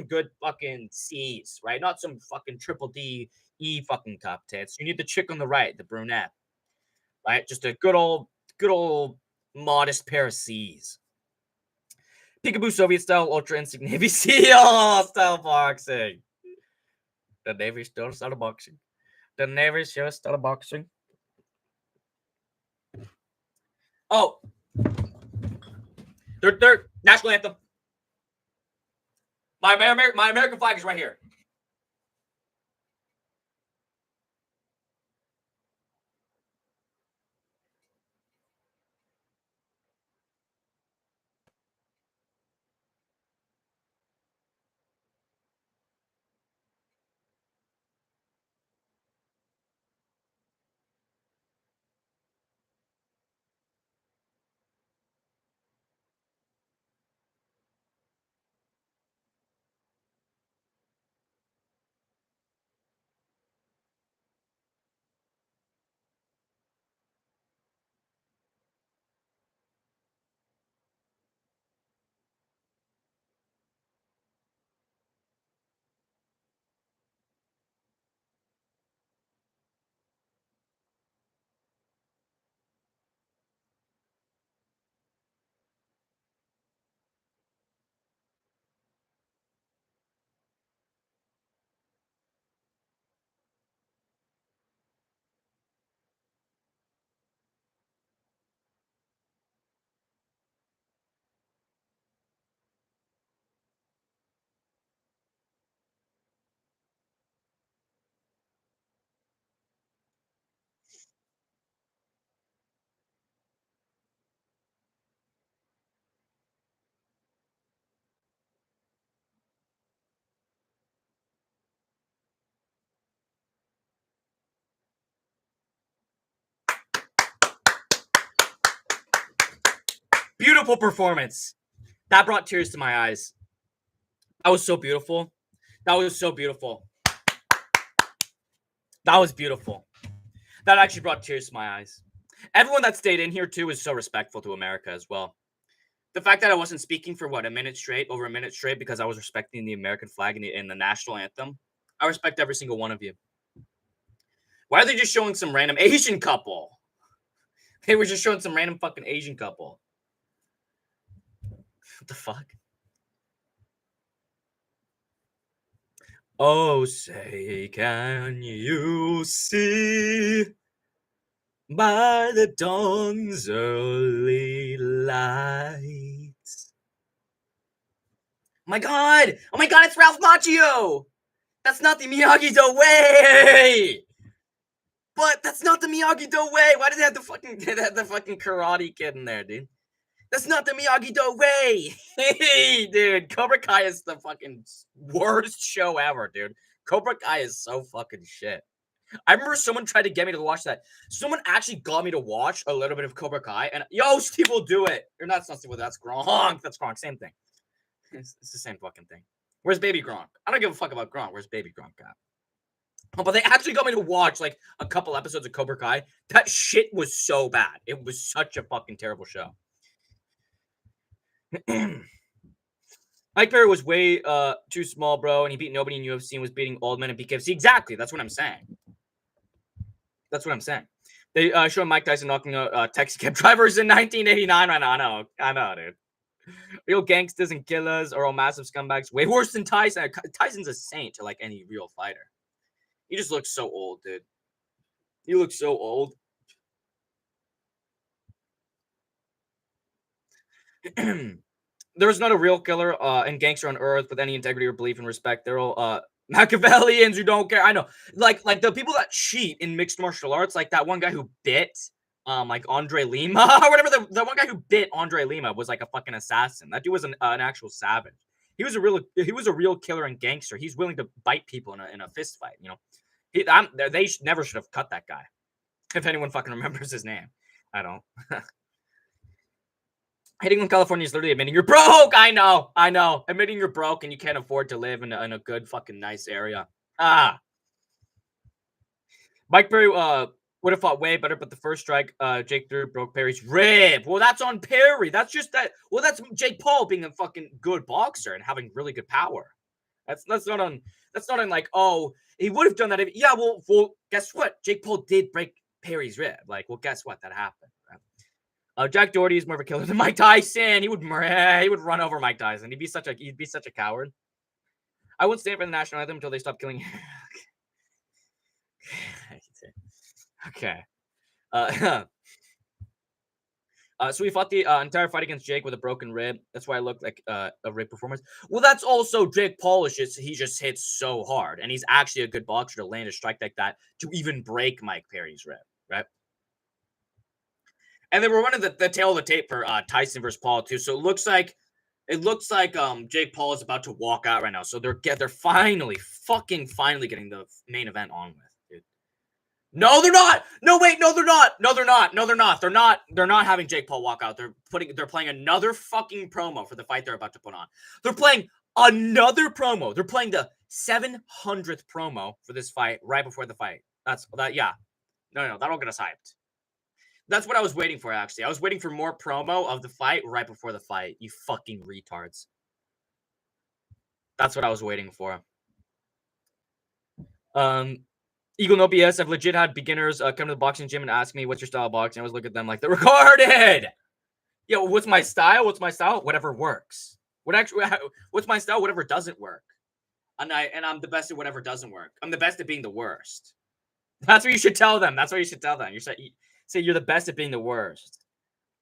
good fucking C's, right? Not some fucking triple D E fucking cup tits. You need the chick on the right, the brunette, right? Just a good old modest pair of C's. Peekaboo Soviet style Ultra Instinct Navy SEAL style boxing. The Navy still started boxing. The Navy still started boxing. Oh, they're national anthem. My American flag is right here. Beautiful performance. That brought tears to my eyes. That was so beautiful. That was so beautiful. That was beautiful. That actually brought tears to my eyes. Everyone that stayed in here too is so respectful to America as well. The fact that I wasn't speaking for what, over a minute straight, because I was respecting the American flag and the national anthem. I respect every single one of you. Why are they just showing some random Asian couple? They were just showing some random fucking Asian couple. What the fuck? Oh, say, can you see by the dawn's early light? Oh my god! Oh my god, it's Ralph Macchio! That's not the Miyagi-Do way! But that's not the Miyagi-Do way! Why did they have the fucking Karate Kid in there, dude? That's not the Miyagi-Do way! Hey, dude, Cobra Kai is the fucking worst show ever, dude. Cobra Kai is so fucking shit. I remember someone tried to get me to watch that. Someone actually got me to watch a little bit of Cobra Kai, and yo, Steve will do it. Or not Steve will, that's Gronk. That's Gronk, same thing. It's the same fucking thing. Where's Baby Gronk? I don't give a fuck about Gronk. Where's Baby Gronk at? Oh, but they actually got me to watch like a couple episodes of Cobra Kai. That shit was so bad. It was such a fucking terrible show. Mike Perry was way too small, bro, and he beat nobody in UFC and was beating old men in BKFC. Exactly. That's what I'm saying. That's what I'm saying. They show Mike Tyson knocking out taxi cab drivers in 1989 right now. I know, dude. Real gangsters and killers are all massive scumbags. Way worse than Tyson. Tyson's a saint to like any real fighter. He just looks so old, dude. He looks so old. There is not a real killer and gangster on earth with any integrity or belief and respect. They're all Machiavellians who don't care. I know, like the people that cheat in mixed martial arts, like that one guy who bit like Andre Lima or whatever. The one guy who bit Andre Lima was like a fucking assassin. That dude was an actual savage. He was a real killer and gangster. He's willing to bite people in a fist fight. You know, they never should have cut that guy. If anyone fucking remembers his name, I don't. Hitting in California is literally admitting you're broke. I know. Admitting you're broke and you can't afford to live in a good fucking nice area. Mike Perry would have fought way better, but the first strike, Jake Drew broke Perry's rib. Well, that's on Perry. That's just that. Well, that's Jake Paul being a fucking good boxer and having really good power. That's not on like, oh, he would have done that. Yeah, well, guess what? Jake Paul did break Perry's rib. Like, well, guess what? That happened. Jack Doherty is more of a killer than Mike Tyson. He would run over Mike Tyson. He'd be such a coward. I wouldn't stand for the national anthem until they stop killing. Okay. So we fought the entire fight against Jake with a broken rib. That's why I looked like a rib performance. Well, that's also Jake Paul. He just hits so hard, and he's actually a good boxer to land a strike like that to even break Mike Perry's rib, right? And they were running the tail of the tape for Tyson versus Paul too. So it looks like Jake Paul is about to walk out right now. So they're finally getting the main event on with, dude. No, they're not. No, wait, no, they're not. No, they're not. No, they're not. They're not having Jake Paul walk out. They're playing another fucking promo for the fight they're about to put on. They're playing another promo. They're playing the 700th promo for this fight right before the fight. Yeah. No, that'll get us hyped. That's what I was waiting for, actually. I was waiting for more promo of the fight right before the fight. You fucking retards. That's what I was waiting for. Eagle No BS. I've legit had beginners come to the boxing gym and ask me, what's your style of boxing? I always look at them like they're retarded. Yo, what's my style? Whatever works. What's my style? Whatever doesn't work. And I'm the best at whatever doesn't work. I'm the best at being the worst. That's what you should tell them. You say you're the best at being the worst.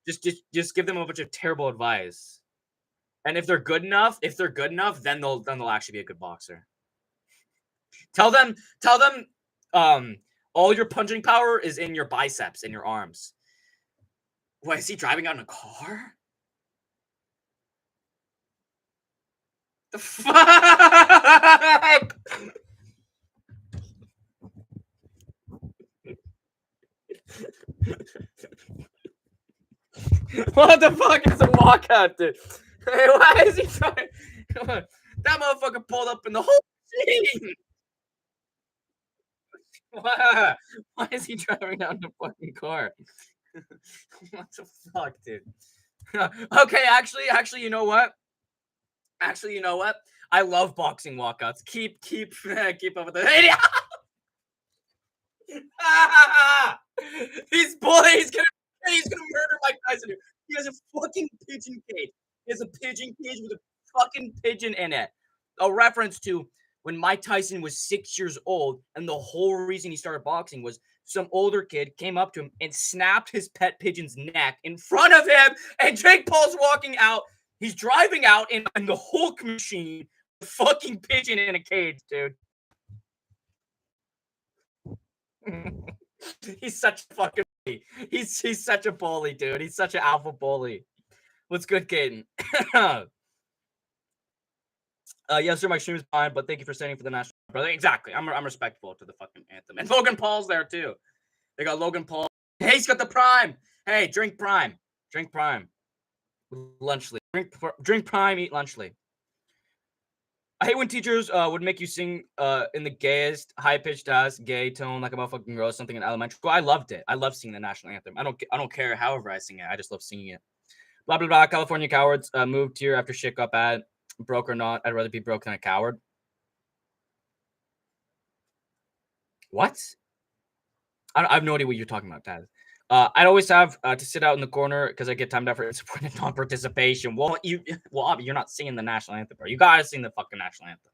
Just give them a bunch of terrible advice. And if they're good enough, then they'll actually be a good boxer. Tell them, all your punching power is in your biceps and your arms. What, is he driving out in a car? The fuck? What the fuck is a walkout, dude? Hey, why is he trying? That motherfucker pulled up in the whole scene. Why is he driving down the fucking car? What the fuck, dude? Okay, actually, you know what? Actually, you know what? I love boxing walkouts. Keep up with the. He's bully. He's gonna murder Mike Tyson. He has a fucking pigeon cage. He has a pigeon cage with a fucking pigeon in it. A reference to when Mike Tyson was 6 years old, and the whole reason he started boxing was some older kid came up to him and snapped his pet pigeon's neck in front of him, and Jake Paul's walking out. He's driving out in the Hulk machine, fucking pigeon in a cage, dude. He's such a fucking bully. He's such a bully, dude. He's such an alpha bully. What's good, Caden? Yes, sir, my stream is fine, but thank you for standing for the national brother. Exactly. I'm respectful to the fucking anthem. And Logan Paul's there too. They got Logan Paul. Hey, he's got the prime. Hey, drink prime. Drink prime. Lunchly. Drink prime, eat lunchly. I hate when teachers would make you sing in the gayest, high-pitched ass gay tone like a motherfucking girl, something in elementary school. I loved it. I love singing the national anthem. I don't care however I sing it. I just love singing it. Blah blah blah. California cowards moved here after shit got bad. Broke or not, I'd rather be broke than a coward. What? I have no idea what you're talking about, Taz. I'd always have to sit out in the corner because I get timed out for non-participation. Well, you're not singing the national anthem, bro. You gotta sing the fucking national anthem.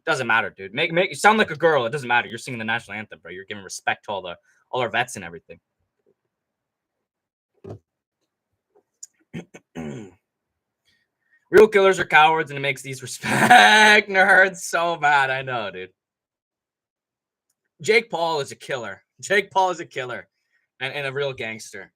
Doesn't matter, dude. Make you sound like a girl. It doesn't matter. You're singing the national anthem, bro. You're giving respect to all our vets and everything. Real killers are cowards, and it makes these respect nerds so bad. I know, dude. Jake Paul is a killer. Jake Paul is a killer and a real gangster.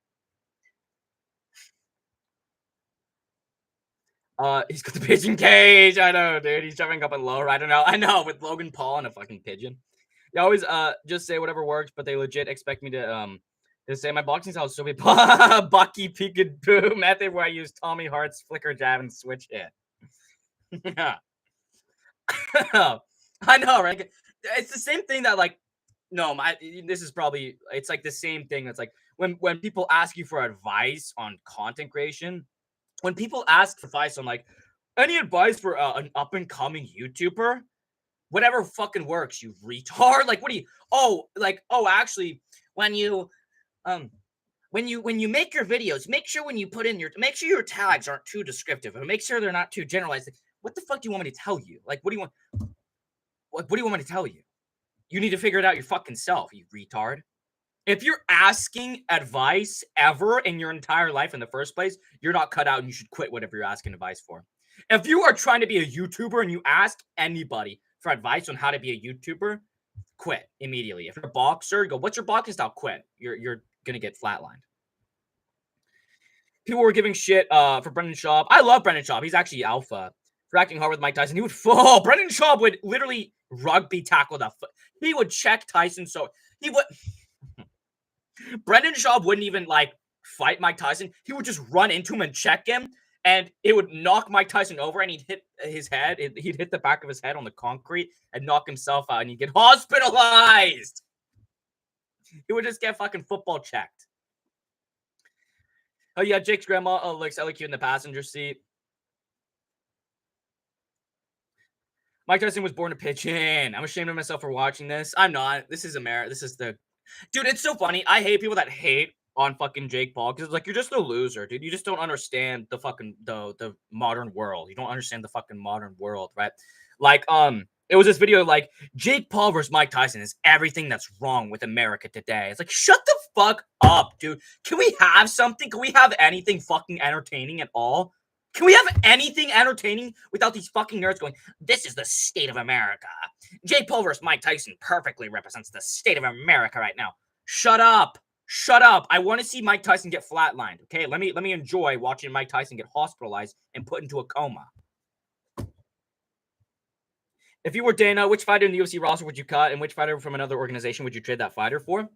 He's got the pigeon cage. I know, dude. He's jumping up and low. I don't know. I know, with Logan Paul and a fucking pigeon. They always just say whatever works, but they legit expect me to say my boxing style is so Bucky peekaboo method where I use Tommy Hart's flicker jab and switch hit. I know, right? It's the same thing that this is probably it's like the same thing. It's like when people ask you for advice on content creation, when people ask for advice on like any advice for an up and coming YouTuber, whatever fucking works, you retard. Like, what do you? Actually, when you make your videos, make sure when you put in make sure your tags aren't too descriptive and make sure they're not too generalized. Like, what the fuck do you want me to tell you? Like, what do you want? What do you want me to tell you? You need to figure it out your fucking self, you retard. If you're asking advice ever in your entire life in the first place, you're not cut out and you should quit whatever you're asking advice for. If you are trying to be a YouTuber and you ask anybody for advice on how to be a YouTuber, quit immediately. If you're a boxer, go, what's your boxing style? Quit. You're going to get flatlined. People were giving shit for Brendan Schaub. I love Brendan Schaub. He's actually alpha. For acting hard with Mike Tyson, he would fall. Brendan Schaub would literally rugby tackle the foot. He would check Tyson. So he would. Brendan Schaub wouldn't even like fight Mike Tyson. He would just run into him and check him, and it would knock Mike Tyson over, and he'd hit his head. He'd hit the back of his head on the concrete and knock himself out, and he'd get hospitalized. He would just get fucking football checked. Oh yeah, Jake's grandma likes LQ in the passenger seat. Mike Tyson was born a pigeon. I'm ashamed of myself for watching this. I'm not. This is America. This is the dude. It's so funny. I hate people that hate on fucking Jake Paul because like you're just a loser, dude. You just don't understand the fucking the modern world. You don't understand the fucking modern world, right? Like it was this video like Jake Paul versus Mike Tyson is everything that's wrong with America today. It's like shut the fuck up, dude. Can we have something? Can we have anything fucking entertaining at all? Can we have anything entertaining without these fucking nerds going, this is the state of America. Jake Paul versus Mike Tyson perfectly represents the state of America right now. Shut up. Shut up. I want to see Mike Tyson get flatlined. Okay, let me enjoy watching Mike Tyson get hospitalized and put into a coma. If you were Dana, which fighter in the UFC roster would you cut and which fighter from another organization would you trade that fighter for?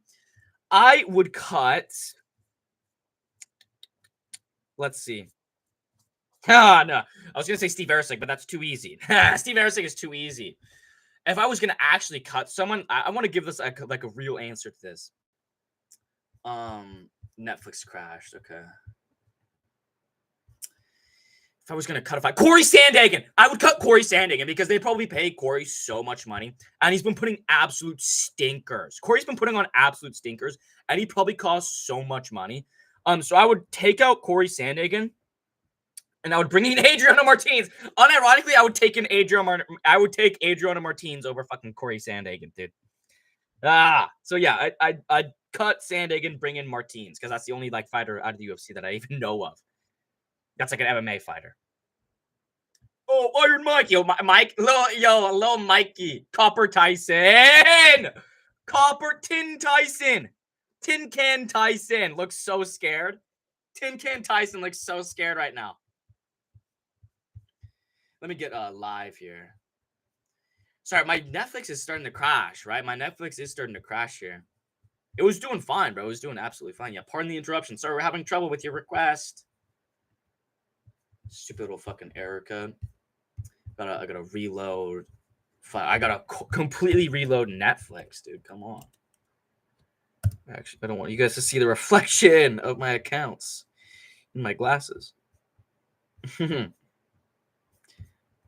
I would cut... Let's see. Ah, no. I was gonna say Steve Ersig, but that's too easy. Steve Ersig is too easy. If I was gonna actually cut someone, I want to give this like a real answer to this. Netflix crashed. Okay. If I was gonna cut a fight, Corey Sandhagen, I would cut Corey Sandhagen because they probably pay Corey so much money, and he's been putting absolute stinkers. Corey's been putting on absolute stinkers, and he probably costs so much money. So I would take out Corey Sandhagen, and I would bring in Adriano Martins. Unironically, I would take Adriano Martins over fucking Corey Sandhagen, dude. So yeah, I'd cut Sandhagen, bring in Martins because that's the only like fighter out of the UFC that I even know of. That's like an MMA fighter. Oh, Iron Mike. Yo, little Mikey. Copper Tyson. Tin Tyson. Tin Can Tyson looks so scared. Tin Can Tyson looks so scared right now. Let me get live here. Sorry, my Netflix is starting to crash, right? My Netflix is starting to crash here. It was doing fine, bro. It was doing absolutely fine. Yeah, pardon the interruption. Sorry, we're having trouble with your request. Stupid little fucking error code. I gotta reload. I gotta completely reload Netflix, dude. Come on. Actually, I don't want you guys to see the reflection of my accounts in my glasses. The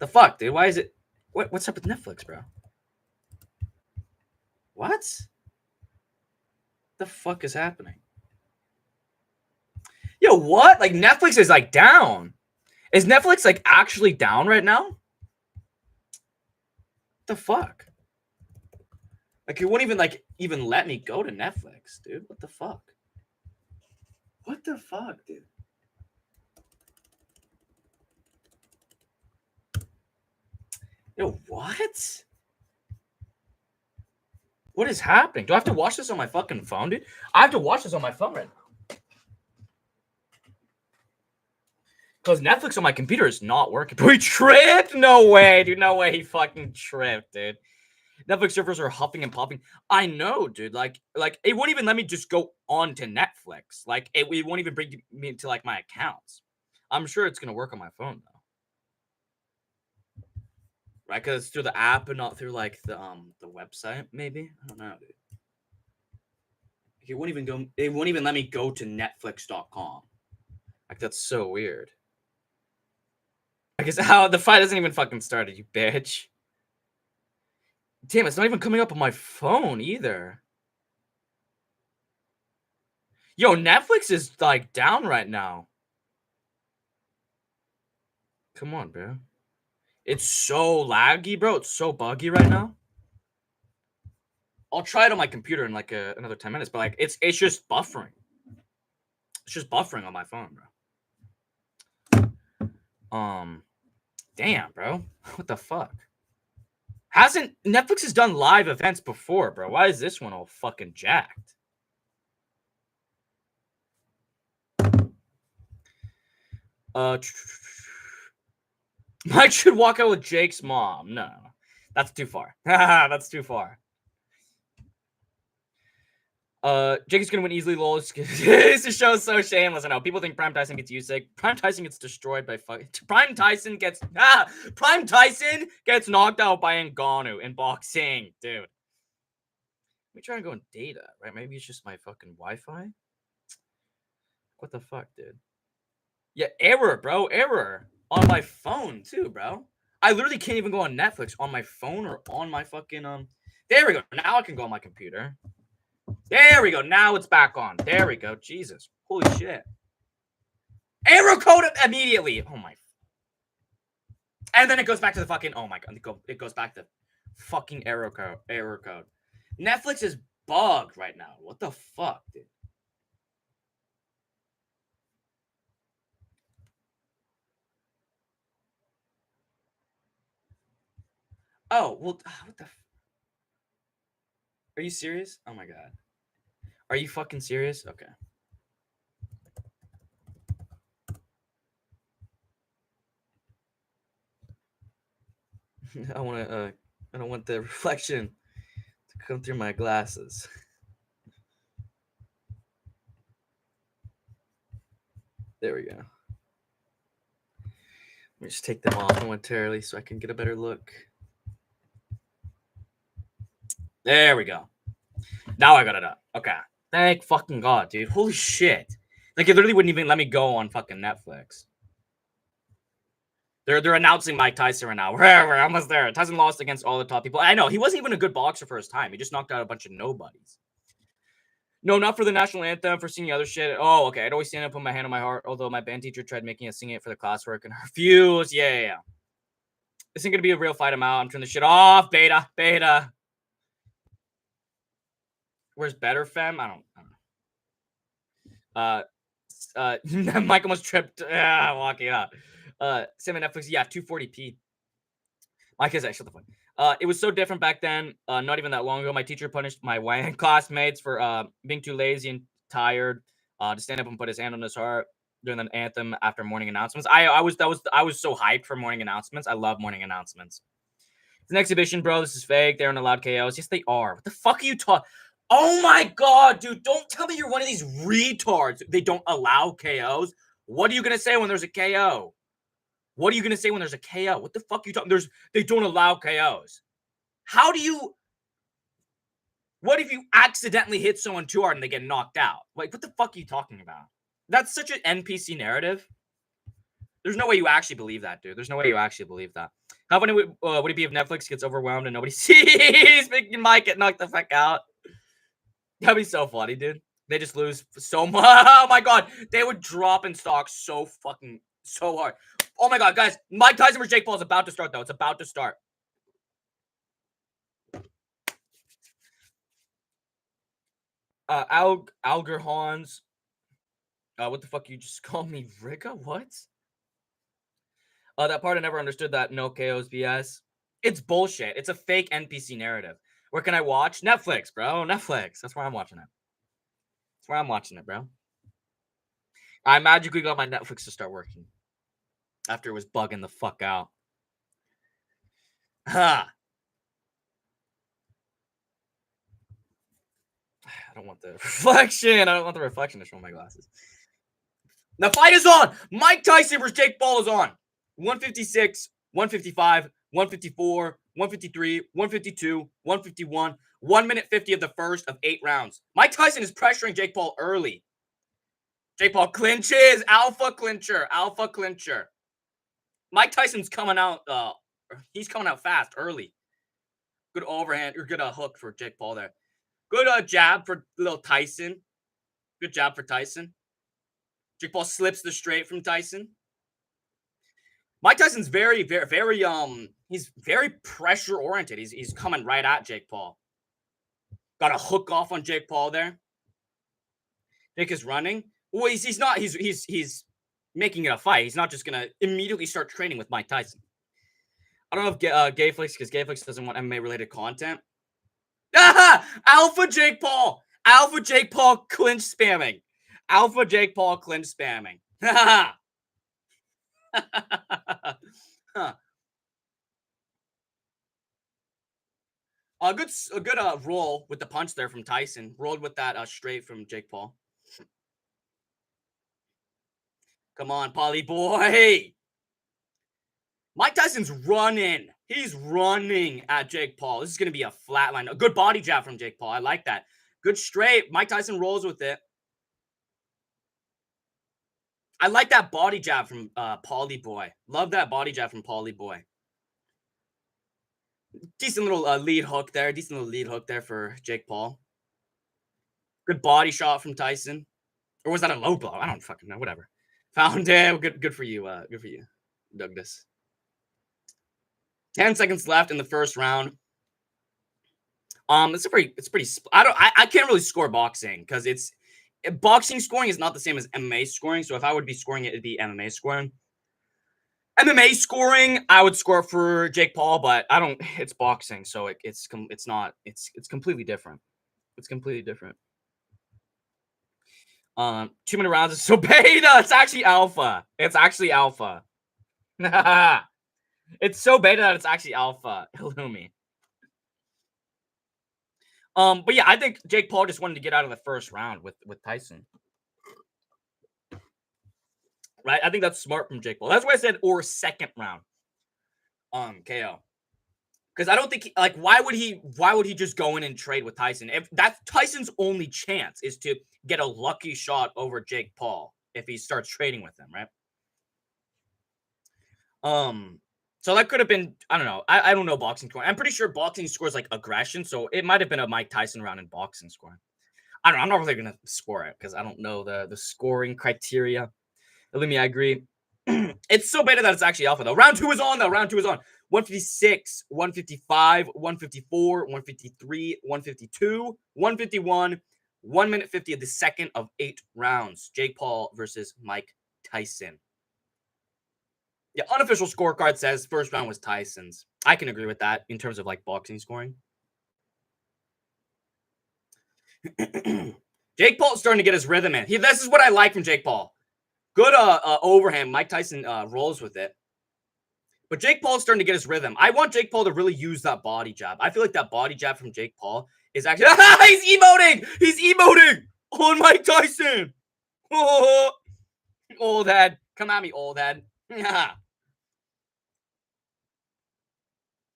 fuck, dude? Why is it? What's up with Netflix, bro? What? The fuck is happening? Yo, what? Like Netflix is like down. Is Netflix like actually down right now? What the fuck? Like it wouldn't even let me go to Netflix, dude. What the fuck? What the fuck, dude? Yo, what? What is happening? Do I have to watch this on my fucking phone, dude? I have to watch this on my phone right now. Because Netflix on my computer is not working. But he tripped? No way, dude. No way he fucking tripped, dude. Netflix servers are huffing and puffing. I know, dude. Like it won't even let me just go on to Netflix. Like it won't even bring me to like my accounts. I'm sure it's gonna work on my phone though. Right? Because it's through the app and not through like the website, maybe. I don't know, dude. It won't even let me go to Netflix.com. Like that's so weird. I guess how the fight hasn't even fucking started, you bitch. Damn, it's not even coming up on my phone either. Yo, Netflix is like down right now. Come on, bro. It's so laggy, bro. It's so buggy right now. I'll try it on my computer in like another 10 minutes, but like it's just buffering. It's just buffering on my phone, bro. Damn, bro. What the fuck? Netflix has done live events before, bro. Why is this one all fucking jacked? Mike should walk out with Jake's mom. No, that's too far. That's too far. Jake is gonna win easily. Lol. This show is so shameless. I know people think Prime Tyson beats Usyk. Prime Tyson gets destroyed by Prime Tyson gets knocked out by Ngannou in boxing, dude. Let me try and go in data, right? Maybe it's just my fucking Wi-Fi. What the fuck, dude? Yeah, error, bro. Error on my phone too, bro. I literally can't even go on Netflix on my phone or on my fucking There we go. Now I can go on my computer. There we go. Now it's back on. There we go. Jesus. Holy shit. Error code immediately. Oh my. And then it goes back to the fucking. Oh my god. It goes back to fucking error code. Netflix is bugged right now. What the fuck, dude? Oh, well, what the. Are you serious? Oh my god. Are you fucking serious? Okay. I don't want the reflection to come through my glasses. There we go. Let me just take them off momentarily so I can get a better look. There we go. Now I got it up. Okay. Thank fucking God, dude. Holy shit. Like, it literally wouldn't even let me go on fucking Netflix. They're announcing Mike Tyson right now. We're almost there. Tyson lost against all the top people. I know. He wasn't even a good boxer for his time. He just knocked out a bunch of nobodies. No, not for the national anthem, for singing other shit. Oh, okay. I'd always stand up, put my hand on my heart, although my band teacher tried making us sing it for the classwork and refused. Yeah. This ain't gonna be a real fight. I'm out. I'm turning the shit off. Beta. Where's Better Fem? I don't know. Mike almost tripped. Walking up. Same on Netflix. Yeah, 240p. Mike is actually the fun. It was so different back then. Not even that long ago. My teacher punished my Wang classmates for being too lazy and tired to stand up and put his hand on his heart during the anthem after morning announcements. I was so hyped for morning announcements. I love morning announcements. It's an exhibition, bro. This is fake. They aren't allowed KOs. Yes, they are. What the fuck are you talking? Oh my God, dude. Don't tell me you're one of these retards. They don't allow KOs. What are you going to say when there's a KO? What are you going to say when there's a KO? What the fuck are you talking? They don't allow KOs. How do you... What if you accidentally hit someone too hard and they get knocked out? Like, what the fuck are you talking about? That's such an NPC narrative. There's no way you actually believe that, dude. There's no way you actually believe that. How funny would it be if Netflix gets overwhelmed and nobody sees making Mike get knocked the fuck out? That'd be so funny, dude. They just lose so much. Oh my God. They would drop in stock so hard. Oh my God, guys. Mike Tyson vs. Jake Paul is about to start, though. It's about to start. Alger Hans. What the fuck? You just called me Rika? What? That part I never understood. That no KOs BS. It's bullshit. It's a fake NPC narrative. Where can I watch? Netflix, bro. Netflix. That's where I'm watching it. That's where I'm watching it, bro. I magically got my Netflix to start working after it was bugging the fuck out. Ha! I don't want the reflection. I don't want the reflection to show my glasses. The fight is on. Mike Tyson versus Jake Paul is on. 156, 155, 154, 153, 152, 151. 1 minute 50 of the first of 8 rounds. Mike Tyson is pressuring Jake Paul early. Jake Paul clinches. Alpha clincher. Mike Tyson's coming out. He's coming out fast early. Good overhand or good hook for Jake Paul there. Good jab for little Tyson. Good jab for Tyson. Jake Paul slips the straight from Tyson. Mike Tyson's very he's very pressure oriented. He's coming right at Jake Paul. Got a hook off on Jake Paul there. Jake is running. Well, he's not. He's making it a fight. He's not just gonna immediately start training with Mike Tyson. I don't know if Gayflix, because Gayflix doesn't want MMA related content. Alpha Jake Paul clinch spamming. Alpha Jake Paul clinch spamming. Huh. A good roll with the punch there from Tyson. Rolled with that straight from Jake Paul. Come on, Polly boy. Mike Tyson's running. He's running at Jake Paul. This is going to be a flatline. A good body jab from Jake Paul. I like that. Good straight. Mike Tyson rolls with it. I like that body jab from Paulie Boy. Love that body jab from Paulie Boy. Decent little lead hook there. Decent little lead hook there for Jake Paul. Good body shot from Tyson. Or was that a low blow? I don't fucking know. Whatever. Found it. Good for you. Good for you, Douglas. 10 seconds left in the first round. It's pretty. I can't really score boxing because boxing scoring is not the same as MMA scoring. So if I would be scoring it, it'd be MMA scoring. MMA scoring, I would score for Jake Paul, but I don't. It's boxing, so it's not. It's completely different. It's completely different. 2-minute rounds is so beta. It's actually alpha. It's actually alpha. It's so beta that it's actually alpha. Illumi. But yeah, I think Jake Paul just wanted to get out of the first round with Tyson. right? I think that's smart from Jake Paul. That's why I said or second round KO. Because I don't think why would he just go in and trade with Tyson? If that's Tyson's only chance is to get a lucky shot over Jake Paul if he starts trading with him, right? So that could have been, I don't know. I don't know boxing scoring. I'm pretty sure boxing scores like aggression, so it might have been a Mike Tyson round in boxing scoring. I don't know. I'm not really gonna score it because I don't know the scoring criteria. Believe me, I agree. It's so beta that it's actually alpha though. Round 2 is on though. Round 2 is on. 156, 155, 154, 153, 152, 151, 1 minute 50 of the second of 8 rounds. Jake Paul versus Mike Tyson. Yeah, unofficial scorecard says first round was Tyson's. I can agree with that in terms of like boxing scoring. Jake Paul's starting to get his rhythm in. This is what I like from Jake Paul. Good overhand. Mike Tyson rolls with it. But Jake Paul's starting to get his rhythm. I want Jake Paul to really use that body jab. I feel like that body jab from Jake Paul is actually... He's emoting! He's emoting on Mike Tyson! Oh, old head. Come at me, old head.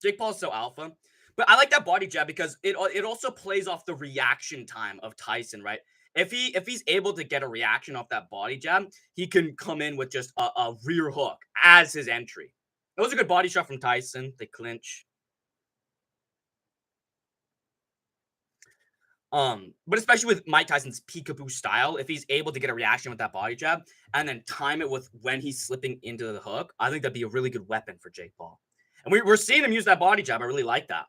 Jake Paul's so alpha. But I like that body jab because it also plays off the reaction time of Tyson, right? If he's able to get a reaction off that body jab, he can come in with just a rear hook as his entry. That was a good body shot from Tyson. They clinch. But especially with Mike Tyson's peekaboo style, if he's able to get a reaction with that body jab and then time it with when he's slipping into the hook, I think that'd be a really good weapon for Jake Paul. And we're seeing him use that body jab. I really like that.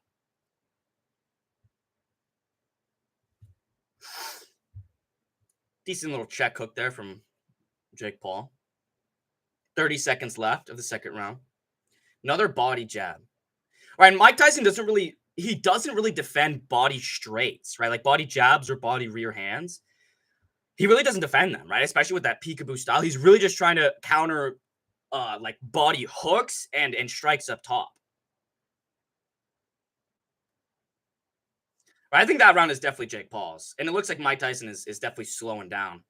Decent little check hook there from Jake Paul. 30 seconds left of the second round. Another body jab. All right, Mike Tyson doesn't really defend body straights, right? Like body jabs or body rear hands. He really doesn't defend them, right? Especially with that peekaboo style. He's really just trying to counter like body hooks and strikes up top. But I think that round is definitely Jake Paul's. And it looks like Mike Tyson is definitely slowing down.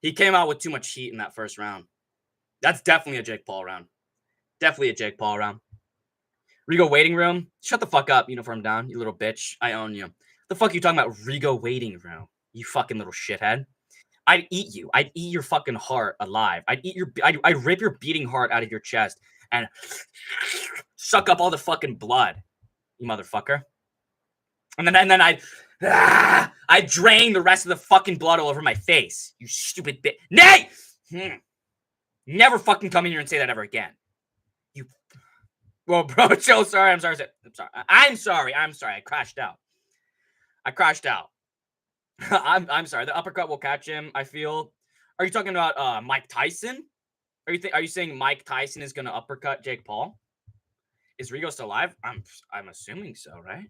He came out with too much heat in that first round. That's definitely a Jake Paul round. Definitely a Jake Paul round. Rigo waiting room. Shut the fuck up, uniform down, you little bitch. I own you. The fuck are you talking about? Rigo waiting room. You fucking little shithead. I'd eat you. I'd eat your fucking heart alive. I'd rip your beating heart out of your chest and suck up all the fucking blood, you motherfucker. And then I'd drain the rest of the fucking blood all over my face. You stupid bitch. Nay! Never fucking come in here and say that ever again. You. Well, bro, so sorry. I'm sorry. I'm sorry. I crashed out. I'm sorry. The uppercut will catch him, I feel. Are you talking about Mike Tyson? Are you saying Mike Tyson is going to uppercut Jake Paul? Is Rigo still alive? I'm assuming so, right?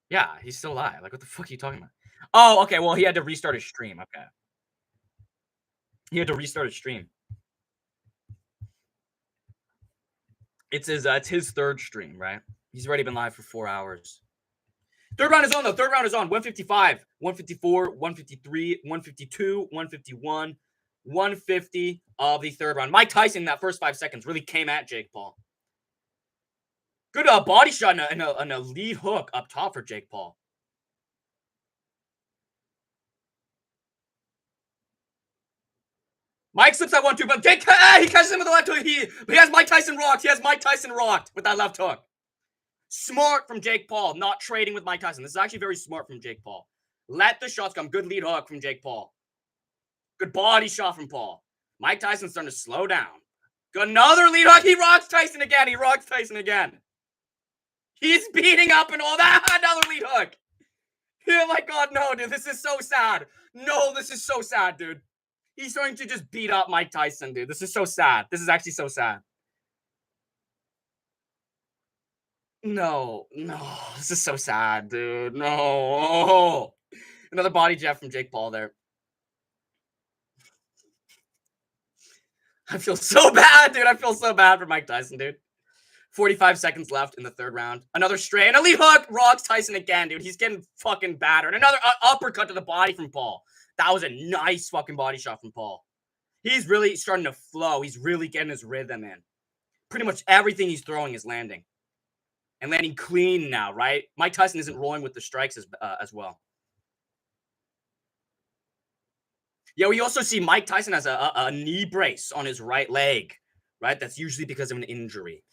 Yeah, he's still alive. Like, what the fuck are you talking about? Oh, okay. Well, he had to restart his stream. Okay. He had to restart his stream. It's his third stream, right? He's already been live for 4 hours. Third round is on, though. Third round is on. 155, 154, 153, 152, 151, 150 of the third round. Mike Tyson, in that first 5 seconds, really came at Jake Paul. Good body shot and a lead hook up top for Jake Paul. Mike slips that 1-2, but Jake, he catches him with the left hook. He has Mike Tyson rocked. He has Mike Tyson rocked with that left hook. Smart from Jake Paul, not trading with Mike Tyson. This is actually very smart from Jake Paul. Let the shots come. Good lead hook from Jake Paul. Good body shot from Paul. Mike Tyson's starting to slow down. Good, another lead hook. He rocks Tyson again. He's beating up and all that. Another lead hook. Oh my God, no, dude. This is so sad. No, this is so sad, dude. He's starting to just beat up Mike Tyson, dude. This is so sad. This is actually so sad. No. This is so sad, dude. No. Another body jab from Jake Paul there. I feel so bad, dude. I feel so bad for Mike Tyson, dude. 45 seconds left in the third round. Another straight. And a lead hook. Rocks Tyson again, dude. He's getting fucking battered. Another uppercut to the body from Paul. That was a nice fucking body shot from Paul. He's really starting to flow. He's really getting his rhythm in. Pretty much everything he's throwing is landing. And landing clean now, right? Mike Tyson isn't rolling with the strikes as well. Yeah, we also see Mike Tyson has a knee brace on his right leg, right? That's usually because of an injury.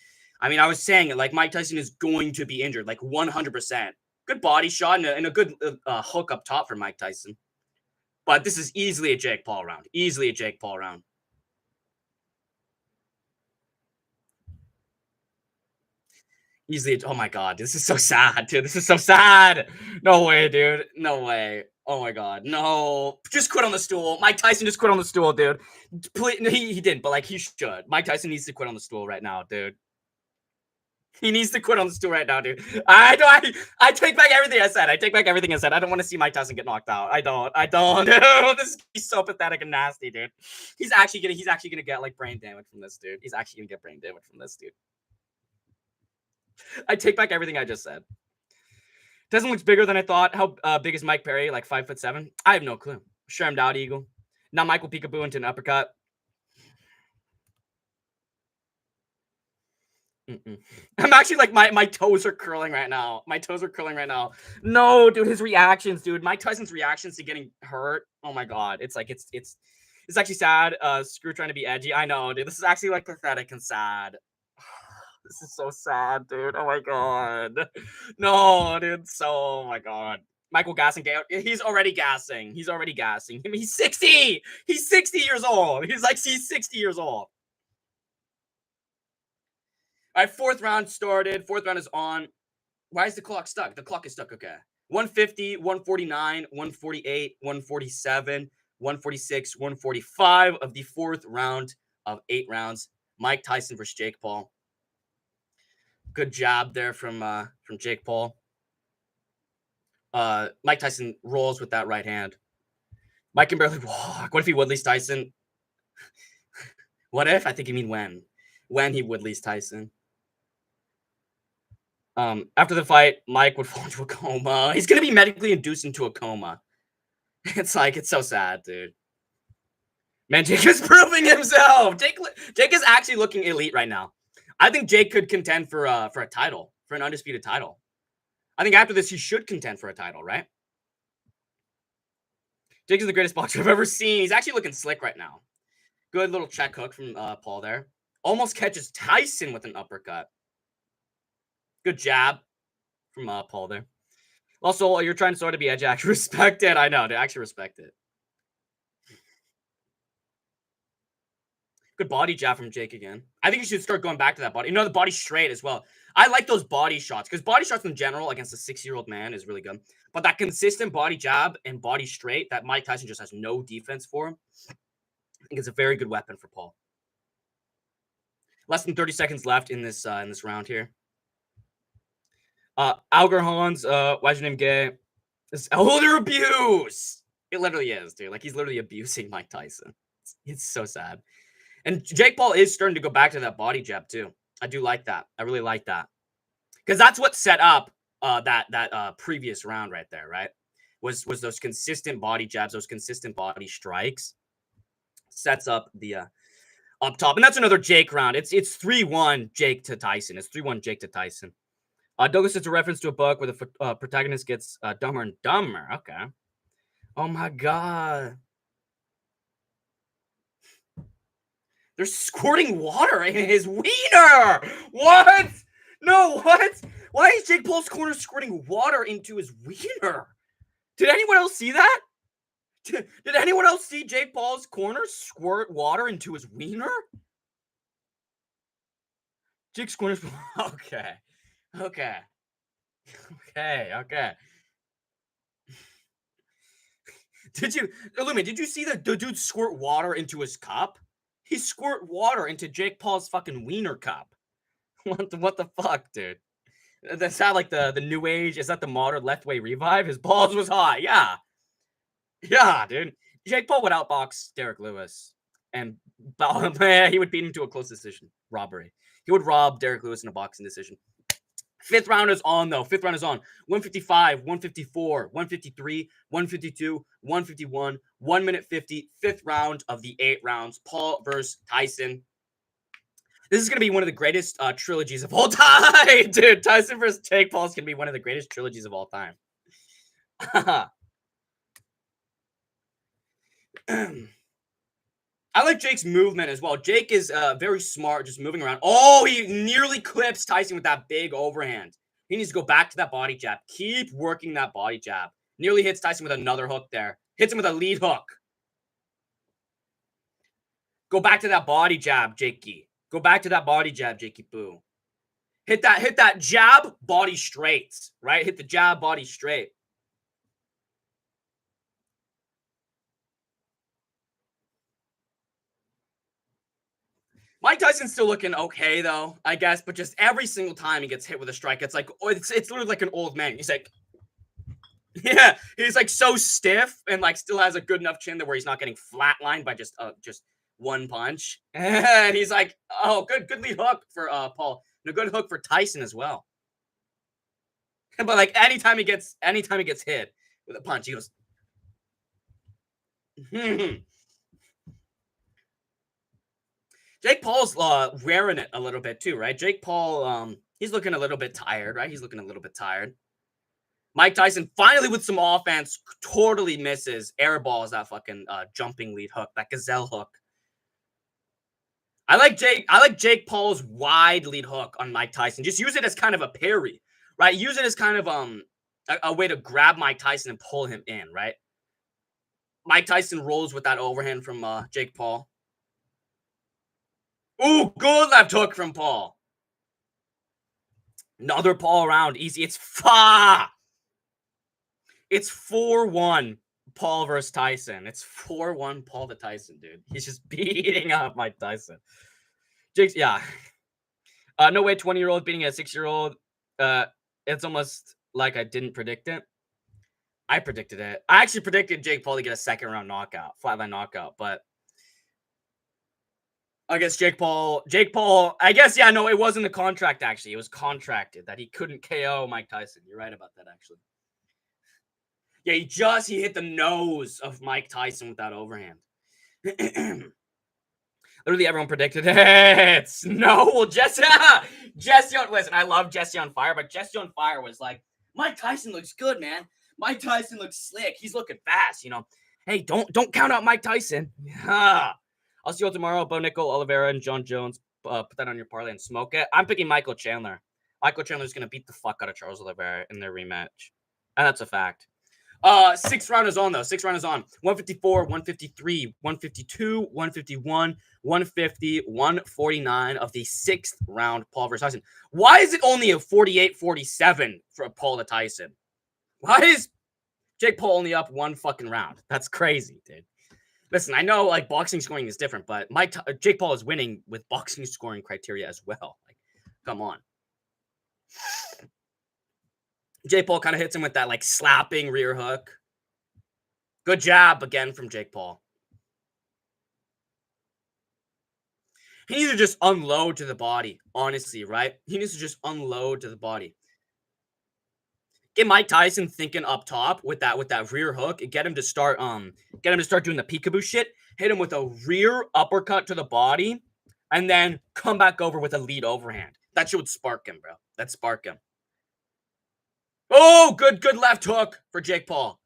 I mean, I was saying it, like Mike Tyson is going to be injured, like 100%. Good body shot and a good hook up top for Mike Tyson. But this is easily a Jake Paul round. Easily a Jake Paul round. Easily. Oh my god, this is so sad, dude. This is so sad. No way, dude. No way. Oh my god, no. Just quit on the stool. Mike Tyson just quit on the stool, dude. Please, he didn't, but like he should. Mike Tyson needs to quit on the stool right now, dude. He needs to quit on the stool right now, dude. I take back everything I said. I take back everything I said. I don't want to see Mike Tyson get knocked out. I don't. He's so pathetic and nasty, dude. He's actually gonna get like brain damage from this, dude. He's actually gonna get brain damage from this, dude. I take back everything I just said. Tyson looks bigger than I thought. How big is Mike Perry? Like 5'7"? I have no clue. Shermed out Eagle. Now Michael Peekaboo into an uppercut. I'm actually like my toes are curling right now. My toes are curling right now. No, dude, his reactions, dude. Mike Tyson's reactions to getting hurt. Oh my god, it's like it's actually sad. Screw trying to be edgy. I know, dude. This is actually like pathetic and sad. This is so sad, dude. Oh my god. No, dude. Oh my god. Michael gassing. He's already gassing. He's already gassing. I mean, he's 60. He's 60 years old. He's 60 years old. All right, fourth round started. Fourth round is on. Why is the clock stuck? The clock is stuck. Okay. 150, 149, 148, 147, 146, 145 of the fourth round of 8 rounds. Mike Tyson versus Jake Paul. Good job there from Jake Paul. Mike Tyson rolls with that right hand. Mike can barely walk. What if he Woodleys Tyson? What if? I think you mean when. When he Woodleys Tyson. After the fight, Mike would fall into a coma. He's gonna be medically induced into a coma. It's so sad, dude. Man, Jake is proving himself. Jake is actually looking elite right now. I think Jake could contend for a title, for an undisputed title. I think after this, he should contend for a title, right? Jake is the greatest boxer I've ever seen. He's actually looking slick right now. Good little check hook from Paul there. Almost catches Tyson with an uppercut. Good jab from Paul there. Also, you're trying so to be edgy. I actually respect it. I know. I actually respect it. Good body jab from Jake again. I think you should start going back to that body. The body straight as well. I like those body shots because body shots in general against a 6-year-old man is really good. But that consistent body jab and body straight that Mike Tyson just has no defense for him, I think it's a very good weapon for Paul. Less than 30 seconds left in this round here. Algar Hans, why's your name gay? This elder abuse. It literally is, dude. Like he's literally abusing Mike Tyson. It's so sad. And Jake Paul is starting to go back to that body jab too. I do like that. I really like that. Because that's what set up that previous round right there, right? Was those consistent body jabs, those consistent body strikes. Sets up the up top. And that's another Jake round. It's 3-1 Jake to Tyson. It's 3-1 Jake to Tyson. Douglas, it's a reference to a book where the protagonist gets dumber and dumber. Okay. Oh my god. They're squirting water in his wiener. What? No, what? Why is Jake Paul's corner squirting water into his wiener? Did anyone else see that? Did anyone else see Jake Paul's corner squirt water into his wiener? Jake's corner's okay. Okay. Did you see the dude squirt water into his cup? He squirt water into Jake Paul's fucking wiener cup. What the fuck, dude? That's not like the new age. Is that the modern left way revive? His balls was hot. Yeah. Yeah, dude. Jake Paul would outbox Derek Lewis. And he would beat him to a close decision. Robbery. He would rob Derek Lewis in a boxing decision. Fifth round is on, though. Fifth round is on. 155, 154, 153, 152, 151, 1 minute 50. Fifth round of the 8 rounds. Paul versus Tyson. This is going to be one of the greatest trilogies of all time. Dude, Tyson versus Jake Paul is going to be one of the greatest trilogies of all time. I like Jake's movement as well. Jake is very smart, just moving around. Oh, he nearly clips Tyson with that big overhand. He needs to go back to that body jab. Keep working that body jab. Nearly hits Tyson with another hook there. Hits him with a lead hook. Go back to that body jab, Jakey. Go back to that body jab, Jakey Boo. Hit that jab, body straight, right? Hit the jab, body straight. Mike Tyson's still looking okay, though, I guess, but just every single time he gets hit with a strike, it's like, it's literally like an old man. He's like, yeah, he's like so stiff and like still has a good enough chin that where he's not getting flatlined by just one punch. And he's like, oh, good lead hook for Paul. And a good hook for Tyson as well. But like anytime he gets hit with a punch, he goes, Jake Paul's wearing it a little bit too, right? Jake Paul, he's looking a little bit tired, right? He's looking a little bit tired. Mike Tyson finally with some offense, totally misses, airballs that fucking jumping lead hook, that gazelle hook. I like Jake Paul's wide lead hook on Mike Tyson. Just use it as kind of a parry, right? Use it as kind of a way to grab Mike Tyson and pull him in, right? Mike Tyson rolls with that overhand from Jake Paul. Ooh, good left hook from Paul. Another Paul round. Easy. It's 4-1 Paul versus Tyson. It's 4-1 Paul to Tyson, dude. He's just beating up Mike Tyson. Jake's, yeah. No way 20-year-old beating a 6-year-old. It's almost like I didn't predict it. I predicted it. I actually predicted Jake Paul to get a second round knockout, flatline knockout, but I guess Jake Paul, I guess, yeah, no, it wasn't a contract, actually. It was contracted that he couldn't KO Mike Tyson. You're right about that, actually. Yeah, he hit the nose of Mike Tyson with that overhand. Literally everyone predicted it. No, well, Jesse listen, I love Jesse on Fire, but Jesse on Fire was like, Mike Tyson looks good, man. Mike Tyson looks slick. He's looking fast, you know. Hey, don't count out Mike Tyson. I'll see you all tomorrow. Bo Nickel, Oliveira, and John Jones. Put that on your parlay and smoke it. I'm picking Michael Chandler. Michael Chandler's going to beat the fuck out of Charles Oliveira in their rematch. And that's a fact. 6th round is on, though. 6th round is on. 154, 153, 152, 151, 150, 149 of the 6th round, Paul versus Tyson. Why is it only a 48-47 for Paul to Tyson? Why is Jake Paul only up one fucking round? That's crazy, dude. Listen, I know like boxing scoring is different, but Jake Paul is winning with boxing scoring criteria as well. Like, come on. Jake Paul kind of hits him with that like slapping rear hook. Good jab again from Jake Paul. He needs to just unload to the body, honestly, right? He needs to just unload to the body. Get Mike Tyson thinking up top with that rear hook and get him to start doing the peekaboo shit. Hit him with a rear uppercut to the body, and then come back over with a lead overhand. That shit would spark him, bro. That'd spark him. Oh, good left hook for Jake Paul.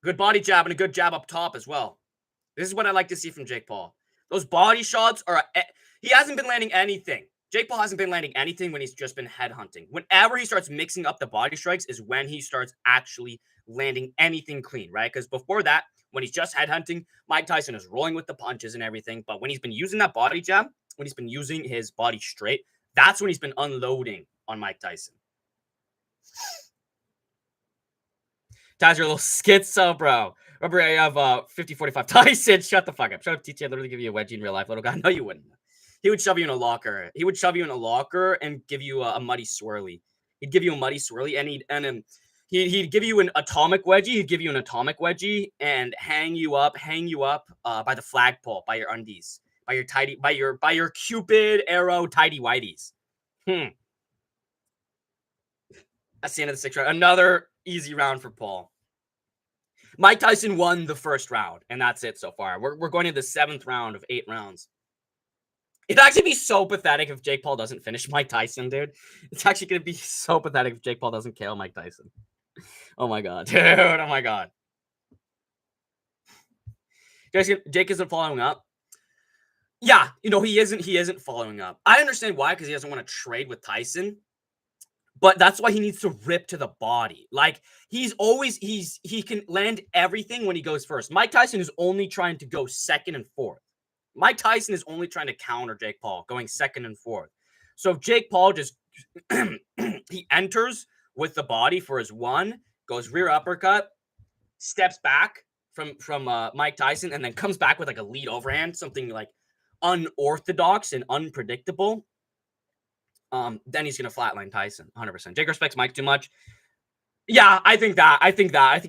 Good body jab and a good jab up top as well. This is what I like to see from Jake Paul. Those body shots are... He hasn't been landing anything. Jake Paul hasn't been landing anything when he's just been headhunting. Whenever he starts mixing up the body strikes is when he starts actually landing anything clean, right? Because before that, when he's just headhunting, Mike Tyson is rolling with the punches and everything. But when he's been using that body jab, when he's been using his body straight, that's when he's been unloading on Mike Tyson. Tyson, you're a little schizo, bro. Remember, I have 50-45. Tyson, shut the fuck up. Shut up, TT. I'd literally give you a wedgie in real life, little guy. No, you wouldn't. He would shove you in a locker. He would shove you in a locker and give you a muddy swirly. He'd give you a muddy swirly, and he'd give you an atomic wedgie. He'd give you an atomic wedgie and hang you up by the flagpole, by your undies, by your Cupid arrow tidy whities. That's the end of the 6th round. Another easy round for Paul. Mike Tyson won the first round, and that's it so far. We're going to the 7th round of 8 rounds. It'd actually be so pathetic if Jake Paul doesn't finish Mike Tyson, dude. It's actually going to be so pathetic if Jake Paul doesn't KO Mike Tyson. Oh my god, dude. Oh my god. Jake isn't following up. Yeah, he isn't following up. I understand why, because he doesn't want to trade with Tyson. But that's why he needs to rip to the body. Like, he can land everything when he goes first. Mike Tyson is only trying to go second and fourth. Mike Tyson is only trying to counter Jake Paul, going second and fourth. So if Jake Paul just he enters with the body for his one, goes rear uppercut, steps back from Mike Tyson, and then comes back with like a lead overhand, something like unorthodox and unpredictable. Then he's gonna flatline Tyson 100%. Jake respects Mike too much. Yeah, I think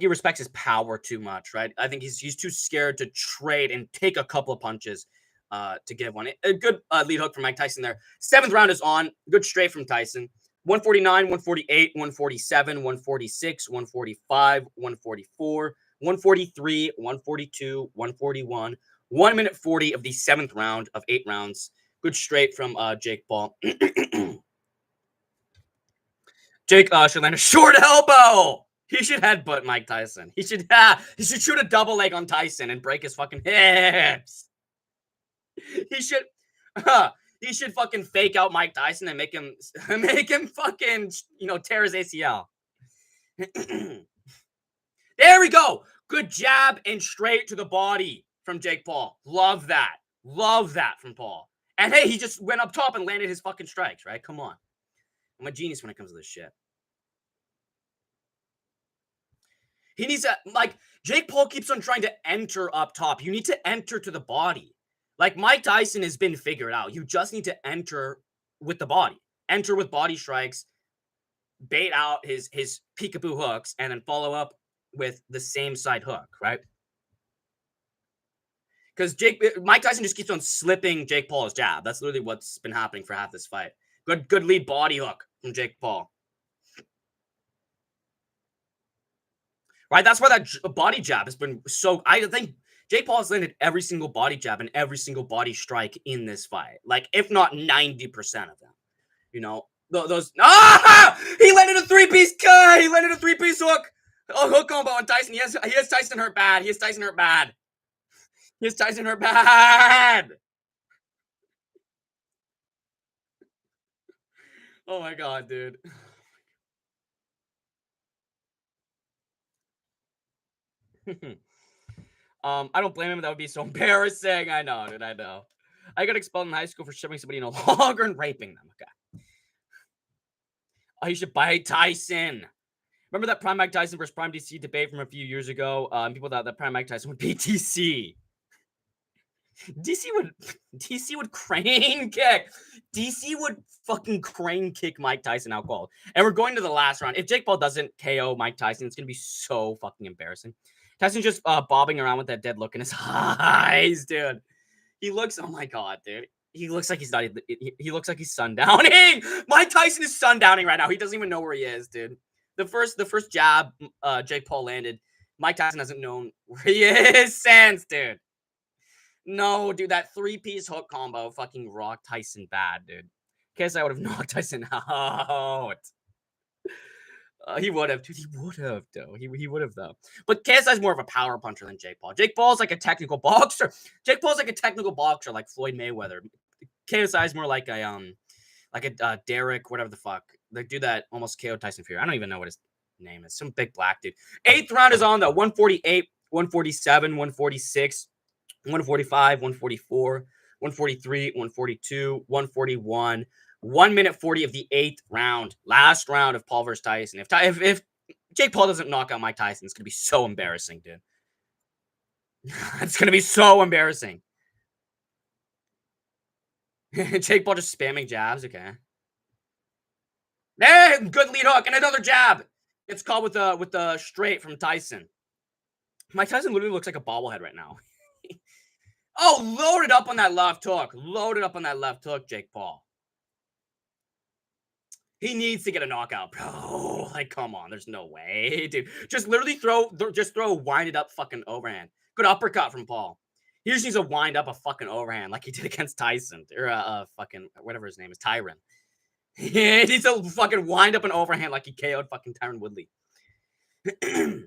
he respects his power too much, right? I think he's too scared to trade and take a couple of punches to give one. A good lead hook from Mike Tyson there. 7th round is on. Good straight from Tyson. 149, 148, 147, 146, 145, 144, 143, 142, 141. 1 minute 40 of the 7th round of 8 rounds. Good straight from Jake Paul. Jake should land a short elbow. He should headbutt Mike Tyson. He should shoot a double leg on Tyson and break his fucking hips. He should fucking fake out Mike Tyson and make him fucking tear his ACL. There we go. Good jab and straight to the body from Jake Paul. Love that. Love that from Paul. And hey, he just went up top and landed his fucking strikes, right? Come on. I'm a genius when it comes to this shit. He needs to, Jake Paul keeps on trying to enter up top. You need to enter to the body. Like, Mike Tyson has been figured out. You just need to enter with the body. Enter with body strikes, bait out his peekaboo hooks, and then follow up with the same side hook, right? Because Mike Tyson just keeps on slipping Jake Paul's jab. That's literally what's been happening for half this fight. Good lead body hook from Jake Paul. Right? That's why that body jab has been so... I think Jake Paul has landed every single body jab and every single body strike in this fight. Like, if not 90% of them. Those... Ah! He landed a 3-piece guy! He landed a 3-piece hook! Oh, hook combo on Tyson. He has Tyson hurt bad. He has Tyson hurt bad. He has Tyson hurt bad! Oh my god, dude. I don't blame him. That would be so embarrassing. I know, dude. I know. I got expelled in high school for shoving somebody in a log and raping them. Okay. Oh, you should bite Tyson. Remember that Prime Mike Tyson versus Prime DC debate from a few years ago? People thought that Prime Mike Tyson would beat DC. DC would crane kick. DC would fucking crane kick Mike Tyson out cold. And we're going to the last round. If Jake Paul doesn't KO Mike Tyson, it's gonna be so fucking embarrassing. Tyson's just bobbing around with that dead look in his eyes, dude. He looks, oh my god, dude. He looks like he's not. He looks like he's sundowning. Mike Tyson is sundowning right now. He doesn't even know where he is, dude. The first jab Jake Paul landed, Mike Tyson hasn't known where he is since, dude. No, dude, that 3-piece hook combo fucking rocked Tyson bad, dude. Guess I would have knocked Tyson out. He would have, dude. He would have, though. He would have, though. But KSI's more of a power puncher than Jake Paul. Jake Paul's like a technical boxer. Jake Paul's like a technical boxer, like Floyd Mayweather. KSI's more like a Derek, whatever the fuck. The dude that almost KO'd Tyson Fury. I don't even know what his name is. Some big black dude. 8th round is on, though. 148, 147, 146. 145, 144, 143, 142, 141. 1 minute 40 of the 8th round. Last round of Paul versus Tyson. If Jake Paul doesn't knock out Mike Tyson, it's going to be so embarrassing, dude. It's going to be so embarrassing. Jake Paul just spamming jabs. Okay. Hey, good lead hook and another jab. It's called with the straight from Tyson. Mike Tyson literally looks like a bobblehead right now. Oh, loaded up on that left hook. Loaded up on that left hook, Jake Paul. He needs to get a knockout, bro. Like, come on, there's no way, dude. Just literally throw a winded up fucking overhand. Good uppercut from Paul. He just needs to wind up a fucking overhand like he did against Tyson or fucking whatever his name is, Tyron. He needs to fucking wind up an overhand like he KO'd fucking Tyron Woodley. I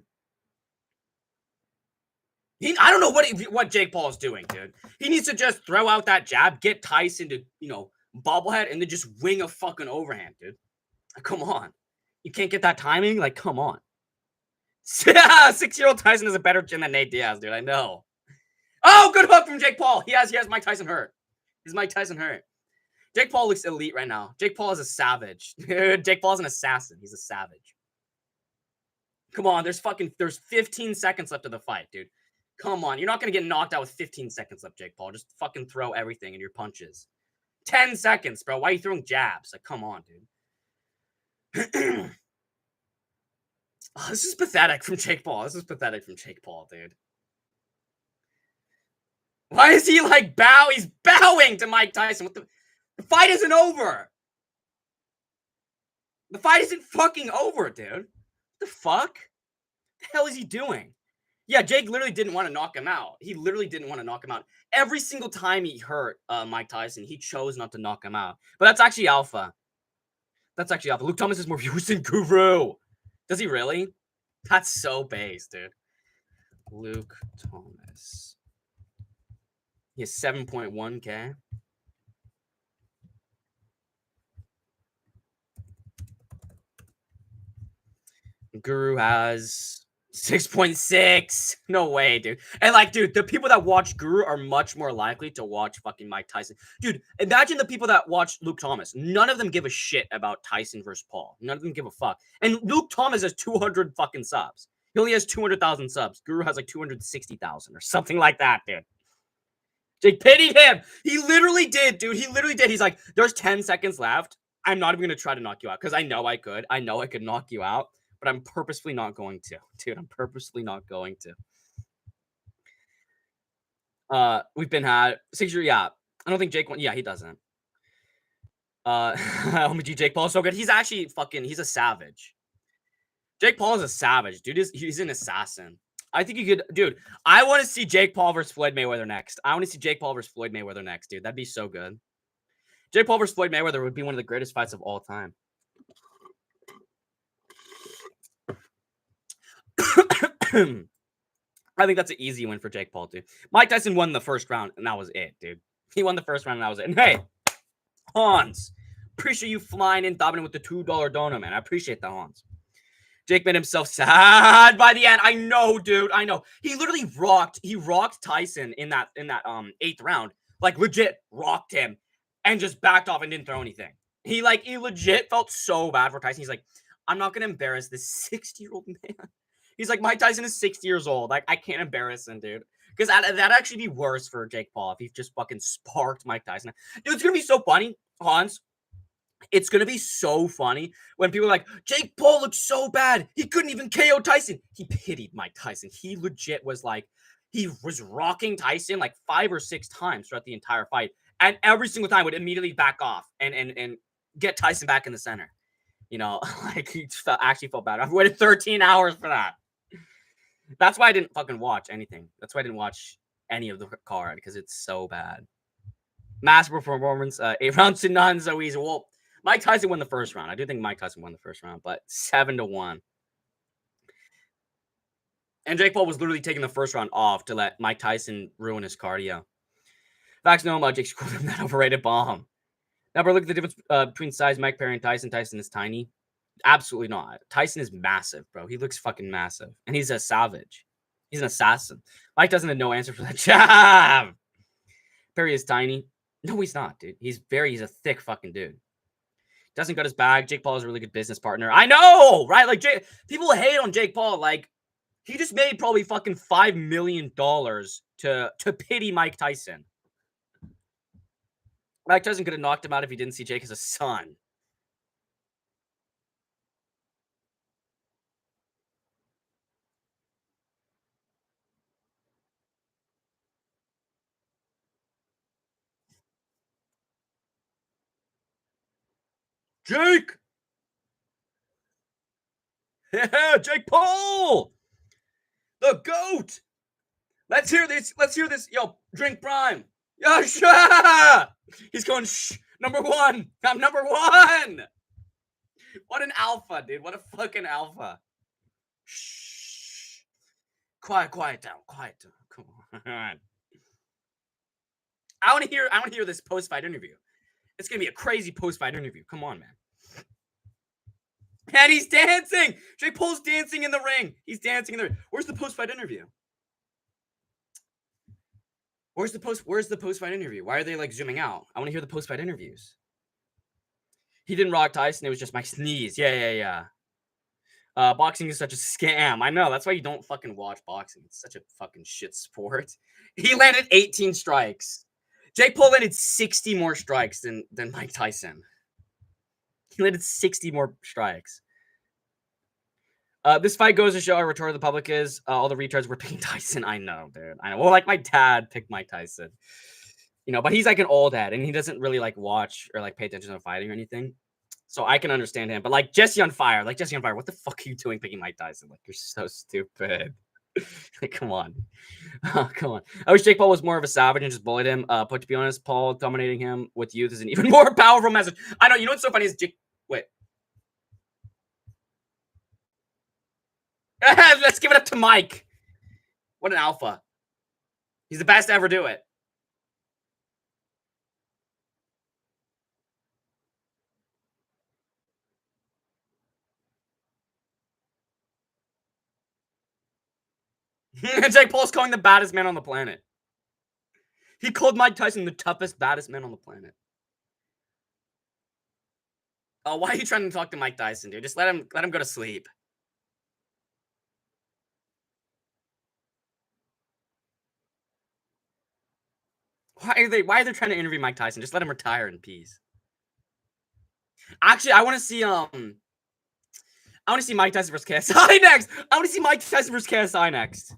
don't know what Jake Paul is doing, dude. He needs to just throw out that jab, get Tyson to, bobblehead, and then just wing a fucking overhand, dude. Come on. You can't get that timing? Like, come on. 6-year-old Tyson is a better chin than Nate Diaz, dude. I know. Oh, good hook from Jake Paul. He has Mike Tyson hurt. Is Mike Tyson hurt? Jake Paul looks elite right now. Jake Paul is a savage. Jake Paul is an assassin. He's a savage. Come on, there's 15 seconds left of the fight, dude. Come on, you're not going to get knocked out with 15 seconds left, Jake Paul. Just fucking throw everything in your punches. 10 seconds, bro. Why are you throwing jabs? Like, come on, dude. Oh, this is pathetic from Jake Paul. Dude. Why is he like He's bowing to Mike Tyson. What the fight isn't over. The fight isn't fucking over, dude. What the fuck? What the hell is he doing? Yeah, Jake literally didn't want to knock him out. He literally didn't want to knock him out. Every single time he hurt Mike Tyson, he chose not to knock him out. But that's actually alpha. Luke Thomas has more views than Guru. Does he really? That's so base, dude. Luke Thomas. He has 7.1K. Guru has 6.6. No way, dude. And like, dude, the people that watch Guru are much more likely to watch fucking Mike Tyson. Dude, imagine the people that watch Luke Thomas. None of them give a shit about Tyson versus Paul. None of them give a fuck. And Luke Thomas has 200 fucking subs. He only has 200,000 subs. Guru has like 260,000 or something like that, dude. Jake pitied him. He literally did, dude. He literally did. He's like, there's 10 seconds left. I'm not even going to try to knock you out because I know I could. I know I could knock you out. But I'm purposefully not going to. Dude, I'm purposely not going to. We've been had 6 year, yeah. I don't think Jake won. Yeah, he doesn't. OMG, Jake Paul is so good. He's actually he's a savage. Jake Paul is a savage. Dude, he's an assassin. I think you could, dude. I want to see Jake Paul versus Floyd Mayweather next. Dude. That'd be so good. Jake Paul versus Floyd Mayweather would be one of the greatest fights of all time. I think that's an easy win for Jake Paul, dude. Mike Tyson won the first round, and that was it, dude. He won the first round, and that was it. And hey, Hans, appreciate you flying in, dobbing with the $2 donut, man. I appreciate that, Hans. Jake made himself sad by the end. I know, dude. I know. He literally rocked Tyson in that 8th round. Like, legit rocked him and just backed off and didn't throw anything. He legit felt so bad for Tyson. He's like, I'm not going to embarrass this 60-year-old man. He's like, Mike Tyson is 60 years old. Like, I can't embarrass him, dude. Because that'd actually be worse for Jake Paul if he just fucking sparked Mike Tyson. Dude, it's going to be so funny, Hans. It's going to be so funny when people are like, Jake Paul looked so bad. He couldn't even KO Tyson. He pitied Mike Tyson. He legit was like, he was rocking Tyson like 5 or 6 times throughout the entire fight. And every single time would immediately back off and get Tyson back in the center. Like he actually felt bad. I've waited 13 hours for that. That's why I didn't fucking watch anything. That's why I didn't watch any of the card because it's so bad. Massive performance, 8 rounds to none. So easy. Well, Mike Tyson won the first round. I do think Mike Tyson won the first round, but 7-1. And Jake Paul was literally taking the first round off to let Mike Tyson ruin his cardio. Facts know about Jake's called him that overrated bomb. Now, bro, look at the difference between size Mike Perry and Tyson. Tyson is tiny. Absolutely not. Tyson is massive, bro. He looks fucking massive. And he's a savage. He's an assassin. Mike doesn't have no answer for that jab. Perry is tiny. No, he's not, dude. He's a thick fucking dude. Doesn't got his bag. Jake Paul is a really good business partner. I know, right? Like, people hate on Jake Paul. Like, he just made probably fucking $5 million to pity Mike Tyson. Mike Tyson could have knocked him out if he didn't see Jake as a son. Jake! Yeah, Jake Paul, the GOAT. Let's hear this. Let's hear this. Yo, drink prime. Yo, he's going, shh. Number one. I'm number one. What an alpha, dude. What a fucking alpha. Shh. Quiet down. Come on. I want to hear this post-fight interview. It's gonna be a crazy post-fight interview. Come on, man. And he's dancing. Jake Paul's dancing in the ring. He's dancing in the ring. Where's the post-fight interview? Where's the post-fight interview? Why are they like zooming out? I want to hear the post-fight interviews. He didn't rock Tyson. It was just my sneeze. Yeah. Boxing is such a scam. I know. That's why you don't fucking watch boxing. It's such a fucking shit sport. He landed 18 strikes. Jake Paul landed 60 more strikes than Mike Tyson. He landed 60 more strikes. This fight goes to show how retarded the public is. All the retards were picking Tyson. I know, dude. I know. Well, like my dad picked Mike Tyson. You know, but he's like an old dad, and he doesn't really like watch or like pay attention to fighting or anything. So I can understand him. But like Jesse on Fire, what the fuck are you doing picking Mike Tyson? Like, you're so stupid. Like, come on. Come on. I wish Jake Paul was more of a savage and just bullied him. But to be honest, Paul dominating him with youth is an even more powerful message. I know. You know what's so funny is Jake. Wait. Let's give it up to Mike. What an alpha. He's the best to ever do it. Jake Paul's calling the baddest man on the planet. He called Mike Tyson the toughest, baddest man on the planet. Oh, why are you trying to talk to Mike Tyson, dude? Just let him go to sleep. Why are they trying to interview Mike Tyson? Just let him retire in peace. Actually, I want to see Mike Tyson versus KSI next. I want to see Mike Tyson versus KSI next.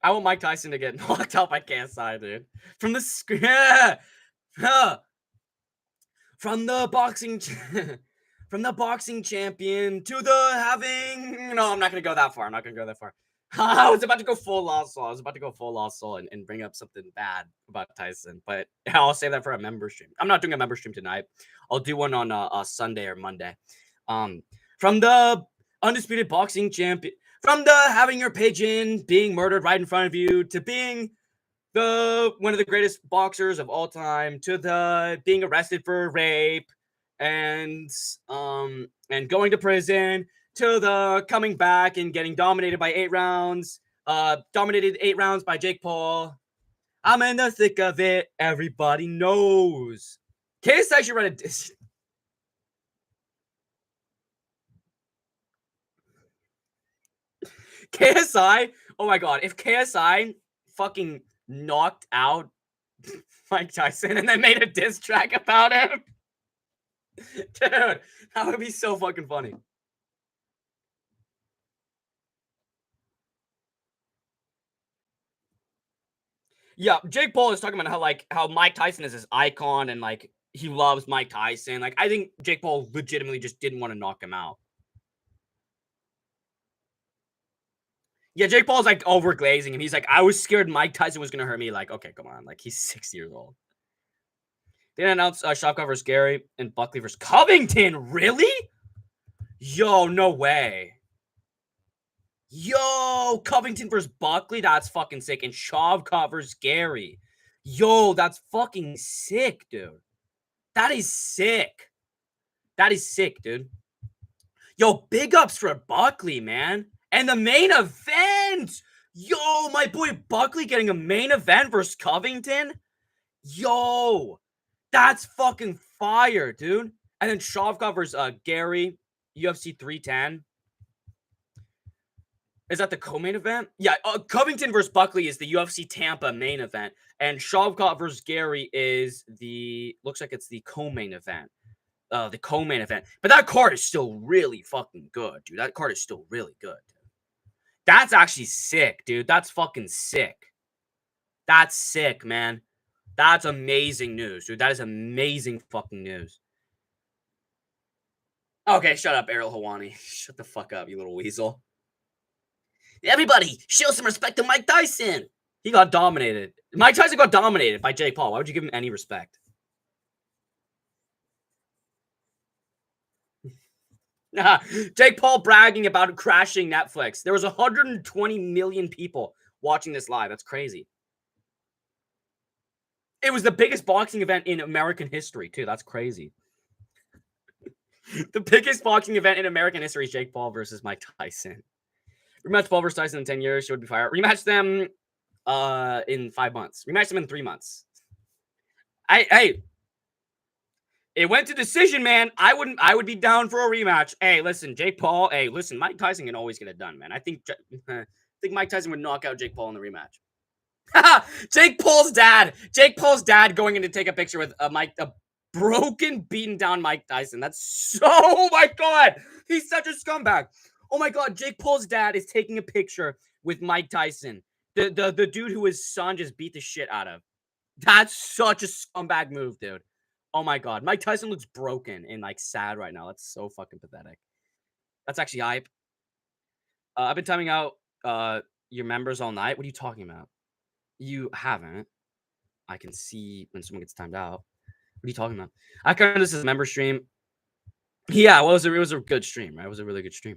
I want Mike Tyson to get knocked out by KSI, dude. From the screen. From the boxing champion to the having. No, I'm not gonna go that far. I was about to go full Lost Soul. And bring up something bad about Tyson, but I'll save that for a member stream. I'm not doing a member stream tonight. I'll do one on a Sunday or Monday. From the undisputed boxing champion, from the having your pigeon being murdered right in front of you to being one of the greatest boxers of all time to the being arrested for rape and going to prison to the coming back and getting dominated by 8 rounds. Dominated 8 rounds by Jake Paul. I'm in the thick of it. Everybody knows. KSI should run a diss. KSI, oh my god, if KSI fucking knocked out Mike Tyson and then made a diss track about him, dude, that would be so fucking funny. Yeah, Jake Paul is talking about how Mike Tyson is his icon and like he loves Mike Tyson. Like I think Jake Paul legitimately just didn't want to knock him out. Yeah, Jake Paul's like overglazing him. He's like, I was scared Mike Tyson was gonna hurt me. Like, okay, come on. Like, he's 6 years old. They announced Shavkat versus Gary and Buckley versus Covington. Really? Yo, no way. Yo, Covington versus Buckley. That's fucking sick. And Shavkat versus Gary. Yo, that's fucking sick, dude. That is sick. That is sick, dude. Yo, big ups for Buckley, man. And the main event. Yo, my boy Buckley getting a main event versus Covington. Yo, that's fucking fire, dude. And then Shavkat versus Gary, UFC 310. Is that the co-main event? Yeah, Covington versus Buckley is the UFC Tampa main event. And Shavkat versus Gary is looks like it's the co-main event. the co-main event. But that card is still really fucking good, dude. That card is still really good. That's actually sick, dude. That's fucking sick. That's sick, man. That's amazing news, dude. That is amazing fucking news. Okay, shut up, Ariel Helwani. Shut the fuck up, you little weasel. Everybody, show some respect to Mike Tyson. He got dominated. Mike Tyson got dominated by Jake Paul. Why would you give him any respect? Jake Paul bragging about crashing Netflix. There was 120 million people watching this live. That's crazy. It was the biggest boxing event in American history, too. That's crazy. The biggest boxing event in American history is Jake Paul versus Mike Tyson. Rematch Paul versus Tyson in 10 years. She would be fired. Rematch them in 5 months. Rematch them in 3 months. Hey, it went to decision, man. I would be down for a rematch. Hey, listen, Jake Paul. Hey, listen, Mike Tyson can always get it done, man. I think Mike Tyson would knock out Jake Paul in the rematch. Jake Paul's dad going in to take a picture with a broken, beaten down Mike Tyson. That's so, oh my God. He's such a scumbag. Oh my God. Jake Paul's dad is taking a picture with Mike Tyson. The dude who his son just beat the shit out of. That's such a scumbag move, dude. Oh my God. Mike Tyson looks broken and like sad right now. That's so fucking pathetic. That's actually hype. I've been timing out your members all night. What are you talking about? You haven't. I can see when someone gets timed out. What are you talking about? I counted this as a member stream. Yeah, well, it was a good stream, right? It was a really good stream.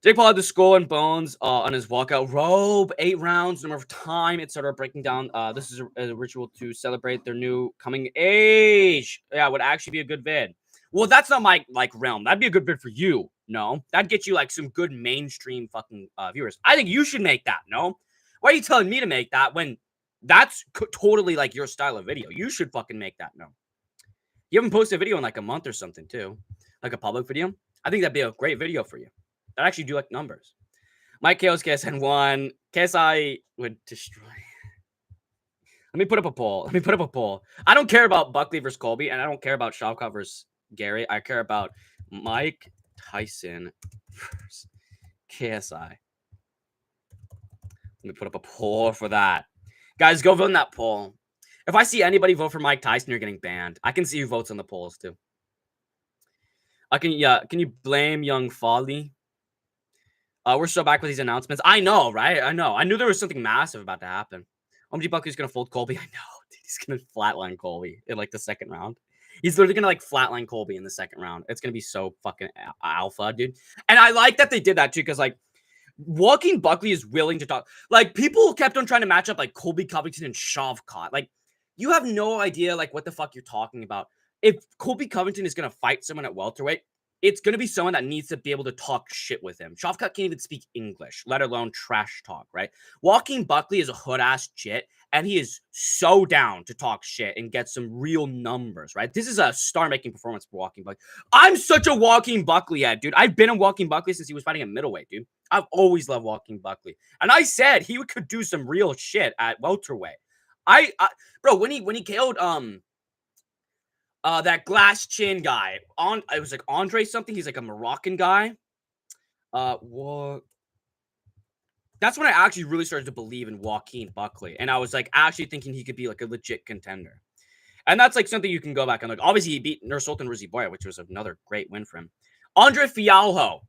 Jake Paul had the skull and bones on his walkout robe. 8 rounds, number of time, etc. Breaking down. This is a ritual to celebrate their new coming age. Yeah, would actually be a good vid. Well, that's not my realm. That'd be a good vid for you. No, that'd get you like some good mainstream fucking viewers. I think you should make that. No, why are you telling me to make that when that's totally like your style of video? You should fucking make that. No, you haven't posted a video in like a month or something too, like a public video. I think that'd be a great video for you. That actually do like numbers. Mike KO's KSN 1. KSI would destroy. Let me put up a poll. I don't care about Buckley versus Colby, and I don't care about Shavkat versus Gary. I care about Mike Tyson versus KSI. Let me put up a poll for that. Guys, go vote in that poll. If I see anybody vote for Mike Tyson, you're getting banned. I can see who votes on the polls, too. Can you blame Young Folly? We're still back with these announcements. I know, right? I know. I knew there was something massive about to happen. OMG Buckley's going to fold Colby. I know. Dude, he's going to flatline Colby in, like, the second round. He's literally going to, like, flatline Colby in the second round. It's going to be so fucking alpha, dude. And I like that they did that, too, because, like, Joaquin Buckley is willing to talk. Like, people kept on trying to match up, like, Colby Covington and Shavkat. Like, you have no idea, like, what the fuck you're talking about. If Colby Covington is going to fight someone at welterweight, it's going to be someone that needs to be able to talk shit with him. Shavkat can't even speak English, let alone trash talk, right? Joaquin Buckley is a hood-ass jit, and he is so down to talk shit and get some real numbers, right? This is a star-making performance for Joaquin Buckley. I'm such a Joaquin Buckley head, dude. I've been a Joaquin Buckley since he was fighting at middleweight, dude. I've always loved Joaquin Buckley. And I said he could do some real shit at welterweight. Bro, when he KO'd that glass chin guy it was like Andre something. He's like a Moroccan guy. What? That's when I actually really started to believe in Joaquin Buckley, and I was like actually thinking he could be like a legit contender. And that's like something you can go back and look. Obviously, he beat Nursultan Ruziboya, which was another great win for him. Andre Fialho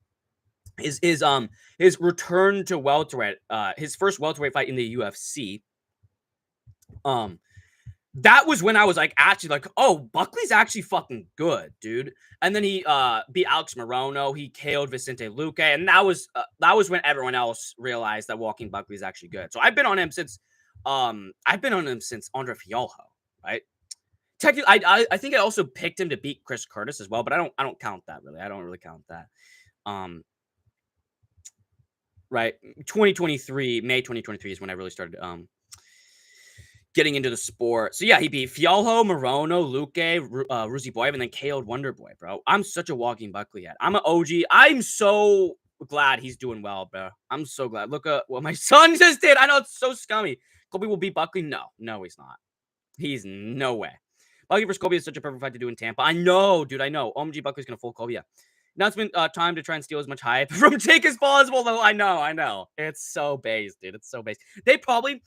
is his return to welterweight, his first welterweight fight in the UFC. That was when I was like actually like, oh, Buckley's actually fucking good, dude. And then he beat Alex Morono. He KO'd Vicente Luque, and that was when everyone else realized that Joaquin Buckley is actually good. So I've been on him since Andre Fialho, right? Technically, I think I also picked him to beat Chris Curtis as well, but I don't count that really. I don't really count that. Right, May 2023 is when I really started getting into the sport. So yeah, he beat Fialho, Morono, Luque, Ruziboyev, and then KO'd Wonderboy, bro. I'm such a Joaquin Buckley head. I'm an OG. I'm so glad he's doing well, bro. I'm so glad. Look at what my son just did. I know it's so scummy. Colby will beat Buckley. No, he's not. He's no way. Buckley versus Colby is such a perfect fight to do in Tampa. I know, dude. I know. OMG Buckley's gonna full Colby. Yeah. Now it's been time to try and steal as much hype from Jake as possible. Though I know. It's so based, dude. It's so based. They probably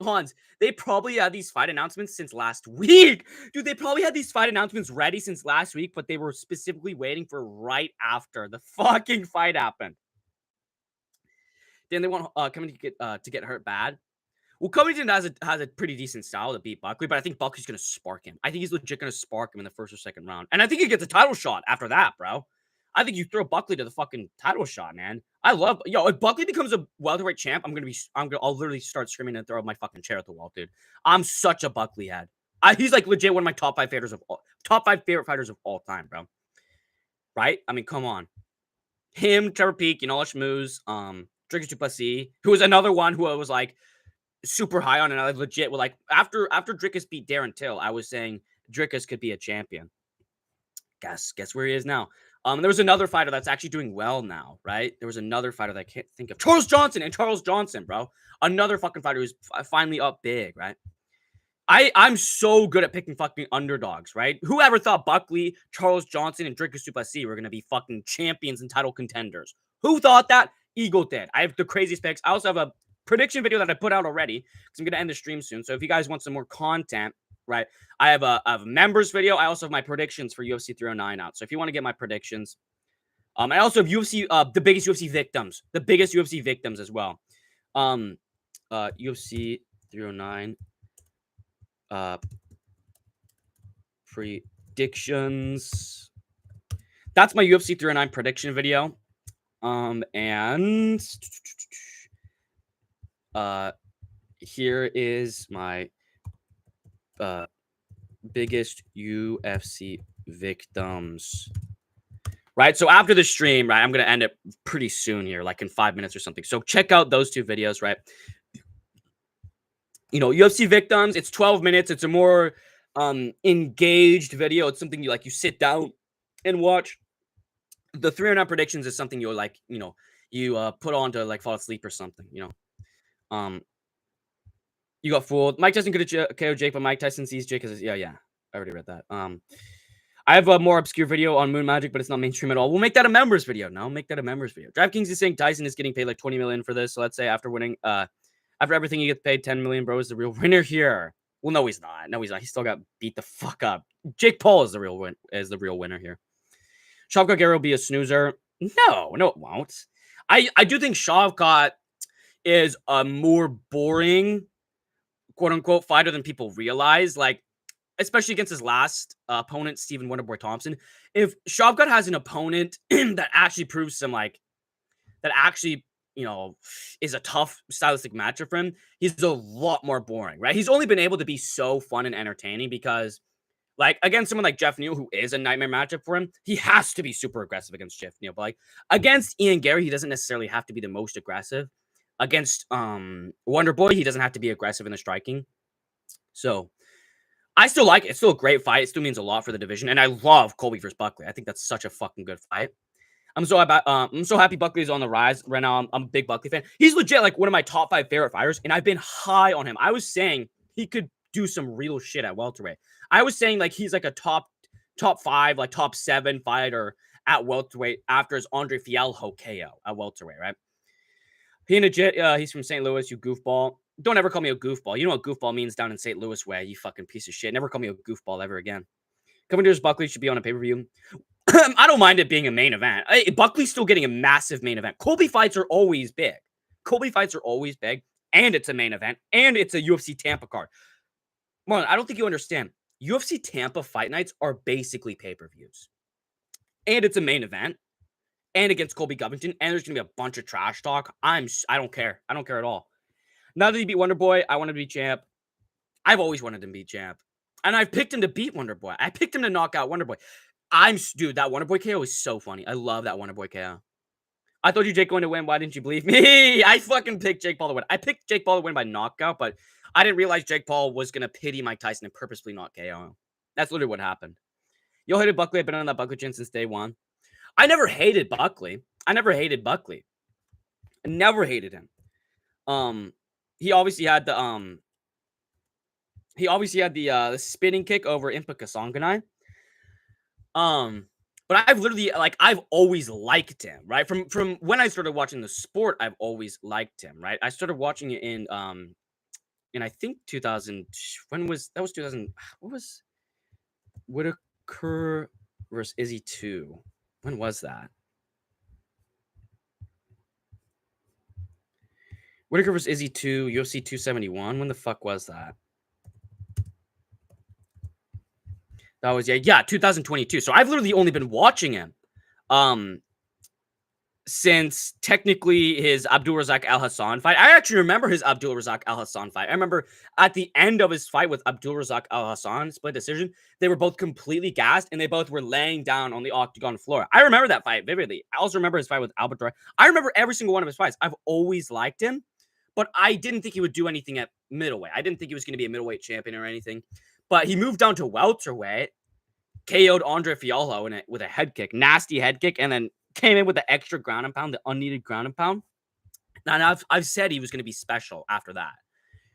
Hans, they probably had these fight announcements since last week. Dude, they probably had these fight announcements ready since last week, but they were specifically waiting for right after the fucking fight happened. Then they want Covington to get hurt bad. Well, Covington has a pretty decent style to beat Buckley, but I think Buckley's gonna spark him. I think he's legit gonna spark him in the first or second round, and I think he gets a title shot after that, bro. I think you throw Buckley to the fucking title shot, man. I love if Buckley becomes a welterweight champ, I'll literally start screaming and throw my fucking chair at the wall, dude. I'm such a Buckley head. He's like legit one of my top five favorite fighters of all time, bro. Right? I mean, come on. Him, Trevor Peek, Schmooze, Dricus du Plessis, who was another one who I was like super high on, and I legit were like after Dricus beat Darren Till, I was saying Dricus could be a champion. Guess where he is now. There was another fighter that's actually doing well now, right? There was another fighter that I can't think of. Charles Johnson, bro. Another fucking fighter who's finally up big, right? I'm so good at picking fucking underdogs, right? Whoever thought Buckley, Charles Johnson, and Dricus du Plessis were going to be fucking champions and title contenders? Who thought that? Eagle did. I have the craziest picks. I also have a prediction video that I put out already because I'm going to end the stream soon. So if you guys want some more content, right, I have a members video. I also have my predictions for UFC 309 out. So if you want to get my predictions, I also have the biggest UFC victims as well. UFC 309 predictions. That's my UFC 309 prediction video. And here is my biggest UFC victims. Right, so after the stream, right, I'm gonna end it pretty soon here, like in 5 minutes or something. So check out those two videos, right? UFC victims. It's 12 minutes. It's a more engaged video. It's something you sit down and watch. The 309 predictions is something you'll you put on to like fall asleep or something. You got fooled. Mike Tyson could have KO Jake, but Mike Tyson sees Jake as yeah. I already read that. I have a more obscure video on Moon Magic, but it's not mainstream at all. We'll make that a members video. No, make that a members video. DraftKings is saying Tyson is getting paid like 20 million for this. So let's say after winning, after everything, he gets paid 10 million. Bro is the real winner here. Well, no, he's not. He still got beat the fuck up. Jake Paul is the real winner here. Shavkat Gary will be a snoozer. No, it won't. I do think Shavkat is a more boring, quote unquote, fighter than people realize. Like, especially against his last opponent, Stephen Wonderboy Thompson. If Shavkat has an opponent that actually proves is a tough stylistic matchup for him, he's a lot more boring, right? He's only been able to be so fun and entertaining because, like, against someone like Jeff Neal, who is a nightmare matchup for him, he has to be super aggressive against Jeff Neal. But like against Ian Gary, he doesn't necessarily have to be the most aggressive. Against Wonderboy, he doesn't have to be aggressive in the striking. So I still like it. It's still a great fight. It still means a lot for the division. And I love Colby versus Buckley. I think that's such a fucking good fight. I'm so happy Buckley's on the rise right now. I'm a big Buckley fan. He's legit like one of my top 5 favorite fighters, and I've been high on him. I was saying he could do some real shit at welterweight. I was saying like he's like a top 5, like top 7 fighter at welterweight after his Andre Fialho KO at welterweight, right? He legit, he's from St. Louis, you goofball. Don't ever call me a goofball. You know what goofball means down in St. Louis way, you fucking piece of shit. Never call me a goofball ever again. Commander's Buckley should be on a pay-per-view. I don't mind it being a main event. Buckley's still getting a massive main event. Colby fights are always big. And it's a main event, and it's a UFC Tampa card. Marlon, I don't think you understand. UFC Tampa fight nights are basically pay-per-views. And it's a main event, and against Colby Covington, and there's going to be a bunch of trash talk. I don't care. I don't care at all. Now that he beat Wonderboy, I want to be champ. I've always wanted him to be champ. And I've picked him to beat Wonderboy. I picked him to knock out Wonderboy. Dude, that Wonderboy KO is so funny. I love that Wonderboy KO. I told you Jake going to win. Why didn't you believe me? I fucking picked Jake Paul to win. I picked Jake Paul to win by knockout, but I didn't realize Jake Paul was going to pity Mike Tyson and purposely not KO him. That's literally what happened. Yo hated Buckley. I've been on that Buckley chin since day one. I never hated Buckley. I never hated him. He obviously had the He obviously had the spinning kick over Impa Kasanganai. But I've literally I've always liked him, right? From when I started watching the sport, I've always liked him, right? I started watching it in I think 2000. When was that? Was 2000? What was Whitaker versus Izzy 2? When was that? Whitaker versus Izzy 2, UFC 271. When the fuck was that? That was yeah 2022. So I've literally only been watching him since technically his Abdul Razak Al Hassan fight. I actually remember his Abdul Razak Al Hassan fight. I remember at the end of his fight with Abdul Razak Al Hassan, split decision, they were both completely gassed and they both were laying down on the octagon floor. I remember that fight vividly. I also remember his fight with Albert Dora. I remember every single one of his fights. I've always liked him, but I didn't think he would do anything at middleweight. I didn't think he was going to be a middleweight champion or anything. But he moved down to welterweight, KO'd Andre Fialho with a head kick, nasty head kick, and then came in with the extra ground and pound, the unneeded ground and pound. And I've said he was going to be special after that.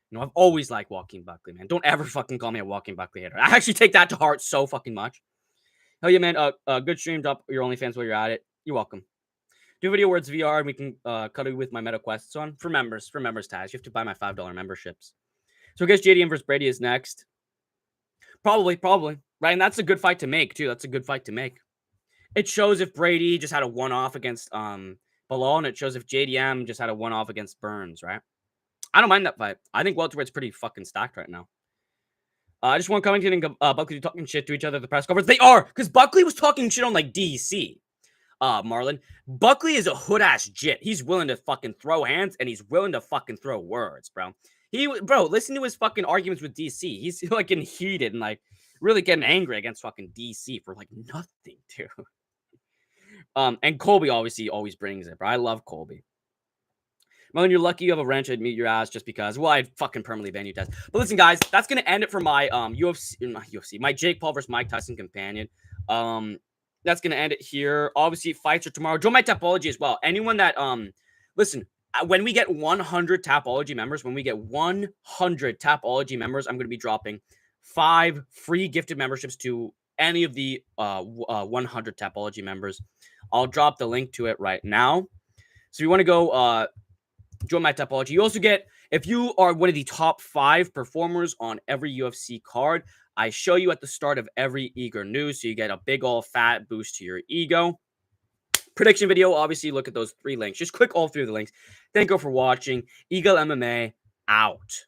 You know, I've always liked Joaquin Buckley, man. Don't ever fucking call me a Joaquin Buckley hater. I actually take that to heart so fucking much. Hell yeah, man. Good stream. Drop your OnlyFans while you're at it. You're welcome. Do video where it's VR and we can cut it with my meta quests on. For members, Taz. You have to buy my $5 memberships. So I guess JDM versus Brady is next. Probably. Right, and that's a good fight to make, too. That's a good fight to make. It shows if Brady just had a one-off against Bilal, and it shows if JDM just had a one-off against Burns, right? I don't mind that fight. I think welterweight's pretty fucking stacked right now. Just one commenting and Buckley talking shit to each other at the press conference. They are, because Buckley was talking shit on like DC. Marlon. Buckley is a hood-ass jit. He's willing to fucking throw hands, and he's willing to fucking throw words, bro. Bro, listen to his fucking arguments with DC. He's like getting heated and like really getting angry against fucking DC for like nothing, too. And Colby obviously always brings it, bro. I love Colby. Marlon, you're lucky you have a wrench. I'd meet your ass just because. Well, I'd fucking permanently ban you, Tess. But listen, guys, that's gonna end it for my my Jake Paul versus Mike Tyson companion. That's gonna end it here. Obviously, fights are tomorrow. Join my Tapology as well. Anyone that listen, when we get 100 Tapology members, I'm gonna be dropping 5 free gifted memberships to any of the 100 Tapology members. I'll drop the link to it right now. So if you want to go join my Tapology, you also get, if you are one of the top 5 performers on every UFC card, I show you at the start of every Eager news, so you get a big old fat boost to your ego. Prediction video, obviously, look at those 3 links. Just click all 3 of the links. Thank you for watching. EagleMMA out.